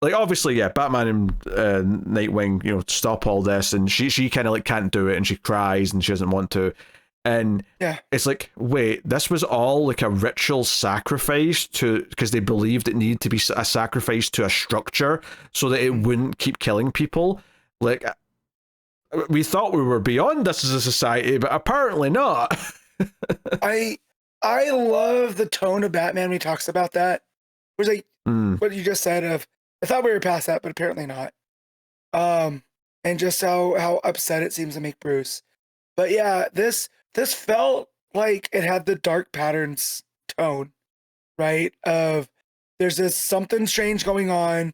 like, obviously, yeah, Batman and Nightwing, you know, stop all this, and she kind of like can't do it, and she cries, and she doesn't want to. And it's like, wait, this was all like a ritual sacrifice because they believed it needed to be a sacrifice to a structure so that it wouldn't keep killing people. Like, we thought we were beyond this as a society, but apparently not. I I love the tone of Batman when he talks about that. It was like what you just said of, I thought we were past that, but apparently not. And just how upset it seems to make Bruce. But yeah, this felt like it had the dark patterns tone, right? Of there's this something strange going on,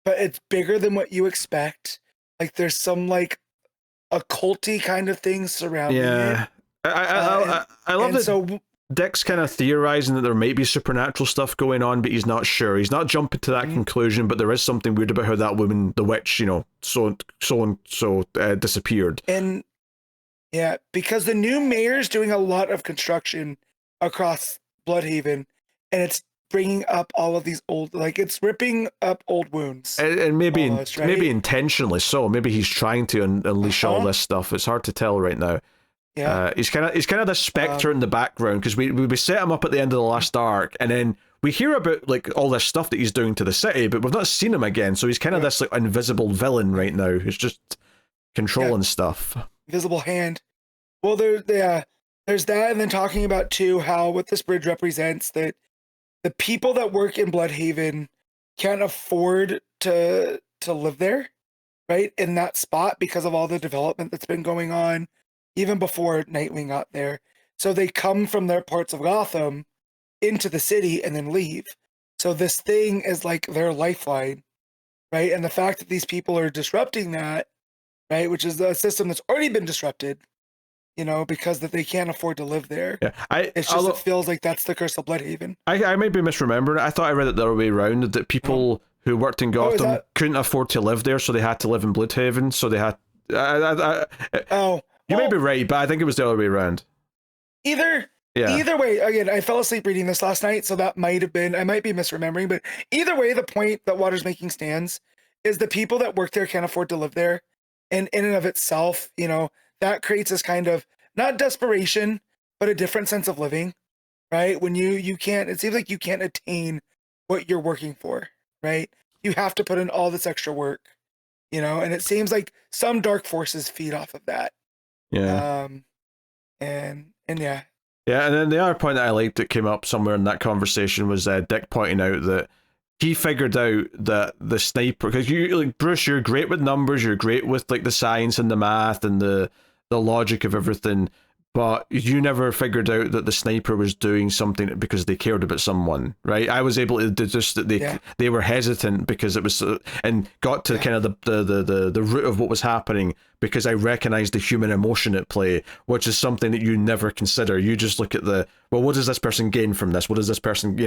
but it's bigger than what you expect. Like there's some like occulty kind of things surrounding it. Yeah. I love that. So Dick's kind of theorizing that there might be supernatural stuff going on, but he's not sure. He's not jumping to that conclusion, but there is something weird about how that woman, the witch, so disappeared. And yeah, because the new mayor's doing a lot of construction across Bloodhaven, and it's bringing up all of these old, like it's ripping up old wounds. And maybe almost, right? maybe intentionally so. Maybe he's trying to unleash all this stuff. It's hard to tell right now. Yeah, he's kind of the spectre in the background, because we set him up at the end of the last arc, and then we hear about like all this stuff that he's doing to the city, but we've not seen him again. So he's kind of this like invisible villain right now who's just controlling stuff. Visible hand. Well, there's that, and then talking about too how what this bridge represents, that the people that work in Bloodhaven can't afford to live there, right, in that spot because of all the development that's been going on even before Nightwing got there. So they come from their parts of Gotham into the city and then leave. So this thing is like their lifeline, right? And the fact that these people are disrupting that, right, which is a system that's already been disrupted, because that they can't afford to live there. Yeah, it feels like that's the curse of Bloodhaven. I might be misremembering. I thought I read it the other way around, that people who worked in Gotham couldn't afford to live there, so they had to live in Bloodhaven. So they had. You may be right, but I think it was the other way around. Either way, again, I fell asleep reading this last night, so that might have been, I might be misremembering, but either way, the point that Waters making stands is the people that work there can't afford to live there. And in and of itself, that creates this kind of, not desperation, but a different sense of living, right? When you can't, it seems like you can't attain what you're working for, right? You have to put in all this extra work, and it seems like some dark forces feed off of that. Yeah. And yeah. Yeah, and then the other point that I liked that came up somewhere in that conversation was Dick pointing out that he figured out that the sniper, because Bruce, you're great with numbers, you're great with like the science and the math and the logic of everything, but you never figured out that the sniper was doing something because they cared about someone, right? I was able to deduce that they were hesitant because it was, and got to kind of the root of what was happening, because I recognized the human emotion at play, which is something that you never consider. You just look at what does this person gain from this? What does this person,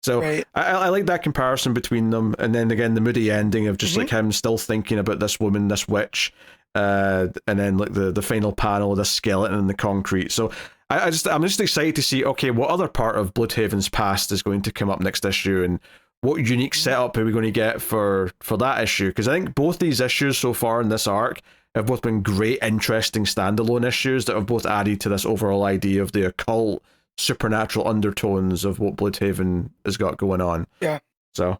So right. I like that comparison between them, and then again the moody ending of just like him still thinking about this woman, this witch, and then like the final panel of the skeleton in the concrete. So I'm just excited to see, okay, what other part of Bloodhaven's past is going to come up next issue, and what unique setup are we going to get for that issue? Because I think both these issues so far in this arc have both been great, interesting standalone issues that have both added to this overall idea of the occult, supernatural undertones of what Bloodhaven has got going on. Yeah. So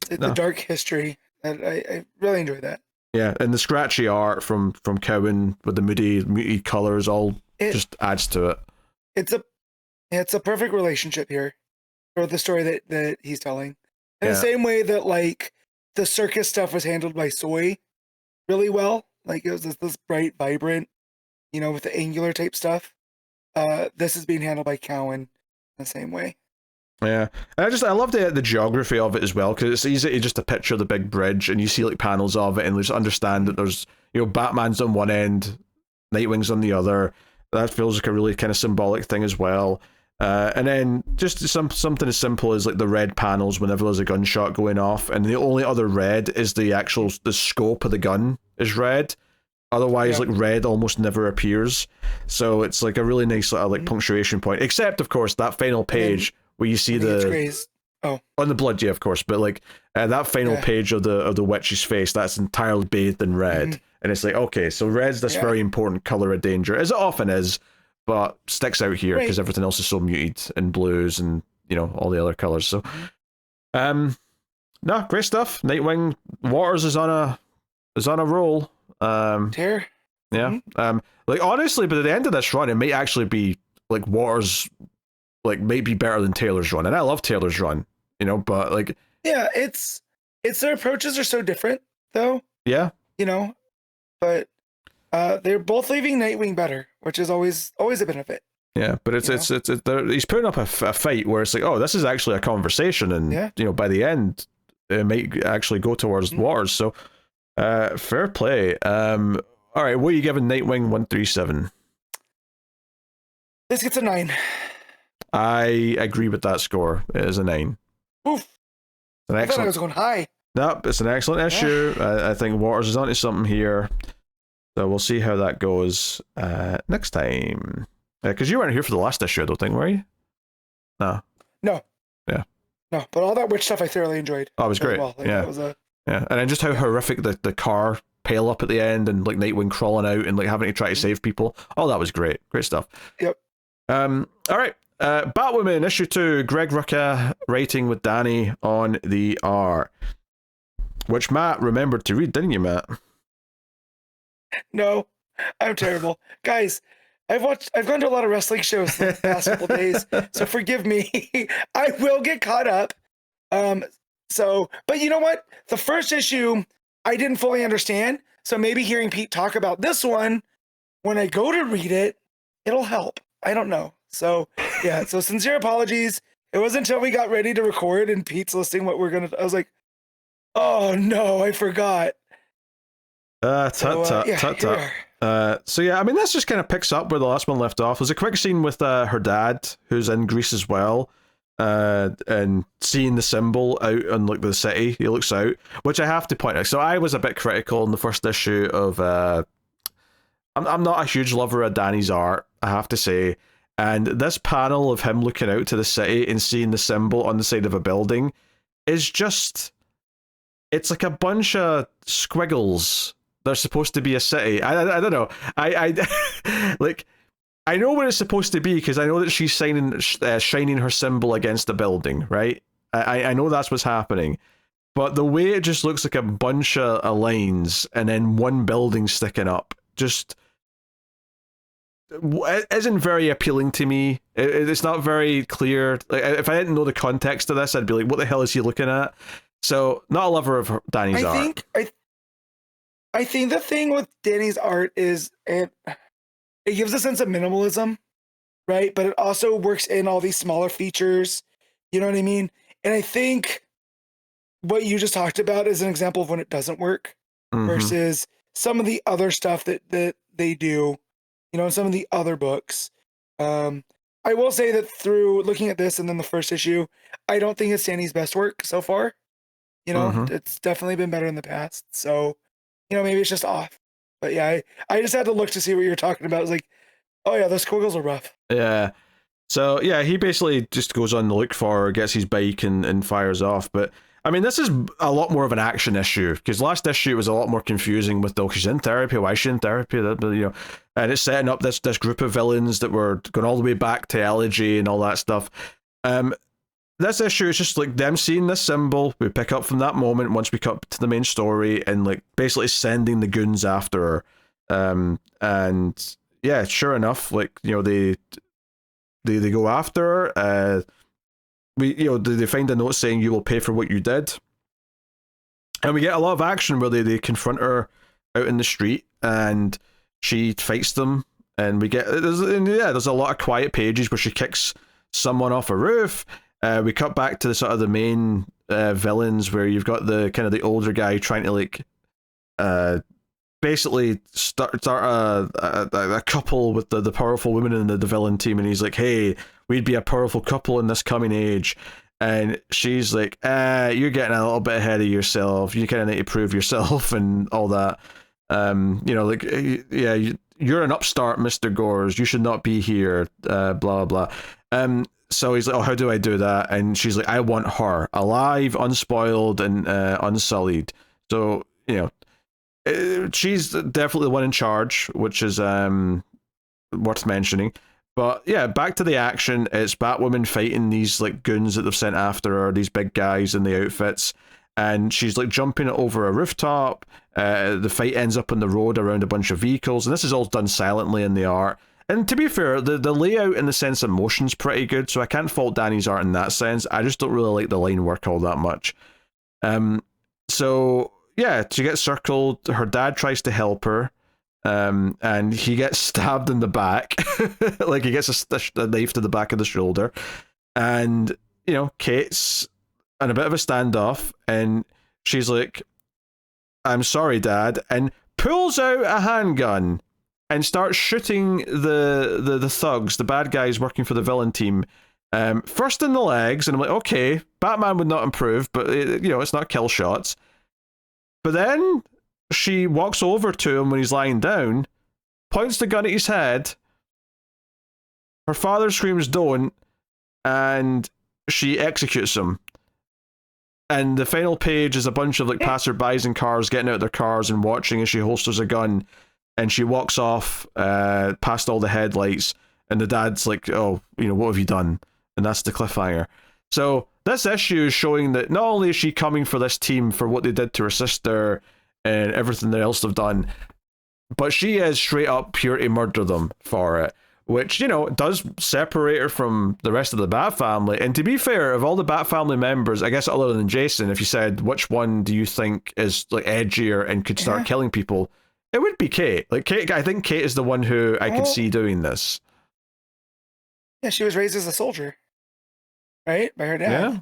the dark history. I really enjoy that. Yeah, and the scratchy art from Cowan with the moody colors just adds to it. It's a perfect relationship here for the story that he's telling. In the same way that like the circus stuff was handled by Soy really well. Like it was this bright, vibrant, with the angular type stuff. This is being handled by Cowan in the same way. Yeah, and I love the geography of it as well, because it's easy to just to picture the big bridge, and you see like panels of it, and just understand that there's Batman's on one end, Nightwing's on the other. That feels like a really kind of symbolic thing as well. And then just something as simple as like the red panels whenever there's a gunshot going off, and the only other red is the scope of the gun is red. Otherwise, like red almost never appears. So it's like a really nice like punctuation point. Except, of course, that final page where you see on the blood, of course. But like that final page of the witch's face, that's entirely bathed in red, and it's like, okay, so red's this very important color of danger, as it often is, but sticks out here because everything else is so muted in blues and all the other colors. So, no, great stuff. Nightwing Waters is on a roll. Tear. Yeah. Like honestly, but at the end of this run, it might actually be like Waters like maybe better than Taylor's run, and I love Taylor's run, you know, but like Yeah, it's their approaches are so different though, yeah, you know, but they're both leaving Nightwing better, which is always a benefit. yeah, but it's he's putting up a fight where it's like, oh, this is actually a conversation, and you know, by the end, it might actually go towards wars. So, fair play. All right, what are you giving Nightwing 137? This gets a 9. I agree with that score. It is a 9. Oof. I thought I was going high. Nope, it's an excellent issue. I think Waters is onto something here. So we'll see how that goes next time. Because you weren't here for the last issue, I don't think, were you? No. No. Yeah. No, but all that witch stuff I thoroughly enjoyed. Oh, it was great. Well. Like, yeah. That was yeah, and then just how horrific the car pale up at the end and like Nightwing crawling out and like having to try to save people. Oh, that was great. Great stuff. Yep. All right. Batwoman issue 2, Greg Rucka writing with Dani on the art, which Matt remembered to read, didn't you, Matt? No, I'm terrible, guys. I've gone to a lot of wrestling shows the past couple days, so forgive me. I will get caught up. But you know what? The first issue I didn't fully understand, so maybe hearing Pete talk about this one when I go to read it, it'll help. I don't know. So yeah, so sincere apologies. It wasn't until we got ready to record and Pete's listing what we're gonna. I was like, oh no, I forgot. So yeah, I mean, this just kind of picks up where the last one left off. There's a quick scene with her dad, who's in Greece as well, and seeing the symbol out on like the city. He looks out, which I have to point out. So I was a bit critical in the first issue of. I'm not a huge lover of Dani's art, I have to say. And this panel of him looking out to the city and seeing the symbol on the side of a building is just. It's like a bunch of squiggles. They're supposed to be a city. I don't know. I like. I know what it's supposed to be because I know that she's shining her symbol against a building, right? I know that's what's happening. But the way it just looks like a bunch of lines and then one building sticking up just it isn't very appealing to me. It's not very clear. Like, if I didn't know the context of this, I'd be like, what the hell is he looking at? So, not a lover of Dani's art. I think the thing with Dani's art is it gives a sense of minimalism, right? But it also works in all these smaller features. You know what I mean? And I think what you just talked about is an example of when it doesn't work versus some of the other stuff that they do, you know, some of the other books. I will say that through looking at this and then the first issue, I don't think it's Dani's best work so far. You know, it's definitely been better in the past. So, you know, maybe it's just off. But yeah, I just had to look to see what you were talking about. I was like, oh yeah, those squiggles are rough. Yeah. So yeah, he basically just goes on the look for her, gets his bike and fires off. But I mean, this is a lot more of an action issue because last issue was a lot more confusing with she's in therapy. Why is she in therapy? You know, and it's setting up this group of villains that were going all the way back to Elegy and all that stuff. This issue is just like them seeing this symbol. We pick up from that moment once we cut to the main story and like basically sending the goons after her. And yeah, sure enough, like, you know, they go after her. They find a note saying you will pay for what you did. And we get a lot of action where they confront her out in the street and she fights them. And there's a lot of quiet pages where she kicks someone off a roof. We cut back to the sort of the main villains where you've got the kind of the older guy trying to like basically start a couple with the powerful women in the villain team, and he's like, hey, we'd be a powerful couple in this coming age. And she's like, you're getting a little bit ahead of yourself. You kind of need to prove yourself and all that. You know, like, yeah, you're an upstart, Mr. Gores. You should not be here, blah, blah. So he's like, oh, how do I do that? And she's like, I want her alive, unspoiled, and unsullied. So, you know, she's definitely the one in charge, which is worth mentioning. But yeah, back to the action. It's Batwoman fighting these like goons that they've sent after her, these big guys in the outfits. And she's like jumping over a rooftop. The fight ends up on the road around a bunch of vehicles. And this is all done silently in the art. And to be fair, the layout in the sense of motion's pretty good, so I can't fault Dani's art in that sense. I just don't really like the line work all that much. So yeah, she gets circled. Her dad tries to help her, and he gets stabbed in the back. Like he gets a knife to the back of the shoulder, and you know, Kate's in a bit of a standoff, and she's like, "I'm sorry, Dad," and pulls out a handgun and starts shooting the thugs, the bad guys working for the villain team. First in the legs, and I'm like, okay, Batman would not improve, but it's not kill shots. But then she walks over to him when he's lying down, points the gun at his head. Her father screams, "Don't," and she executes him. And the final page is a bunch of like passerbys in cars getting out of their cars and watching as she holsters a gun, and she walks off past all the headlights, and the dad's like, "Oh, what have you done?" And that's the cliffhanger. So this issue is showing that not only is she coming for this team for what they did to her sister and everything else they've done, but she is straight up here to murder them for it, which, does separate her from the rest of the Bat family. And to be fair, of all the Bat family members, I guess other than Jason, if you said, which one do you think is like edgier and could start killing people, it would be Kate. Like Kate, I think Kate is the one who I could see doing this. Yeah, she was raised as a soldier, right? By her dad. Yeah.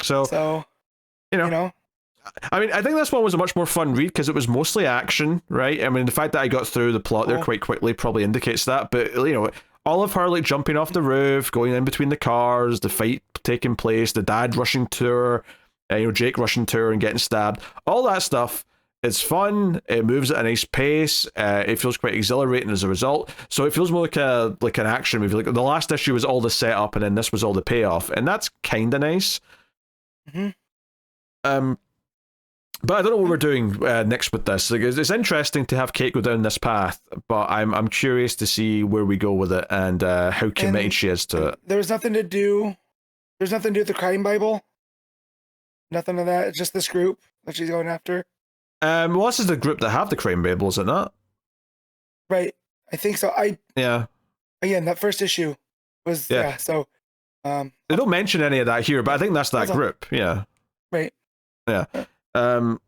So I mean, I think this one was a much more fun read because it was mostly action, right? I mean, the fact that I got through the plot there quite quickly probably indicates that. But, all of her, like, jumping off the roof, going in between the cars, the fight taking place, the dad rushing to her, Jake rushing to her and getting stabbed, all that stuff. It's fun. It moves at a nice pace. It feels quite exhilarating as a result. So it feels more like an action movie. Like the last issue was all the setup, and then this was all the payoff, and that's kind of nice. Mm-hmm. But I don't know what we're doing next with this. Like, it's interesting to have Kate go down this path, but I'm curious to see where we go with it and how committed she is to it. There's nothing to do with the crime Bible. Nothing of that. It's just this group that she's going after. Well, this is the group that have the crime Bible, is it not? Right. I think so. Again, that first issue was so they don't mention any of that here, but I think that's that group. Yeah. Right. Yeah.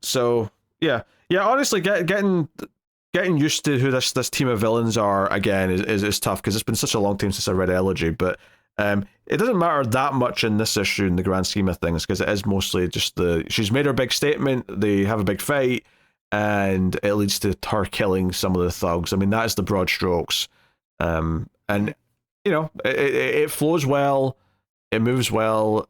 So yeah. Honestly, getting used to who this team of villains are again is tough because it's been such a long time since I read Elegy. But it doesn't matter that much in this issue in the grand scheme of things because it is mostly just she's made her big statement. They have a big fight, and it leads to her killing some of the thugs. I mean, that is the broad strokes. And it flows well, it moves well.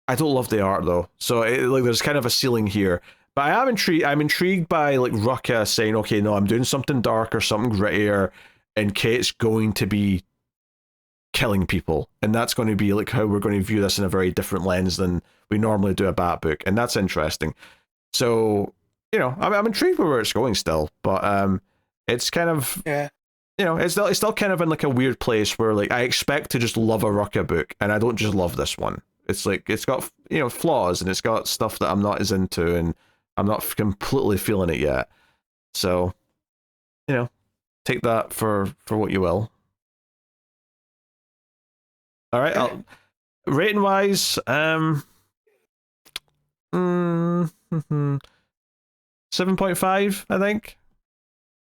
I don't love the art though, so there's kind of a ceiling here. But I am intrigued. I'm intrigued by like Rucka saying, "Okay, no, I'm doing something darker, something grittier, and Kate's going to be killing people, and that's going to be like how we're going to view this in a very different lens than we normally do a Bat book, and that's interesting." So I'm intrigued with where it's going still, but it's kind of it's still kind of in like a weird place where like I expect to just love a Rucka book, and I don't just love this one. It's like it's got flaws and it's got stuff that I'm not as into and I'm not completely feeling it yet. So, take that for what you will. All right, rating wise, 7.5, I think.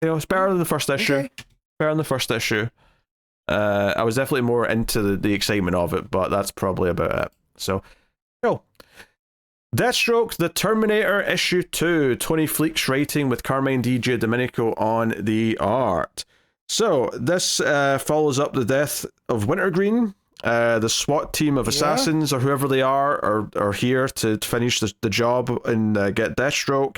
It's better than the first issue. Okay. Better than the first issue. I was definitely more into the excitement of it, but that's probably about it. So, cool. Deathstroke, The Terminator, issue 2. Tony Fleecs writing with Carmine D. Giandomenico on the art. So, this follows up the death of Wintergreen. The SWAT team of assassins, or whoever they are here to finish the job and get Deathstroke.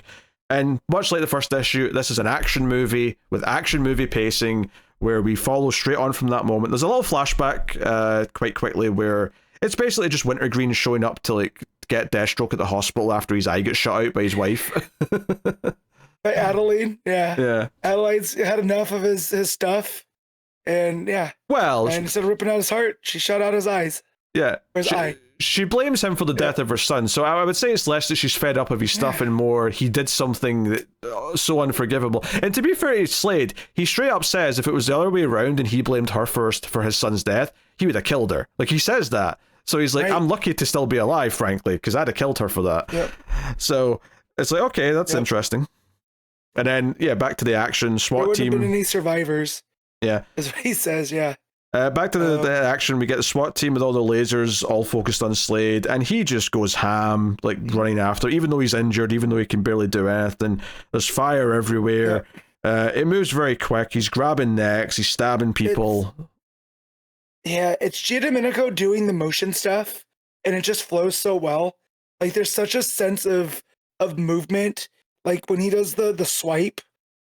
And much like the first issue, this is an action movie with action movie pacing where we follow straight on from that moment. There's a little flashback quite quickly where it's basically just Wintergreen showing up to like get Deathstroke at the hospital after his eye gets shot out by his wife. By Adeline, yeah. Adeline's had enough of his stuff, and well, and instead of ripping out his heart, she shot out his eyes. Yeah. Where's I? She blames him for the death of her son, so I would say it's less that she's fed up of his stuff and more he did something that so unforgivable. And to be fair to Slade, he straight up says if it was the other way around and he blamed her first for his son's death, he would have killed her. Like, he says that. So he's like, I'm lucky to still be alive, frankly, because I'd have killed her for that. Yep. So it's like, okay, that's interesting. And then, yeah, back to the action. SWAT there team. There wouldn't have been any survivors. Yeah. Is what he says, yeah. Back to the action, we get the SWAT team with all the lasers all focused on Slade, and he just goes ham, like running after, even though he's injured, even though he can barely do anything. There's fire everywhere. It moves very quick. He's grabbing necks, he's stabbing people. It's Giandomenico doing the motion stuff, and it just flows so well. Like, there's such a sense of movement. Like, when he does the swipe,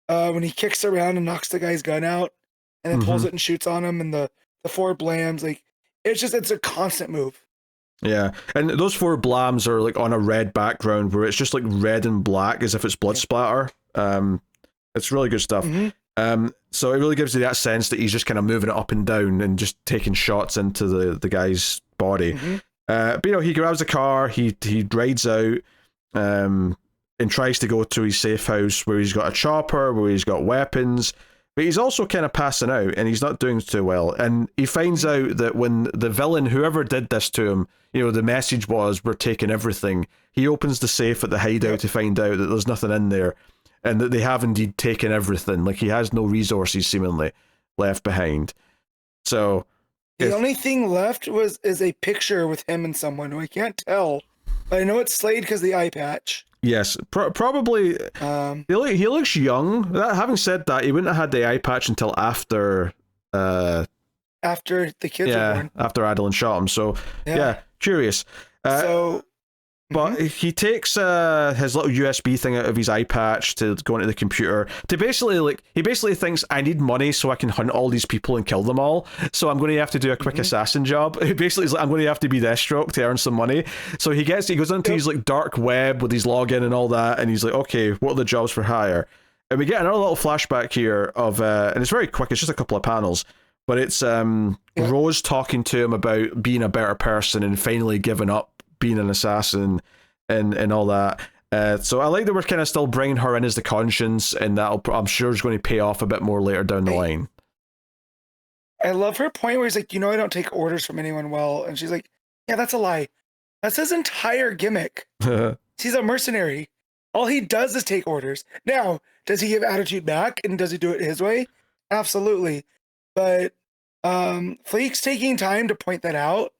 when he kicks around and knocks the guy's gun out, and then pulls it and shoots on him, and the 4 blams, like, it's a constant move. Yeah, and those 4 blams are like on a red background where it's just like red and black as if it's blood splatter. It's really good stuff. So it really gives you that sense that he's just kind of moving it up and down and just taking shots into the guy's body. But you know, he grabs the car, he rides out, and tries to go to his safe house where he's got a chopper, where he's got weapons. But he's also kind of passing out, and he's not doing too well. And he finds out that when the villain, whoever did this to him, you know, the message was, we're taking everything. He opens the safe at the hideout to find out that there's nothing in there, and that they have indeed taken everything. Like, he has no resources, seemingly, left behind. So the only thing left is a picture with him and someone who I can't tell. But I know it's Slade because the eye patch. Yes, probably. He looks young. Having said that, he wouldn't have had the eye patch until after. After the kids were born. After Adeline shot him. So yeah curious. But he takes his little USB thing out of his eye patch to go into the computer to basically, he basically thinks, I need money so I can hunt all these people and kill them all. So I'm going to have to do a quick assassin job. He basically is like, I'm going to have to be Deathstroke to earn some money. So he goes into his like dark web with his login and all that, and he's like, okay, what are the jobs for hire? And we get another little flashback here of, and it's very quick. It's just a couple of panels. But it's Rose talking to him about being a better person and finally giving up being an assassin and all that. So I like that we're kind of still bringing her in as the conscience, and that I'm sure is going to pay off a bit more later down the line. I love her point where he's like, I don't take orders from anyone well. And she's like, yeah, that's a lie. That's his entire gimmick. He's a mercenary. All he does is take orders. Now, does he give attitude back, and does he do it his way? Absolutely. But Fleecs taking time to point that out,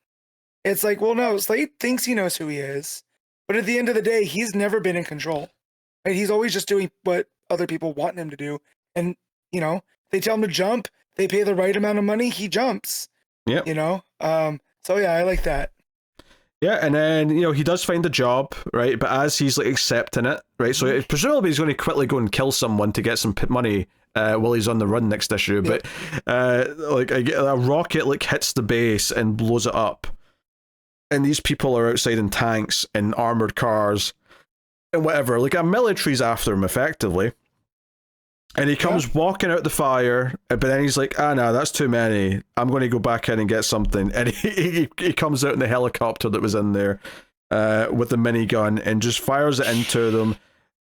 it's like, well, no, Slade thinks he knows who he is, but at the end of the day, he's never been in control. Right? He's always just doing what other people want him to do. And, they tell him to jump, they pay the right amount of money, he jumps. Yeah. So yeah, I like that. Yeah, and then, he does find a job, right? But as he's like accepting it, right? So presumably he's going to quickly go and kill someone to get some money while he's on the run next issue. But like a rocket like hits the base and blows it up. And these people are outside in tanks and armored cars and whatever. Like a military's after him, effectively. And he comes walking out the fire, but then he's like, no, that's too many. I'm going to go back in and get something. And he comes out in the helicopter that was in there with the minigun and just fires it into them.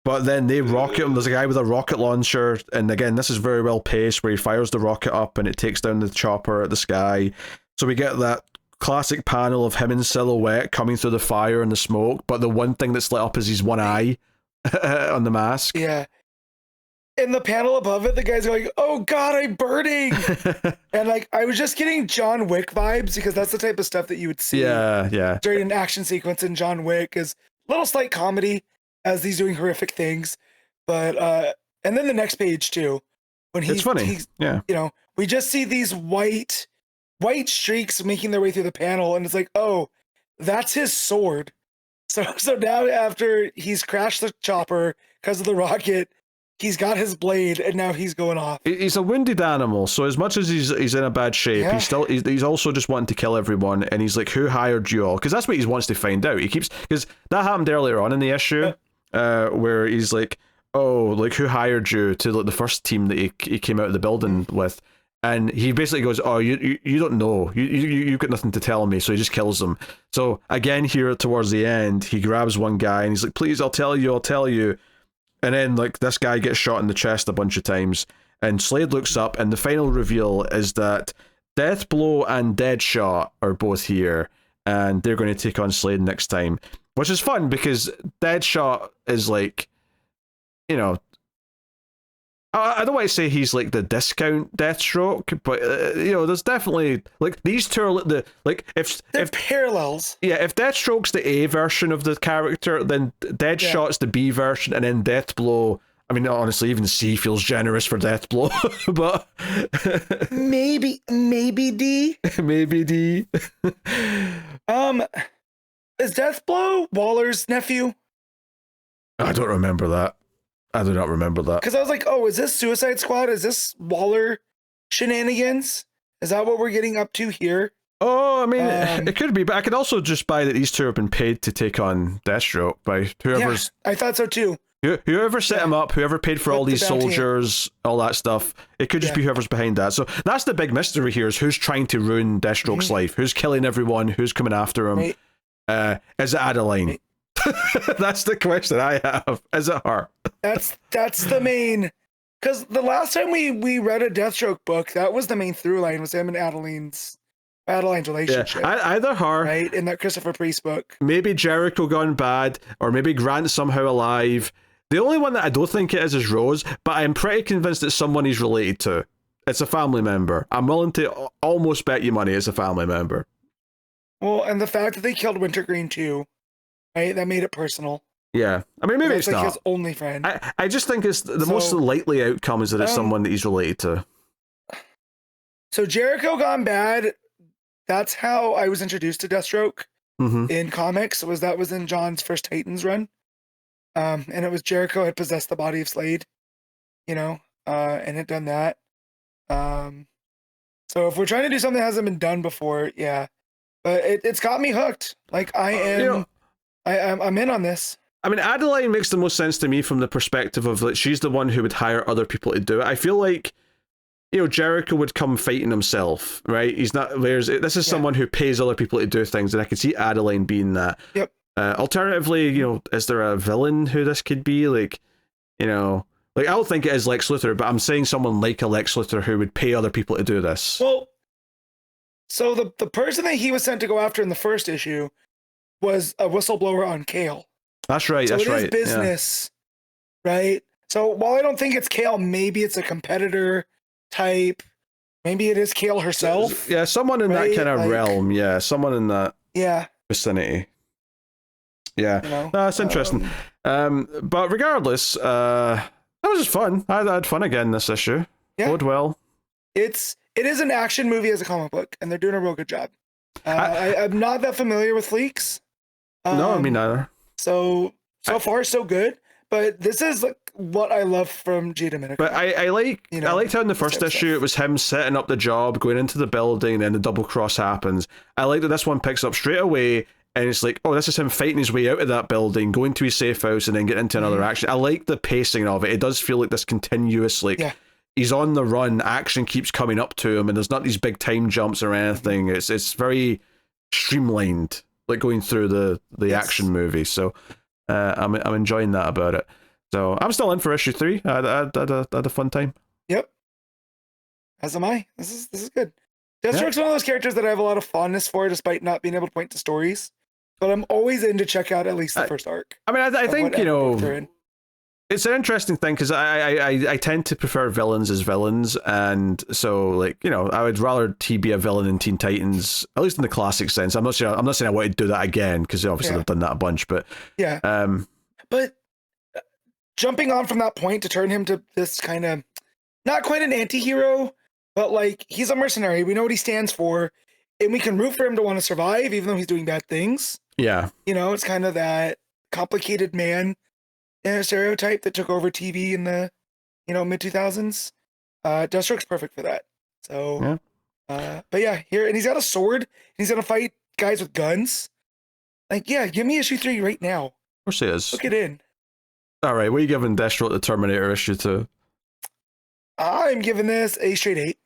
But then they rocket him. There's a guy with a rocket launcher. And again, this is very well paced, where he fires the rocket up and it takes down the chopper at the sky. So we get that classic panel of him in silhouette coming through the fire and the smoke, but the one thing that's lit up is his one eye on the mask. Yeah. In the panel above it, the guy's going, oh God, I'm burning. And like, I was just getting John Wick vibes, because that's the type of stuff that you would see during an action sequence in John Wick, is a little slight comedy as he's doing horrific things. But, and then the next page too, when it's funny. We just see these white streaks making their way through the panel, and it's like, oh, that's his sword. So now after he's crashed the chopper because of the rocket, he's got his blade, and now he's going off. He's a wounded animal, so as much as he's in a bad shape, he's also just wanting to kill everyone, and he's like, who hired you all? Because that's what he wants to find out. Because that happened earlier on in the issue, where he's like, oh, like, who hired you to like the first team that he came out of the building with? And he basically goes, "Oh, you don't know. You've got nothing to tell me." So he just kills him. So again, here towards the end, he grabs one guy and he's like, "Please, I'll tell you, I'll tell you." And then like this guy gets shot in the chest a bunch of times, and Slade looks up, and the final reveal is that Deathblow and Deadshot are both here, and they're going to take on Slade next time, which is fun because Deadshot is like, you know, I don't want to say he's like the discount Deathstroke, but you know, there's definitely like these two are they're parallels. Yeah, if Deathstroke's the A version of the character, then Deadshot's the B version, and then Deathblow. I mean, honestly, even C feels generous for Deathblow, but maybe D. Maybe D. Is Deathblow Waller's nephew? I don't remember that. I do not remember that. Because I was like, oh, is this Suicide Squad? Is this Waller shenanigans? Is that what we're getting up to here? Oh, I mean, it could be, but I could also just buy that these two have been paid to take on Deathstroke by whoever's... Yeah, I thought so too. Whoever set him up, whoever paid for all these soldiers, all that stuff, it could just be whoever's behind that. So that's the big mystery here, is who's trying to ruin Deathstroke's life? Who's killing everyone? Who's coming after him? Right. Is it Adeline? Right. That's the question I have. Is it her? That's the main, because the last time we read a Deathstroke book, that was the main through line, was him and Adeline's relationship. Yeah, either her, right, in that Christopher Priest book. Maybe Jericho gone bad, or maybe Grant somehow alive. The only one that I don't think it is Rose, but I'm pretty convinced it's someone he's related to. It's a family member. I'm willing to almost bet you money it's a family member. Well, and the fact that they killed Wintergreen too, right? That made it personal. Yeah, I mean, maybe it's like not his only friend. I just think it's the most likely outcome is that it's someone that he's related to. So Jericho gone bad. That's how I was introduced to Deathstroke in comics. Was in John's first Titans run, and it was Jericho had possessed the body of Slade, you know, and had done that. So if we're trying to do something that hasn't been done before, yeah, but it's got me hooked. Like I am, I'm in on this. I mean, Adeline makes the most sense to me from the perspective of like she's the one who would hire other people to do it. I feel like, you know, Jericho would come fighting himself, right? He's not. This is someone who pays other people to do things, and I could see Adeline being that. Yep. Alternatively, you know, is there a villain who this could be? Like, you know, like I don't think it is Lex Luthor, but I'm saying someone like a Lex Luthor who would pay other people to do this. Well, so the person that he was sent to go after in the first issue was a whistleblower on Kale. That's right. So that's right. It is business, right? So while I don't think it's Kale, maybe it's a competitor type. Maybe it is Kale herself. Yeah, someone in that kind of realm. Yeah, someone in that vicinity. Yeah, you know, that's interesting. But regardless, that was just fun. I had fun again this issue. Yeah. Bode well. It is an action movie as a comic book, and they're doing a real good job. I'm not that familiar with Fleecs. No, me neither. So far so good, but this is like what I love from Giandomenico. But I like, you know, I liked how in the first issue it was him setting up the job, going into the building, and then the double cross happens. I like that this one picks up straight away, and it's like, oh, this is him fighting his way out of that building, going to his safe house, and then getting into another action. I like the pacing of it. It does feel like this continuous, like, he's on the run, action keeps coming up to him, and there's not these big time jumps or anything. It's very streamlined, like going through the action movie. So I'm enjoying that about it. So I'm still in for issue 3. I had a fun time. Yep. As am I. This is good. Deathstroke's one of those characters that I have a lot of fondness for, despite not being able to point to stories. But I'm always in to check out at least the first arc. I mean, I think, you know, it's an interesting thing because I tend to prefer villains as villains, and so, like, you know, I would rather he be a villain in Teen Titans, at least in the classic sense. I'm not saying I want to do that again because obviously they've done that a bunch, but but jumping on from that point to turn him to this kind of not quite an anti-hero, but like he's a mercenary. We know what he stands for, and we can root for him to want to survive even though he's doing bad things. Yeah, you know, it's kind of that complicated man stereotype that took over TV in the, you know, mid 2000s. Deathstroke's perfect for that. So, but yeah, here, and he's got a sword. And he's gonna fight guys with guns. Like, yeah, give me issue 3 right now. Of course he is. Look it in. All right, what are you giving Deathstroke the Terminator issue 2? I'm giving this a straight 8.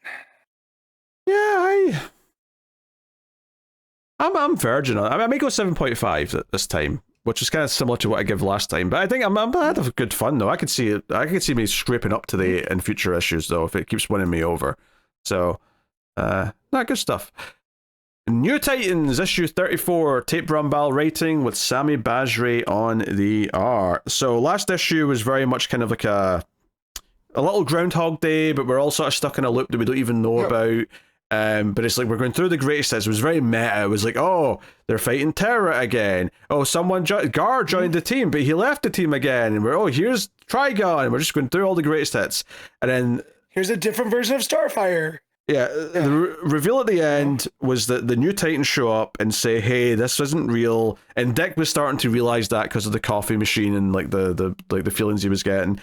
I'm verging on. I may go 7.5 this time, which is kind of similar to what I give last time. But I think I had a good fun though. I could see it. I could see me scraping up to the 8 in future issues though if it keeps winning me over. So, not good stuff. New Titans issue 34, Tate Brombal writing with Sami Basri on the art. So last issue was very much kind of like a little Groundhog Day, but we're all sort of stuck in a loop that we don't even know about. But it's like we're going through the greatest hits. It was very meta. It was like, oh, they're fighting Terra again. Oh, Gar joined the team, but he left the team again. And here's Trigon. And we're just going through all the greatest hits. And then here's a different version of Starfire. Yeah, the reveal at the end was that the new Titans show up and say, "Hey, this isn't real." And Dick was starting to realize that because of the coffee machine and like the feelings he was getting.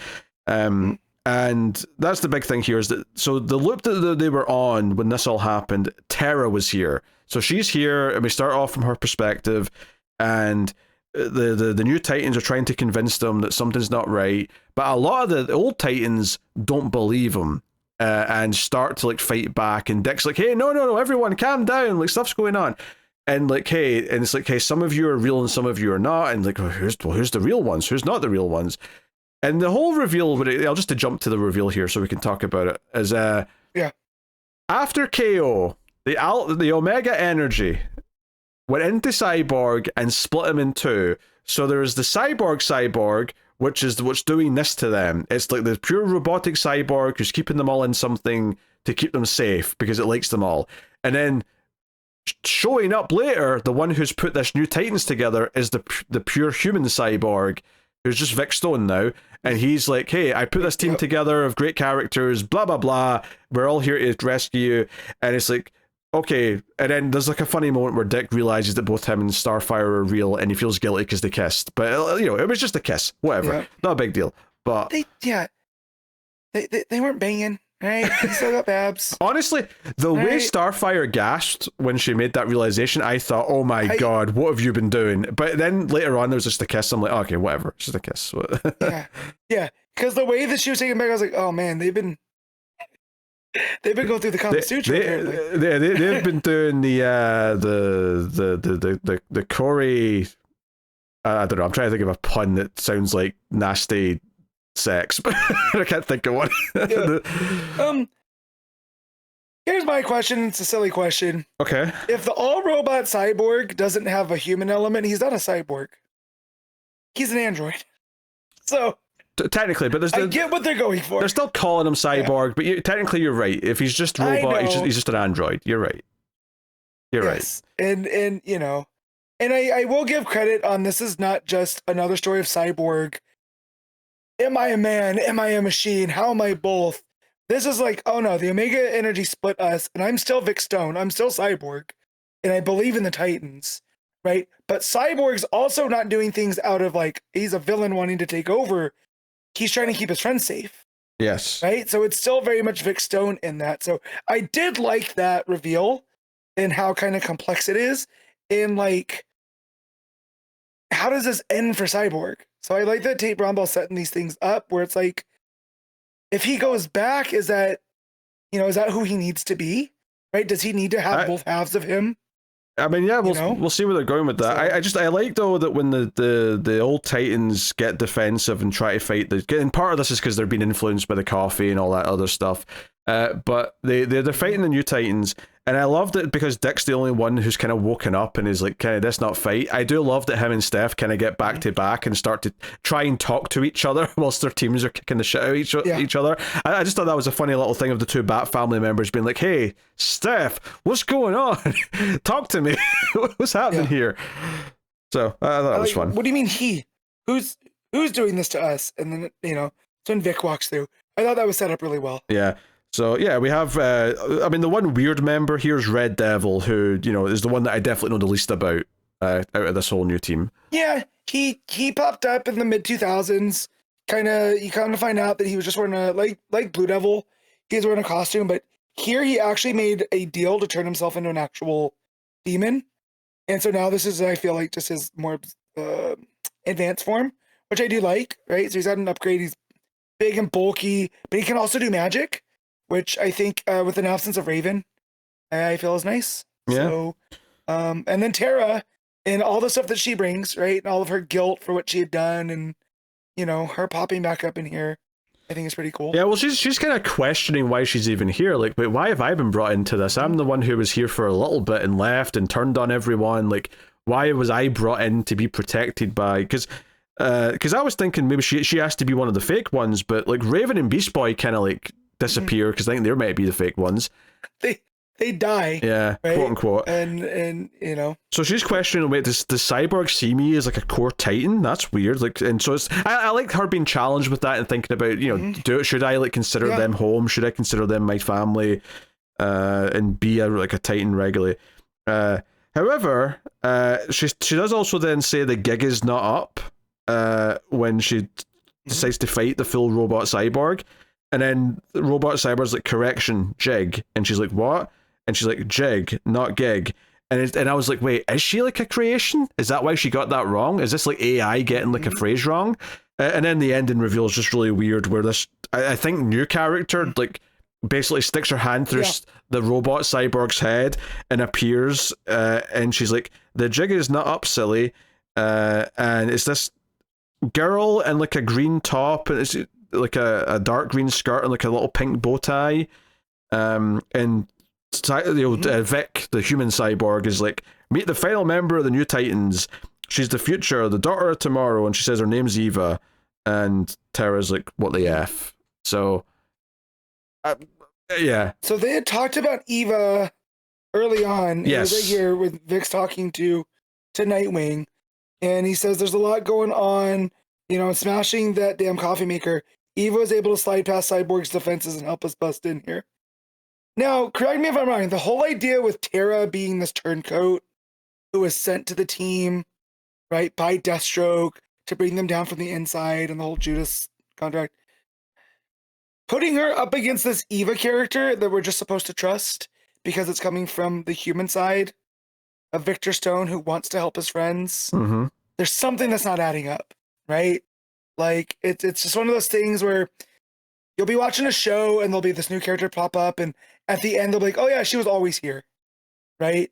And that's the big thing here is that so the loop that they were on when this all happened, Terra was here. So she's here, and we start off from her perspective, and the new Titans are trying to convince them that something's not right. But a lot of the old Titans don't believe them. And start to like fight back, and Dick's like, "Hey, no, everyone, calm down. Like stuff's going on." And like, hey, and it's like, "Hey, some of you are real and some of you are not." And like, who's the real ones? Who's not the real ones? And the whole reveal, I'll just to jump to the reveal here so we can talk about it. Is after KO, the Omega Energy went into Cyborg and split him in two. So there's the Cyborg, which is what's doing this to them. It's like the pure robotic cyborg who's keeping them all in something to keep them safe because it likes them all. And then showing up later, the one who's put this new Titans together is the pure human cyborg who's just Vic Stone now. And he's like, "Hey, I put this team together of great characters, blah, blah, blah. We're all here to rescue you." And it's like, okay, and then there's like a funny moment where Dick realizes that both him and Starfire are real, and he feels guilty because they kissed. But it was just a kiss, whatever, not a big deal. But they weren't banging, right? They still got babs. Honestly, the way Starfire gasped when she made that realization, I thought, "Oh my god, what have you been doing?" But then later on, there was just a kiss. I'm like, okay, whatever, it's just a kiss. yeah, because the way that she was taking back, I was like, "Oh man, they've been going through the Kama Sutra." They've been doing the Corey. I don't know. I'm trying to think of a pun that sounds like nasty sex, but I can't think of one. Here's my question. It's a silly question. Okay. If the all-robot cyborg doesn't have a human element, he's not a cyborg. He's an android. So. Technically, but I get what they're going for. They're still calling him cyborg, but technically you're right. If he's just robot, he's just an android. You're right. You're right. And I will give credit on this is not just another story of Cyborg. Am I a man? Am I a machine? How am I both? This is like, oh no, the Omega Energy split us, and I'm still Vic Stone. I'm still Cyborg, and I believe in the Titans, right? But Cyborg's also not doing things out of like he's a villain wanting to take over. He's trying to keep his friends safe. Yes. Right? So it's still very much Vic Stone in that. So I did like that reveal and how kind of complex it is. And like, how does this end for Cyborg? So I like that Tate Brombal setting these things up where it's like, if he goes back, is that who he needs to be? Right? Does he need to have both halves of him? I mean, yeah, we'll see where they're going with that. So, I like though that when the old Titans get defensive and try to fight and part of this is because they're being influenced by the coffee and all that other stuff. But they're fighting the new Titans, and I loved it because Dick's the only one who's kind of woken up and is like, kind of, let's not fight. I do love that him and Steph kind of get back to back and start to try and talk to each other whilst their teams are kicking the shit out of each other. I just thought that was a funny little thing of the two Bat family members being like, "Hey, Steph, what's going on? Talk to me. What's happening here?" So I thought that was fun. What do you mean he? Who's doing this to us? And then so when Vic walks through, I thought that was set up really well. Yeah. So yeah, we have. The one weird member here is Red Devil, who is the one that I definitely know the least about out of this whole new team. Yeah, he popped up in the mid 2000s. You kind of find out that he was just wearing a like Blue Devil. He's wearing a costume, but here he actually made a deal to turn himself into an actual demon, and so now this is, I feel like, just his more advanced form, which I do like. Right, so he's had an upgrade. He's big and bulky, but he can also do magic, which I think with an absence of Raven, I feel is nice. Yeah. So And then Tara and all the stuff that she brings, right? And all of her guilt for what she had done, and her popping back up in here, I think is pretty cool. Yeah, well, she's kind of questioning why she's even here. Like, wait, why have I been brought into this? I'm the one who was here for a little bit and left and turned on everyone. Like, why was I brought in to be protected by? Because I was thinking maybe she has to be one of the fake ones, but like Raven and Beast Boy kind of like disappear because I think they might be the fake ones. They die. Yeah, right? quote unquote. And So she's questioning, wait, does Cyborg see me as like a core Titan? That's weird. Like, and so I like her being challenged with that and thinking about, should I like consider them home? Should I consider them my family? And be like a Titan regularly? However, she does also then say the gig is not up when she decides to fight the full robot cyborg. And then the robot cyborg's like, correction, jig. And she's like, what? And she's like, jig, not gig. And I was like, wait, is she like a creation? Is that why she got that wrong? Is this like AI getting like a phrase wrong? And then the ending reveal is just really weird, where this, I think, new character like basically sticks her hand through the robot cyborg's head and appears, and she's like, the jig is not up, silly. And it's this girl in like a green top, and it's like a dark green skirt and like a little pink bow tie. And Vic, the human cyborg, is like, meet the final member of the New Titans. She's the future, the daughter of tomorrow, and she says her name's Eva. And Tara's like, what the F? So, yeah. So they had talked about Eva early on. Yes. It was right here with Vic's talking to Nightwing. And he says there's a lot going on, smashing that damn coffee maker. Eva was able to slide past Cyborg's defenses and help us bust in here. Now, correct me if I'm wrong, the whole idea with Tara being this turncoat who was sent to the team, right, by Deathstroke to bring them down from the inside, and the whole Judas contract, putting her up against this Eva character that we're just supposed to trust because it's coming from the human side of Victor Stone, who wants to help his friends. There's something that's not adding up, right? Like, it's just one of those things where you'll be watching a show and there'll be this new character pop up, and at the end they'll be like, oh yeah, she was always here, right?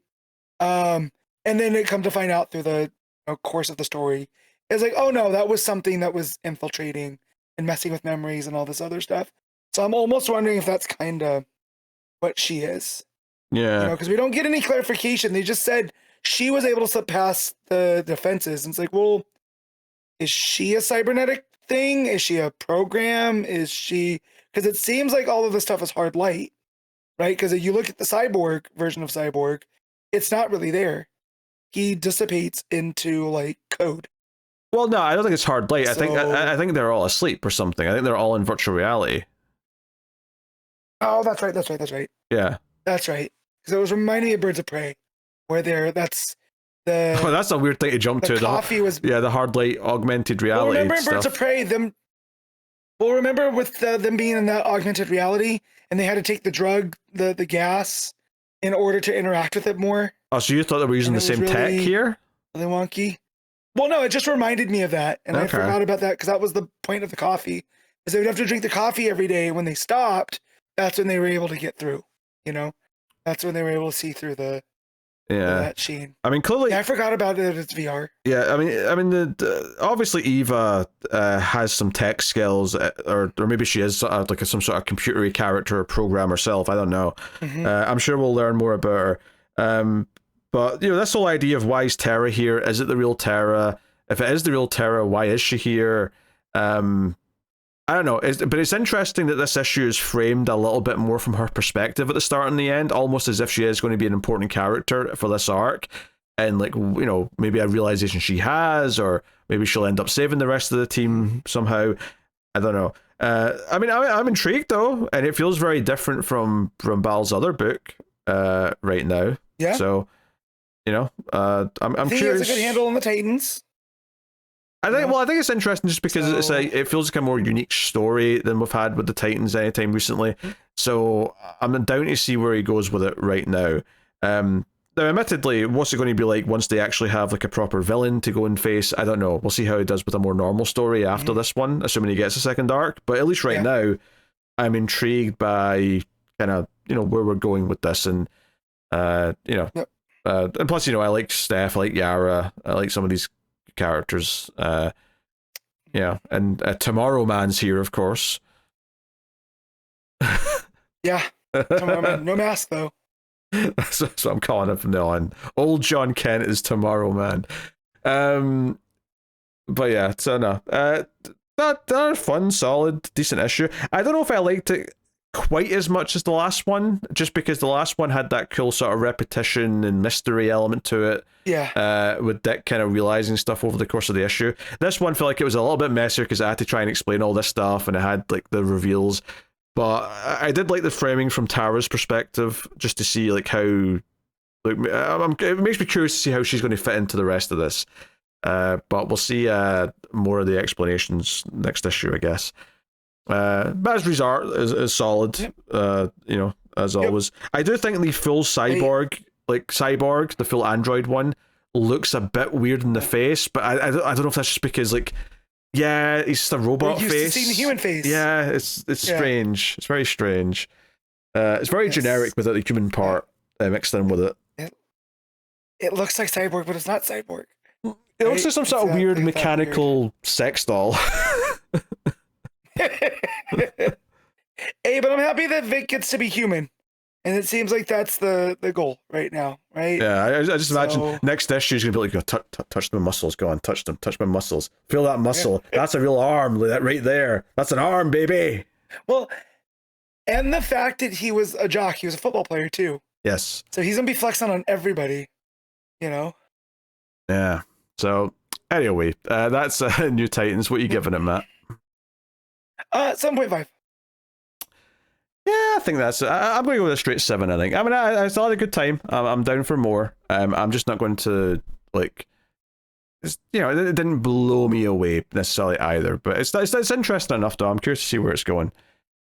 And then it come to find out through the course of the story, it's like, oh no, that was something that was infiltrating and messing with memories and all this other stuff. So I'm almost wondering if that's kind of what she is. Yeah. Because we don't get any clarification. They just said she was able to slip past the defenses. And it's like, well, is she a cybernetic thing? Is she a program? Is she... Because it seems like all of this stuff is hard light, right? Because if you look at the cyborg version of Cyborg, it's not really there. He dissipates into like code. Well, no, I don't think it's hard light. So... I think they're all asleep or something. I think they're all in virtual reality. Oh, that's right. Yeah. That's right. Because it was reminding me of Birds of Prey, where that's the... Oh, that's a weird thing to jump to. Coffee was... Yeah, the hard light augmented reality. Well, remember in stuff. Birds of Prey, remember with them being in that augmented reality, and they had to take the drug, the gas, in order to interact with it more? Oh, so you thought they were using the same tech here? Really wonky. Well, no, it just reminded me of that, and I forgot about that because that was the point of the coffee, is they would have to drink the coffee every day. When they stopped, that's when they were able to get through. That's when they were able to see through that sheen. I mean, clearly, I forgot about it. It's VR. Yeah, I mean, obviously Eva has some tech skills, or maybe she is like some sort of computery character or program herself. I don't know. I'm sure we'll learn more about her. But this whole idea of why is Tara here? Is it the real Tara? If it is the real Tara, why is she here? I don't know, but it's interesting that this issue is framed a little bit more from her perspective at the start and the end, almost as if she is going to be an important character for this arc, and like, maybe a realization she has, or maybe she'll end up saving the rest of the team somehow. I don't know. I mean, I'm intrigued though, and it feels very different from Bal's other book right now. Yeah. So, I'm curious. He has a good handle on the Titans. I think it's interesting just because it feels like a more unique story than we've had with the Titans anytime recently. So I'm down to see where he goes with it right now. Now, admittedly, what's it going to be like once they actually have like a proper villain to go and face? I don't know. We'll see how he does with a more normal story after this one, assuming he gets a second arc. But at least right now, I'm intrigued by kind of where we're going with this, and Yep. And plus, I like Steph, I like Yara, I like some of these characters. Yeah, and Tomorrow Man's here, of course. Yeah, Tomorrow Man. No mask though. That's what I'm calling it from now on. Old John Kent is Tomorrow Man. But yeah, so no. That fun, solid, decent issue. I don't know if I liked it quite as much as the last one, just because the last one had that cool sort of repetition and mystery element to it. Yeah. With Dick kind of realizing stuff over the course of the issue. This one felt like it was a little bit messier because I had to try and explain all this stuff, and it had like the reveals. But I did like the framing from Tara's perspective, just to see like how, like, it makes me curious to see how she's going to fit into the rest of this. But we'll see more of the explanations next issue, I guess. Basri's art is solid, as always. I do think the full cyborg, the full android one, looks a bit weird in the face, but I don't know if that's just because, like, yeah, he's just a robot face. We're used to seeing the human face. Yeah, it's strange. It's very strange. It's very generic without the human part mixed in with it. It looks like Cyborg, but it's not Cyborg. It looks like some sort of weird mechanical sex doll. Hey, but I'm happy that Vic gets to be human. And it seems like that's the goal right now, right? Yeah, I just imagine next issue is going to be like, touch my muscles, go on, touch them, touch my muscles. Feel that muscle. Yeah. That's a real arm, that right there. That's an arm, baby. Well, and the fact that he was a jock, he was a football player too. Yes. So he's going to be flexing on everybody, Yeah. So, anyway, that's New Titans. What are you giving it, Matt? 7.5. Yeah, I think that's it. I'm going to go with a straight 7, I think. I mean, I still had a good time. I'm down for more. I'm just not going to, like, it didn't blow me away necessarily either. But it's interesting enough, though. I'm curious to see where it's going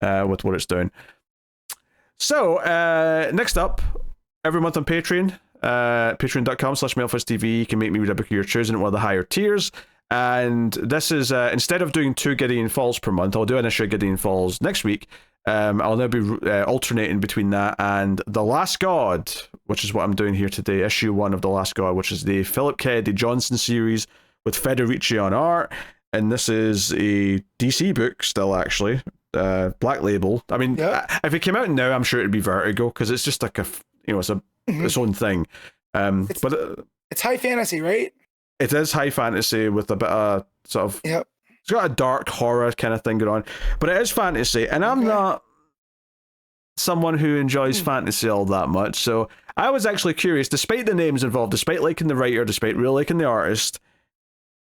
with what it's doing. So, next up, every month on Patreon, patreon.com/MailFuzzTV, you can make me read a book of your choosing at one of the higher tiers. And this is, instead of doing 2 Gideon Falls per month, I'll do an issue of Gideon Falls next week. I'll now be alternating between that and The Last God, which is what I'm doing here today, issue 1 of The Last God, which is the Philip Kennedy Johnson series with Federici on art. And this is a DC book still, actually. Black Label. I mean, if it came out now, I'm sure it'd be Vertigo, because it's just like it's its own thing. It's high fantasy, right? It is high fantasy with a bit of sort of... Yep. It's got a dark horror kind of thing going on. But it is fantasy, and I'm not someone who enjoys fantasy all that much, so I was actually curious, despite the names involved, despite liking the writer, despite really liking the artist,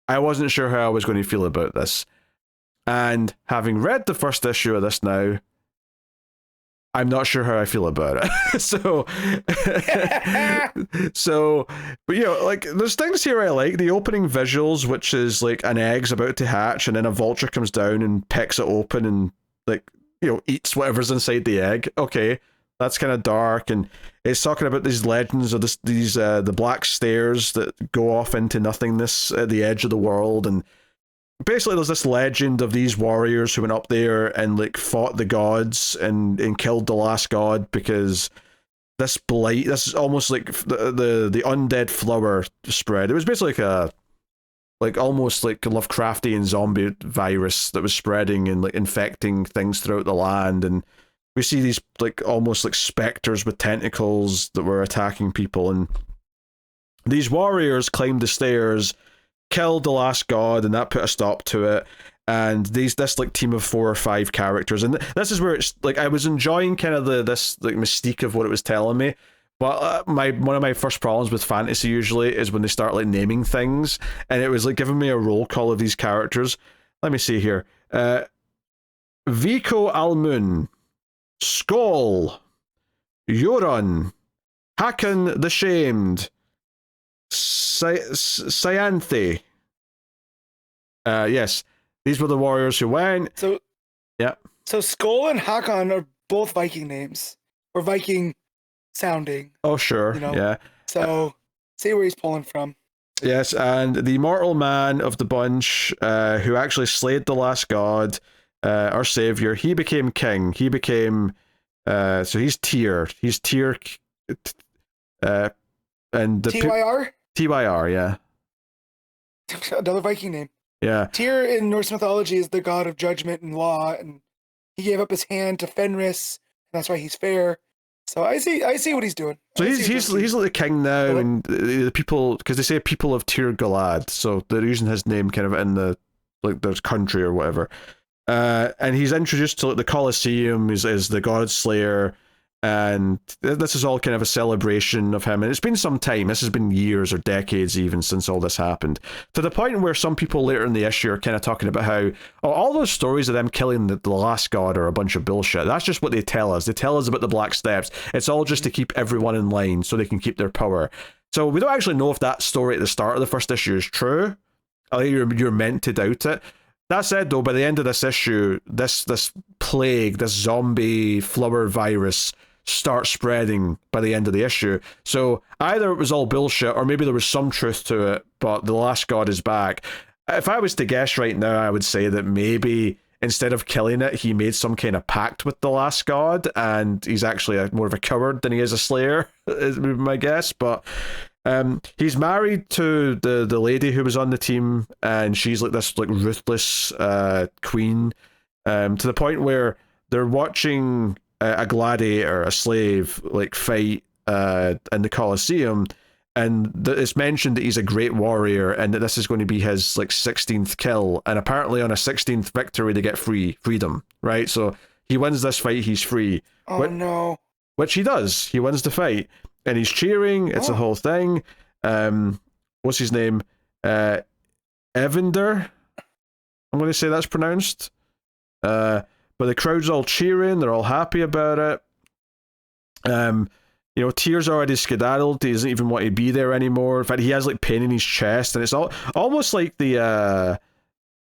I wasn't sure how I was going to feel about this. And having read the first issue of this now, I'm not sure how I feel about it. But like, there's things here I like. The opening visuals, which is like an egg's about to hatch, and then a vulture comes down and pecks it open and, like, eats whatever's inside the egg. Okay, that's kind of dark, and it's talking about these legends of the black stairs that go off into nothingness at the edge of the world, and basically there's this legend of these warriors who went up there and, like, fought the gods and killed the last god, because this is almost like the undead flower spread. It was basically almost like a Lovecraftian zombie virus that was spreading and, like, infecting things throughout the land, and we see these, like, almost like specters with tentacles that were attacking people, and these warriors climbed the stairs, killed the last god, and that put a stop to it. And this like team of 4 or 5 characters, and this is where it's like I was enjoying kind of this like mystique of what it was telling me. But one of my first problems with fantasy usually is when they start like naming things, and it was like giving me a roll call of these characters. Let me see here. Vico Almun, Skoll, Euron, Hakon the Shamed, Cyanthe. Yes, these were the warriors who went. So Skoll and Hakon are both Viking names, or Viking sounding. Oh, sure. Yeah. So see where he's pulling from. Yes, and the mortal man of the bunch, who actually slayed the last god, our savior, he became king. He became so he's Tyr. He's Tyr. and the TYR? TYR, yeah. Another Viking name. Yeah. Tyr in Norse mythology is the god of judgment and law, and he gave up his hand to Fenris, and that's why he's fair. So I see what he's doing. So he's like the king now, and the people, because they say people of Tyr Galad, so they're using his name kind of in the like there's country or whatever. And he's introduced to like the Colosseum is the God Slayer, and this is all kind of a celebration of him. And it's been some time. This has been years or decades even since all this happened. To the point where some people later in the issue are kind of talking about how all those stories of them killing the last god are a bunch of bullshit. That's just what they tell us. They tell us about the Black Steps. It's all just to keep everyone in line so they can keep their power. So we don't actually know if that story at the start of the first issue is true. I think you're meant to doubt it. That said, though, by the end of this issue, this plague, this zombie flower virus starts spreading by the end of the issue. So either it was all bullshit or maybe there was some truth to it, but the last god is back. If I was to guess right now, I would say that maybe instead of killing it, he made some kind of pact with the last god, and he's actually more of a coward than he is a slayer, is my guess. But he's married to the lady who was on the team, and she's like this like ruthless queen, to the point where they're watching a gladiator, a slave, like fight in the Colosseum, and it's mentioned that he's a great warrior and that this is going to be his like 16th kill, and apparently on a 16th victory they get freedom, right? So he wins this fight, he's free. No. Which he does. He wins the fight, and he's cheering. It's a whole thing. What's his name? Evander. I'm going to say that's pronounced. But the crowd's all cheering, they're all happy about it. Tyr's already skedaddled, he doesn't even want to be there anymore. In fact, he has like pain in his chest, and it's almost like the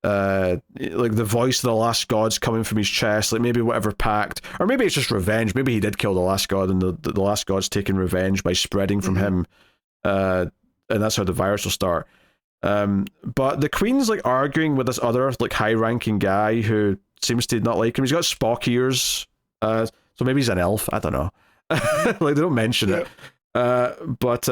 voice of the last god's coming from his chest, like maybe whatever pact, or maybe it's just revenge. Maybe he did kill the last god, and the last god's taking revenge by spreading from him, and that's how the virus will start. But the queen's like arguing with this other like high-ranking guy who seems to not like him. He's got Spock ears, so maybe he's an elf. I don't know. Like they don't mention it. But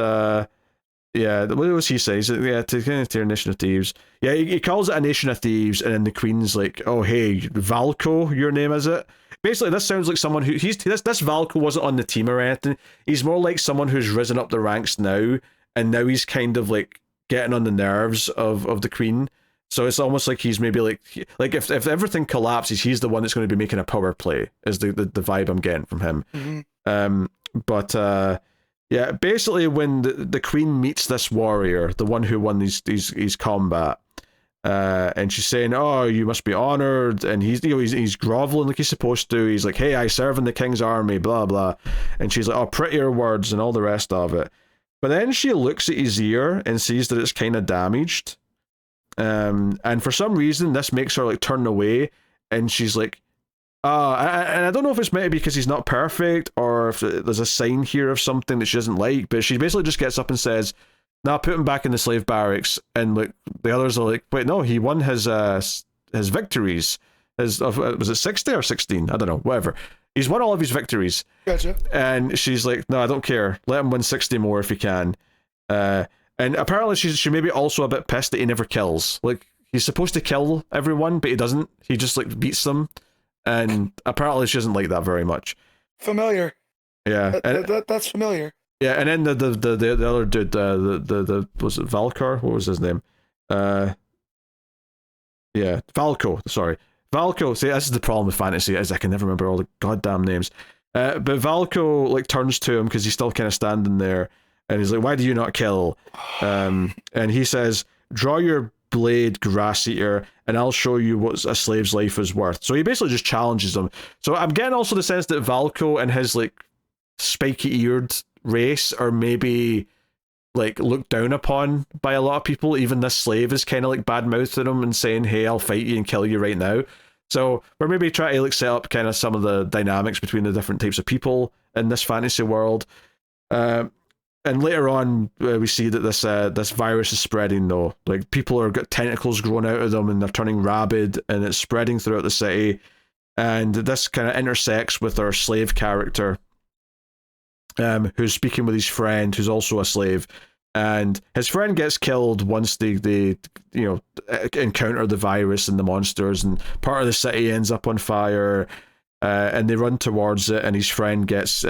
yeah, what was he say? He's like, yeah, to kind of tear a nation of thieves. Yeah, he calls it a nation of thieves, and then the queen's like, oh hey, Valko, your name is it? Basically, this sounds like someone who this Valko wasn't on the team or anything. He's more like someone who's risen up the ranks now, and now he's kind of like getting on the nerves of the queen. So it's almost like he's maybe like if everything collapses, he's the one that's going to be making a power play, is the vibe I'm getting from him. Yeah, basically when the queen meets this warrior, the one who won these combat, and she's saying, oh, you must be honored, and he's groveling like he's supposed to. He's like, hey, I serve in the king's army, blah blah, and she's like, oh, prettier words and all the rest of it. But then she looks at his ear and sees that it's kind of damaged. And for some reason, this makes her like turn away, and she's like, and I don't know if it's meant to be because he's not perfect, or if there's a sign here of something that she doesn't like, but she basically just gets up and says, nah, put him back in the slave barracks. And like the others are like, wait, no, he won his victories. Was it 60 or 16? I don't know, whatever. He's won all of his victories. Gotcha. And she's like, no, I don't care. Let him win 60 more if he can. And apparently she may be also a bit pissed that he never kills. Like, he's supposed to kill everyone, but he doesn't. He just like beats them. And apparently she doesn't like that very much. Familiar. Yeah. That's familiar. Yeah, and then the other dude, the was it Valkor? What was his name? Yeah, Valko, sorry. Valko, see, this is the problem with fantasy, is I can never remember all the goddamn names. But Valko like turns to him because he's still kind of standing there, and he's like, why do you not kill? And he says, draw your blade, grass eater, and I'll show you what a slave's life is worth. So he basically just challenges him. So I'm getting also the sense that Valko and his like spiky-eared race are maybe like looked down upon by a lot of people. Even this slave is kind of like bad-mouthing him and saying, hey, I'll fight you and kill you right now. So we're maybe trying to like set up kind of some of the dynamics between the different types of people in this fantasy world. And later on, we see that this virus is spreading, though. Like, people are got tentacles growing out of them, and they're turning rabid, and it's spreading throughout the city. And this kind of intersects with our slave character. who's speaking with his friend, who's also a slave. And his friend gets killed once they encounter the virus and the monsters, and part of the city ends up on fire, and they run towards it, and his friend gets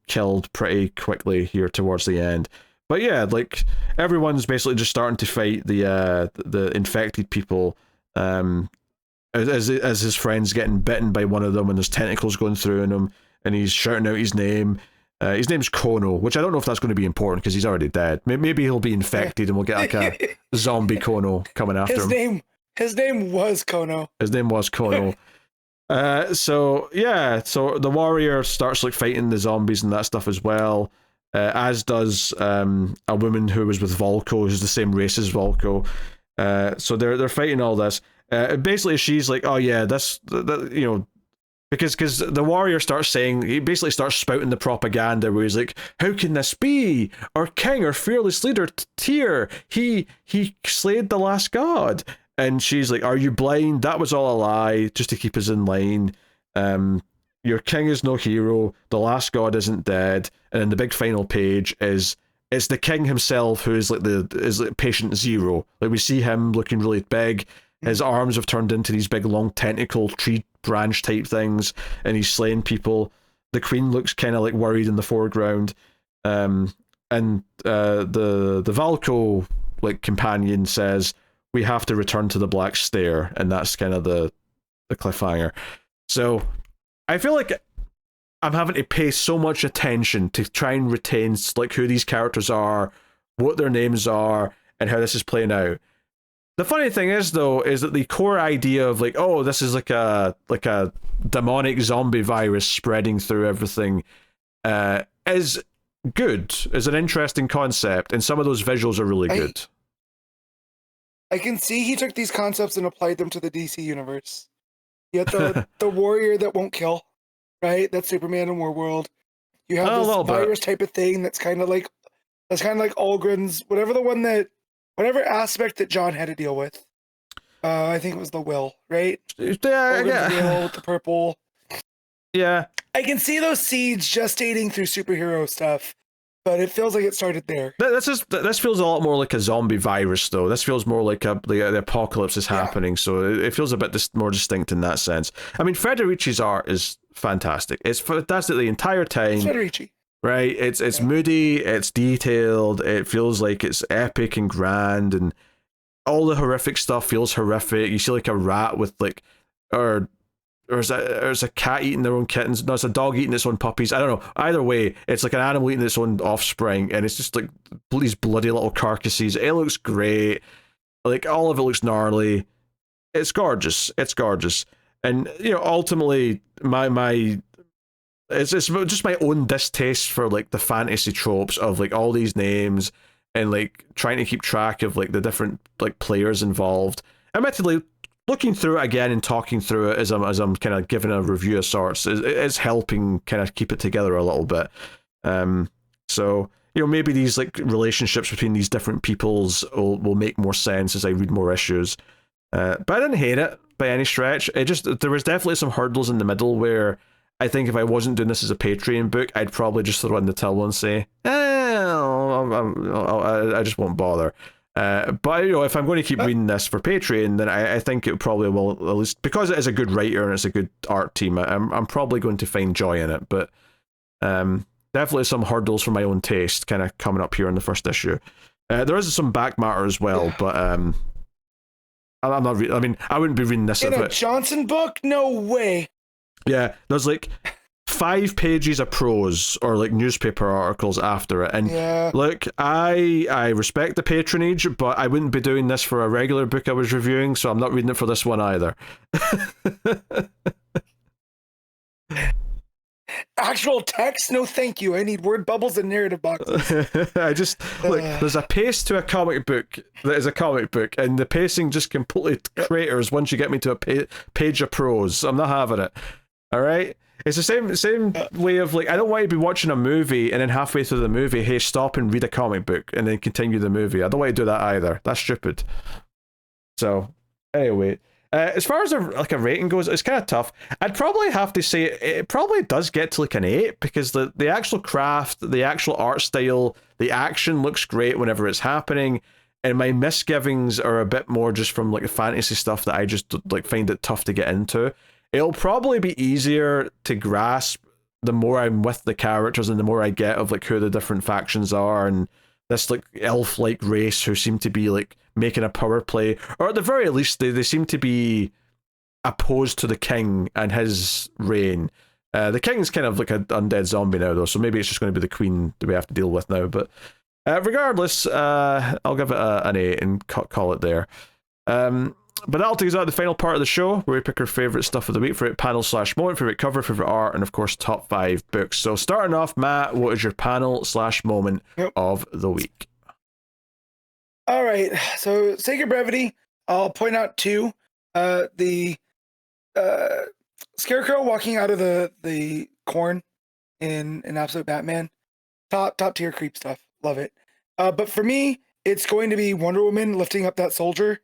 killed pretty quickly here towards the end. But yeah, like everyone's basically just starting to fight the infected people, as his friend's getting bitten by one of them, and there's tentacles going through in him, and he's shouting out his name. His name's Kono, which I don't know if that's going to be important because he's already dead. Maybe he'll be infected and we'll get like a zombie Kono coming after him. His name was Kono. His name was Kono. So the warrior starts like fighting the zombies and that stuff as well. As does a woman who was with Volko, who's the same race as Volko. So they're fighting all this. Basically, she's like, oh yeah, because the warrior he basically starts spouting the propaganda where he's like, how can this be? Our king, our fearless leader, Tyr, he slayed the last god. And she's like, are you blind? That was all a lie, just to keep us in line. Your king is no hero, the last god isn't dead. And then the big final page it's the king himself who is like patient zero. Like we see him looking really big. His arms have turned into these big long tentacle tree branch type things, and he's slaying people. The queen looks kind of like worried in the foreground, and the Valko like companion says, we have to return to the Black Stair, and that's kind of the cliffhanger. So I feel like I'm having to pay so much attention to try and retain like who these characters are, what their names are, and how this is playing out. The funny thing is, though, is that the core idea of like, oh, this is like a demonic zombie virus spreading through everything, is good. Is an interesting concept, and some of those visuals are really good. I can see he took these concepts and applied them to the DC universe. You have the warrior that won't kill, right? That's Superman in Warworld. You have this virus type of thing that's kind of like Algren's, whatever aspect that John had to deal with. I think it was the Will, right? Yeah, Will with the purple. Yeah. I can see those seeds gestating through superhero stuff, but it feels like it started there. This feels a lot more like a zombie virus, though. This feels more like the apocalypse is happening, so it feels a bit more distinct in that sense. I mean, Federici's art is fantastic. It's fantastic the entire time. It's Federici. Right, it's moody, it's detailed, it feels like it's epic and grand, and all the horrific stuff feels horrific. You see like a rat with like, or is a cat eating their own kittens? No, it's a dog eating its own puppies. I don't know. Either way, it's like an animal eating its own offspring, and it's just like these bloody little carcasses. It looks great. Like all of it looks gnarly. It's gorgeous. It's gorgeous, and ultimately it's just my own distaste for like the fantasy tropes of like all these names and like trying to keep track of like the different like players involved. Admittedly, looking through it again and talking through it as I'm kind of giving a review of sorts is helping kind of keep it together a little bit. So maybe these like relationships between these different peoples will make more sense as I read more issues. But I didn't hate it by any stretch. There was definitely some hurdles in the middle where I think if I wasn't doing this as a Patreon book, I'd probably just throw in the towel and say, I just won't bother. But if I'm going to keep reading this for Patreon, then I think it probably will, at least because it is a good writer and it's a good art team. I'm probably going to find joy in it. But definitely some hurdles for my own taste kind of coming up here in the first issue. There is some back matter as well, but I'm not. I wouldn't be reading this in a Johnson book. No way. Yeah, there's like 5 pages of prose or like newspaper articles after it, and look, I respect the patronage, but I wouldn't be doing this for a regular book I was reviewing, so I'm not reading it for this one either. Actual text? No, thank you. I need word bubbles and narrative boxes. I just look. There's a pace to a comic book that is a comic book, and the pacing just completely craters once you get me to a page of prose. I'm not having it. All right, it's the same way of like I don't want to be watching a movie and then halfway through the movie, hey, stop and read a comic book and then continue the movie. I don't want to do that either. That's stupid. So anyway, As far as a rating goes, it's kind of tough. I'd probably have to say it probably does get to like an 8 because the actual craft, the actual art style, the action looks great whenever it's happening. And my misgivings are a bit more just from like the fantasy stuff that I just like find it tough to get into. It'll probably be easier to grasp the more I'm with the characters and the more I get of like who the different factions are and this like elf-like race who seem to be like making a power play, or at the very least they seem to be opposed to the king and his reign. The king's kind of like an undead zombie now though, so maybe it's just going to be the queen that we have to deal with now, but regardless, I'll give it an 8 and call it there. But that'll take us out to the final part of the show, where we pick our favourite stuff of the week, favourite panel/moment, favourite cover, favourite art, and of course top 5 books. So starting off, Matt, what is your panel/moment of the week? All right, so sake of brevity, I'll point out 2. The Scarecrow walking out of the corn in Absolute Batman, top tier creep stuff. Love it. But for me, it's going to be Wonder Woman lifting up that soldier,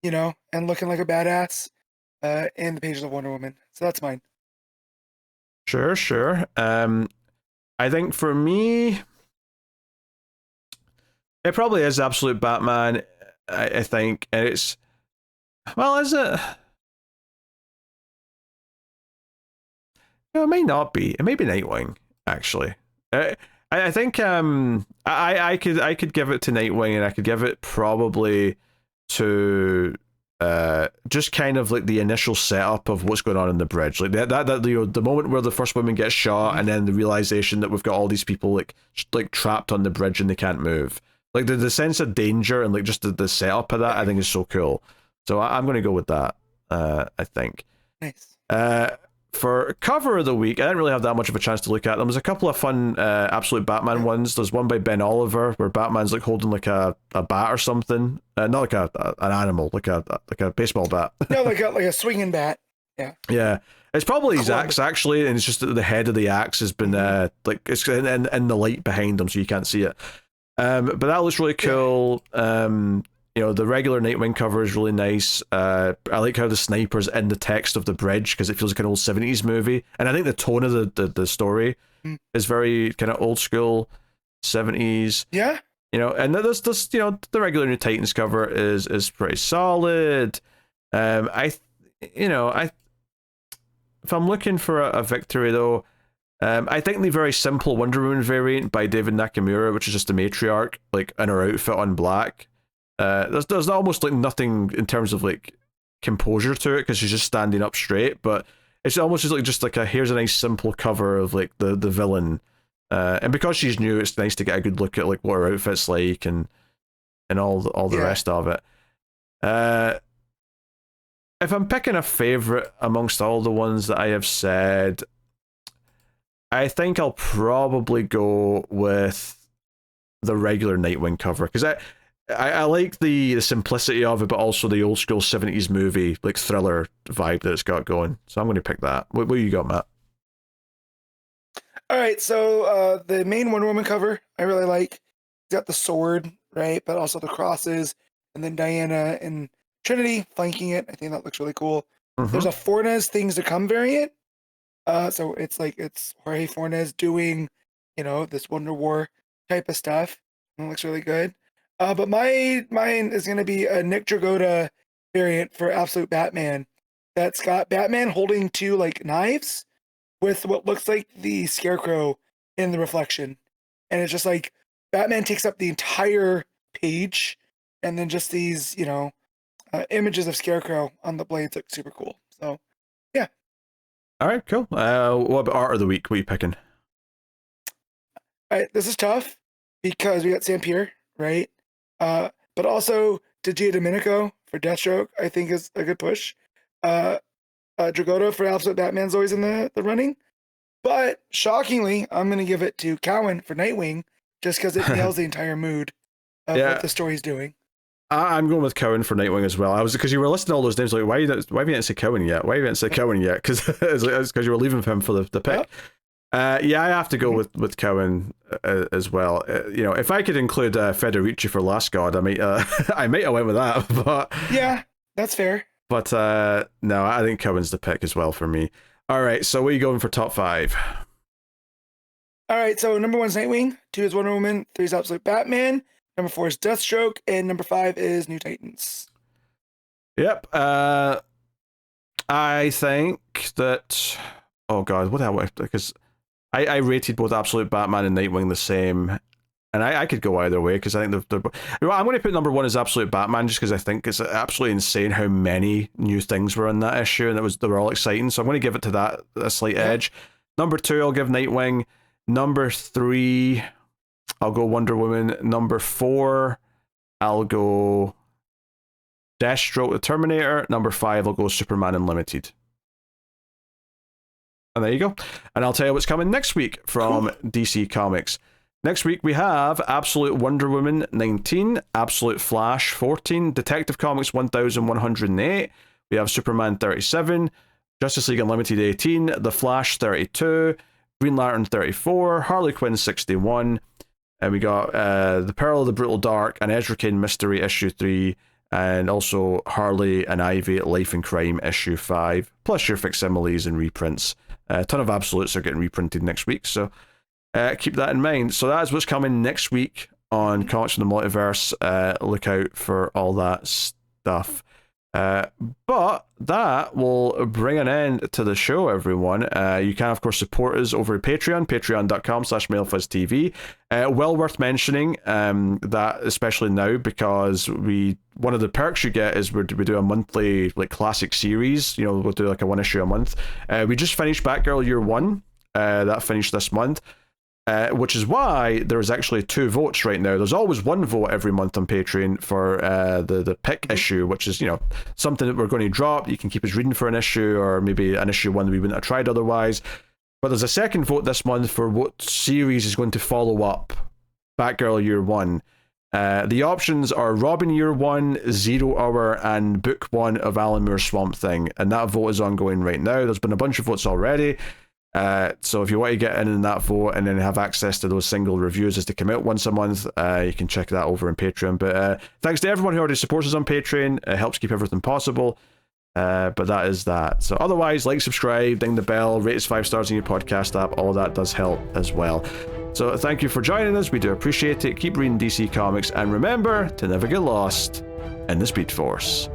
you know, and looking like a badass in the pages of Wonder Woman. So that's mine. Sure. I think for me, it probably is Absolute Batman, I think. And it's, well, is it? No, it may not be. It may be Nightwing, actually. I think I could give it to Nightwing, and I could give it probably to just kind of like the initial setup of what's going on in the bridge, like that you know, the moment where the first woman gets shot, and then the realization that we've got all these people like trapped on the bridge and they can't move. Like the sense of danger and like just the setup of that, I think is so cool. So I'm going to go with that. I think. Nice. For cover of the week, I didn't really have that much of a chance to look at them. There's a couple of fun Absolute Batman ones. There's one by Ben Oliver where Batman's like holding like a bat or something. Not like an animal, like a baseball bat. No, like a swinging bat. Yeah. Yeah. It's probably his axe actually, and it's just that the head of the axe has been like it's in the light behind him, so you can't see it. But that looks really cool. You know, the regular Nightwing cover is really nice. I like how the sniper's in the text of the bridge because it feels like an old 70s movie. And I think the tone of the story is very kind of old school 70s. Yeah. You know, and this you know, the regular New Titans cover is pretty solid. If I'm looking for a victory though, I think the very simple Wonder Woman variant by David Nakamura, which is just a matriarch, like in her outfit on black. There's almost like nothing in terms of like composure to it because she's just standing up straight, but it's almost just like a here's a nice simple cover of like the villain, and because she's new, it's nice to get a good look at like what her outfit's like and all the rest of it. If I'm picking a favorite amongst all the ones that I have said, I think I'll probably go with the regular Nightwing cover because I like the simplicity of it, but also the old school 70s movie, like thriller vibe that it's got going. So I'm going to pick that. What you got, Matt? All right, so the main Wonder Woman cover, I really like. It's got the sword, right? But also the crosses, and then Diana and Trinity flanking it. I think that looks really cool. There's a Fornes Things to Come variant. So it's Jorge Fornes doing, you know, this Wonder War type of stuff. And it looks really good. But mine is going to be a Nick Dragotta variant for Absolute Batman. That's got Batman holding 2 like knives with what looks like the Scarecrow in the reflection. And it's just like Batman takes up the entire page, and then just these, you know, images of Scarecrow on the blades look super cool. So, yeah. All right, cool. What about art of the week? What are you picking? All right, this is tough because we got Sampere, right? But also Giandomenico for Deathstroke, I think is a good push. Dragotta for Absolute Batman's always in the running. But shockingly, I'm going to give it to Cowan for Nightwing just because it nails the entire mood of what the story's doing. I'm going with Cowan for Nightwing as well. I was because you were listing all those names, like why have you didn't say Cowan yet? Why have you didn't say Cowan yet? Because it's because you were leaving him for the pick. Yep. I have to go with Cowan as well. You know, if I could include Federici for Last God, I might have went with that. But yeah, that's fair. But no, I think Cowan's the pick as well for me. All right, so what are you going for top 5? All right, so number 1 is Nightwing, 2 is Wonder Woman, 3 is Absolute Batman, number 4 is Deathstroke, and number 5 is New Titans. Yep. I think that. Oh God, what I because I rated both Absolute Batman and Nightwing the same, and I could go either way because I think they're. I'm going to put number 1 as Absolute Batman just because I think it's absolutely insane how many new things were in that issue, and they were all exciting. So I'm going to give it to that a slight edge. Number 2, I'll give Nightwing. Number 3, I'll go Wonder Woman. Number 4, I'll go Deathstroke the Terminator. Number 5, I'll go Superman Unlimited. And there you go. And I'll tell you what's coming next week from DC Comics. Next week we have Absolute Wonder Woman 19, Absolute Flash 14, Detective Comics 1108, we have Superman 37, Justice League Unlimited 18, The Flash 32, Green Lantern 34, Harley Quinn 61, and we got The Peril of the Brutal Dark and Ezra Kane Mystery issue 3, and also Harley and Ivy Life and Crime issue 5, plus your facsimiles and reprints. A ton of Absolutes are getting reprinted next week, so keep that in mind. So that is what's coming next week on Comics From The Multiverse. Look out for all that stuff. But that will bring an end to the show, everyone. You can, of course, support us over at Patreon, patreon.com/MailFuzzTV. Well worth mentioning that, especially now, because one of the perks you get is we do a monthly classic series. We'll do a 1 issue a month. We just finished Batgirl Year 1. That finished this month. Which is why there's actually 2 votes right now. There's always 1 vote every month on Patreon for the pick issue, which is something that we're going to drop. You can keep us reading for an issue, or maybe an issue 1 that we wouldn't have tried otherwise. But there's a second vote this month for what series is going to follow up Batgirl Year 1. The options are Robin Year 1, 0 Hour, and Book 1 of Alan Moore's Swamp Thing, and that vote is ongoing right now. There's been a bunch of votes already. So if you want to get in that vote and then have access to those single reviews as they come out once a month, you can check that over on Patreon. But thanks to everyone who already supports us on Patreon. It helps keep everything possible. But that is that. So otherwise, like, subscribe, ding the bell, rate us 5 stars in your podcast app. All that does help as well. So thank you for joining us. We do appreciate it. Keep reading DC Comics, and remember to never get lost in the Speed Force.